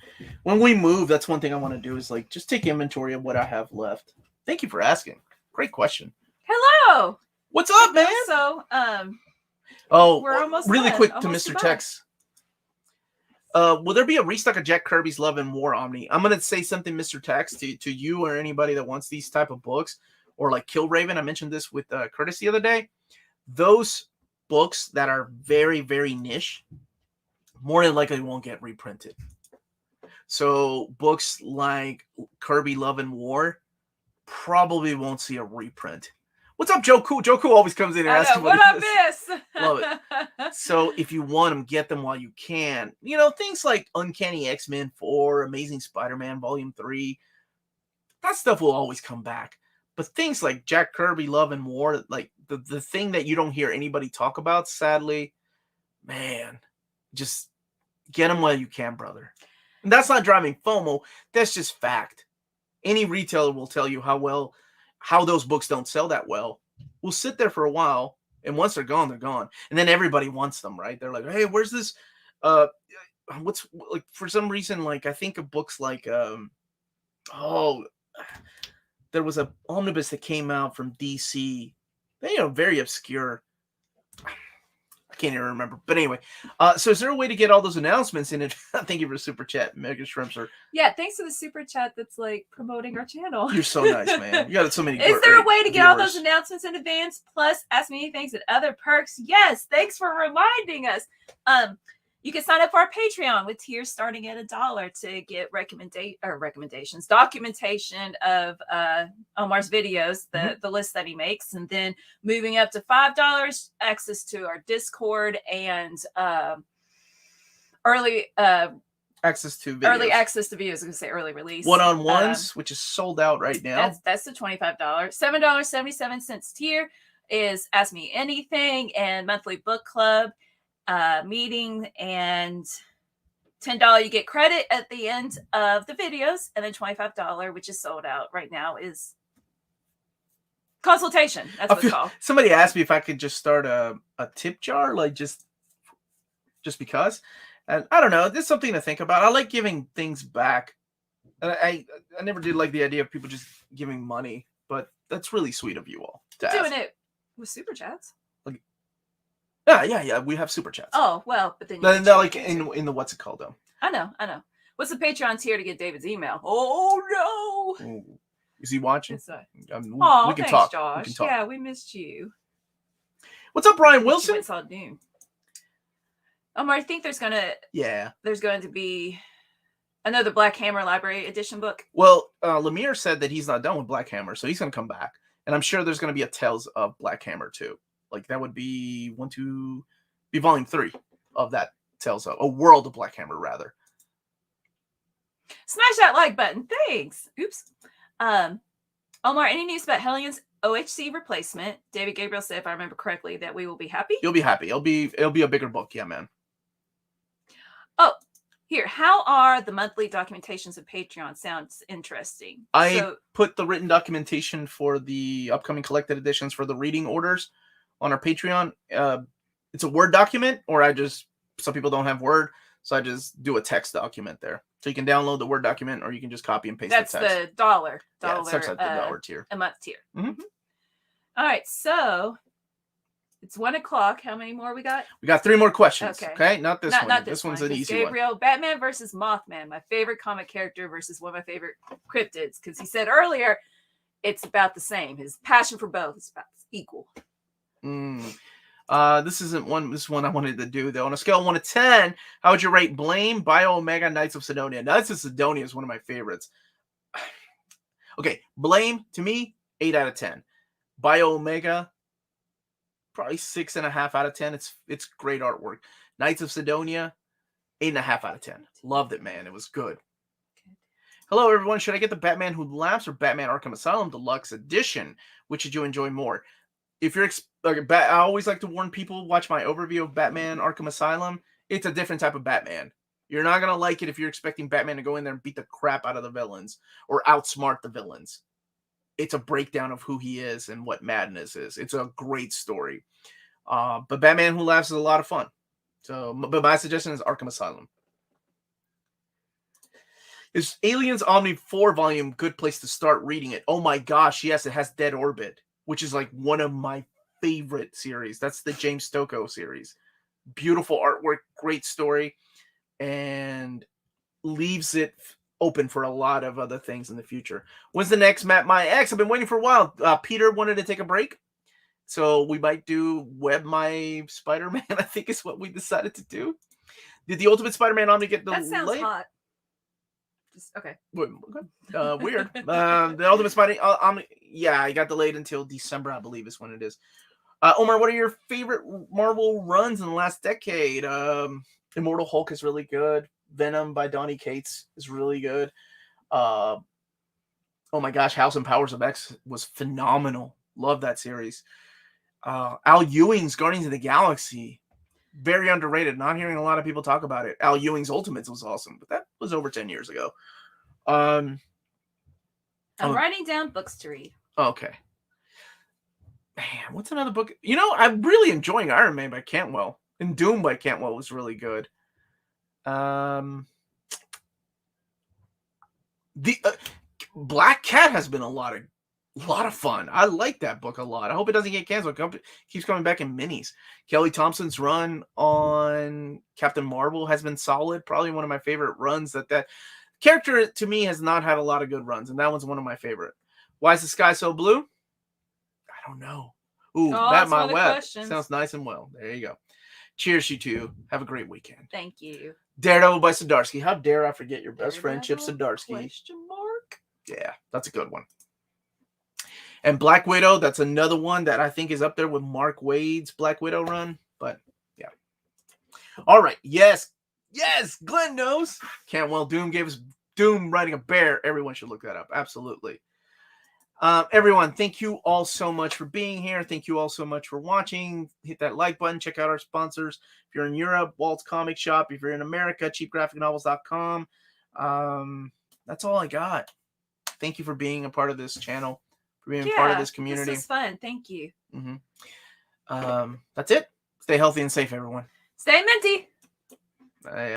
When we move, that's one thing I want to do is like just take inventory of what I have left. Thank you for asking. Great question. Hello. What's up, man? So, we're almost really done. quick to Almost Mr. Tex. Will there be a restock of Jack Kirby's Love and War Omni? I'm gonna say something, Mr. Tex, to you or anybody that wants these type of books, or like Kill Raven. I mentioned this with Curtis the other day. Those books that are very, very niche, more than likely won't get reprinted. So books like Kirby Love and War probably won't see a reprint. What's up, Joe Cool? Joe Cool always comes in and asks you what what I it is. miss. Love it. So if you want them, get them while you can. You know, things like Uncanny X-Men 4, Amazing Spider-Man Volume 3, that stuff will always come back. But things like Jack Kirby, Love and War, like the thing that you don't hear anybody talk about, sadly, man, just get them while you can, brother. And that's not driving FOMO. That's just fact. Any retailer will tell you how those books don't sell that well. We'll sit there for a while, and once they're gone, they're gone. And then everybody wants them, right? They're like, hey, where's this? What's like for some reason, like I think of books like there was a omnibus that came out from DC. They are very obscure. I can't even remember. But anyway, so is there a way to get all those announcements in it? Thank you for the super chat, Mega Shrimpster. Yeah, thanks for the super chat that's like promoting our channel. You're so nice, man. You got so many. Is there a way to get all those announcements in advance? Plus, Ask Me Anythings and other perks? Yes, thanks for reminding us. You can sign up for our Patreon with tiers starting at $1 to get recommendations, documentation of Omar's videos, the list that he makes, and then moving up to $5, access to our Discord and early access to videos. Early access to videos. I was gonna say early release. One-on-ones, which is sold out right now. That's the $25. $7.77 tier is Ask Me Anything and monthly book club meeting, and $10 you get credit at the end of the videos, and then $25, which is sold out right now, is consultation. That's what it's called. Somebody asked me if I could just start a tip jar, like just because. And I don't know. There's something to think about. I like giving things back. And I never did like the idea of people just giving money, but that's really sweet of you all to doing ask. it with super chats. Yeah. We have super chats. Oh well, but then they're like in the what's it called though. I know. What's the Patreon tier to get David's email? Oh no! Ooh. Is he watching? We can thanks, talk. Josh. We can talk. Yeah, we missed you. What's up, Brian Wilson? It's all noon. Omar, I think there's going to be another Black Hammer Library Edition book. Well, Lemire said that he's not done with Black Hammer, so he's going to come back. And I'm sure there's going to be a Tales of Black Hammer too. Like that would be volume 3 of that Tales of a World of Black Hammer, rather. Smash that like button. Thanks. Oops. Omar, any news about Hellions OHC replacement? David Gabriel said, if I remember correctly, that we will be happy. You'll be happy. It'll be a bigger book. Yeah, man. Oh, here. How are the monthly documentations of Patreon? Sounds interesting. I put the written documentation for the upcoming collected editions for the reading orders on our Patreon. It's a Word document, or some people don't have Word, so I just do a text document there. So you can download the Word document, or you can just copy and paste the text. That's the dollar. Yeah, it's the dollar tier. A month tier. Mm-hmm. All right, so it's 1 o'clock. How many more we got? We got 3 more questions. Okay? Not this one. Not this one's one. an easy Gabriel, one. Batman versus Mothman, my favorite comic character versus one of my favorite cryptids, because he said earlier it's about the same. His passion for both is about equal. This isn't one. This is one I wanted to do though. On a scale of 1 to 10, how would you rate Blame, Bio Omega, Knights of Sidonia? Knights of Sidonia is one of my favorites. Okay, Blame to me 8 out of 10. Bio Omega probably 6.5 out of 10. It's great artwork. Knights of Sidonia 8.5 out of 10. Loved it, man. It was good. Hello, everyone. Should I get the Batman Who Laughs or Batman Arkham Asylum Deluxe Edition? Which did you enjoy more? If you're I always like to warn people, watch my overview of Batman Arkham Asylum. It's a different type of Batman. You're not going to like it if you're expecting Batman to go in there and beat the crap out of the villains or outsmart the villains. It's a breakdown of who he is and what madness is. It's a great story. But Batman Who Laughs is a lot of fun. So, but my suggestion is Arkham Asylum. Is Aliens Omni 4 volume good place to start reading it? Oh my gosh, yes, it has Dead Orbit, which is like one of my favorite series. That's the James Stokoe series. Beautiful artwork, great story, and leaves it open for a lot of other things in the future. When's the next Map My Ex? I've been waiting for a while. Peter wanted to take a break, so we might do Web My Spider-Man, I think is what we decided to do. Did the Ultimate Spider-Man Omni get the That sounds hot. Just okay. Weird. The Ultimate Spider. Yeah, it got delayed until December, I believe, is when it is. Omar, what are your favorite Marvel runs in the last decade? Immortal Hulk is really good. Venom by Donny Cates is really good. Oh my gosh, House and Powers of X was phenomenal. Love that series. Al Ewing's Guardians of the Galaxy, very underrated. Not hearing a lot of people talk about it. Al Ewing's Ultimates was awesome, but that was over 10 years ago. I'm writing down books to read. Okay. Man, what's another book? You know, I'm really enjoying Iron Man by Cantwell. And Doom by Cantwell was really good. The Black Cat has been a lot of fun. I like that book a lot. I hope it doesn't get canceled. It keeps coming back in minis. Kelly Thompson's run on Captain Marvel has been solid. Probably one of my favorite runs. That character to me has not had a lot of good runs, and that one's one of my favorite. Why is the sky so blue? I don't know. Ooh, that my web sounds nice and well. There you go. Cheers, you two. Have a great weekend. Thank you. Daredevil by Zdarsky. How dare I forget your best friend, Chip Zdarsky? Question mark? Yeah, that's a good one. And Black Widow, that's another one that I think is up there with Mark Waid's Black Widow run. But yeah. All right. Yes. Glenn knows. Cantwell Doom gave us Doom riding a bear. Everyone should look that up. Absolutely. Everyone, thank you all so much for being here. Thank you all so much for watching. Hit that like button. Check out our sponsors. If you're in Europe, Walt's Comic Shop. If you're in America, cheapgraphicnovels.com. That's all I got. Thank you for being a part of this channel, for being part of this community. This is fun. Thank you. That's it. Stay healthy and safe, everyone. Stay minty.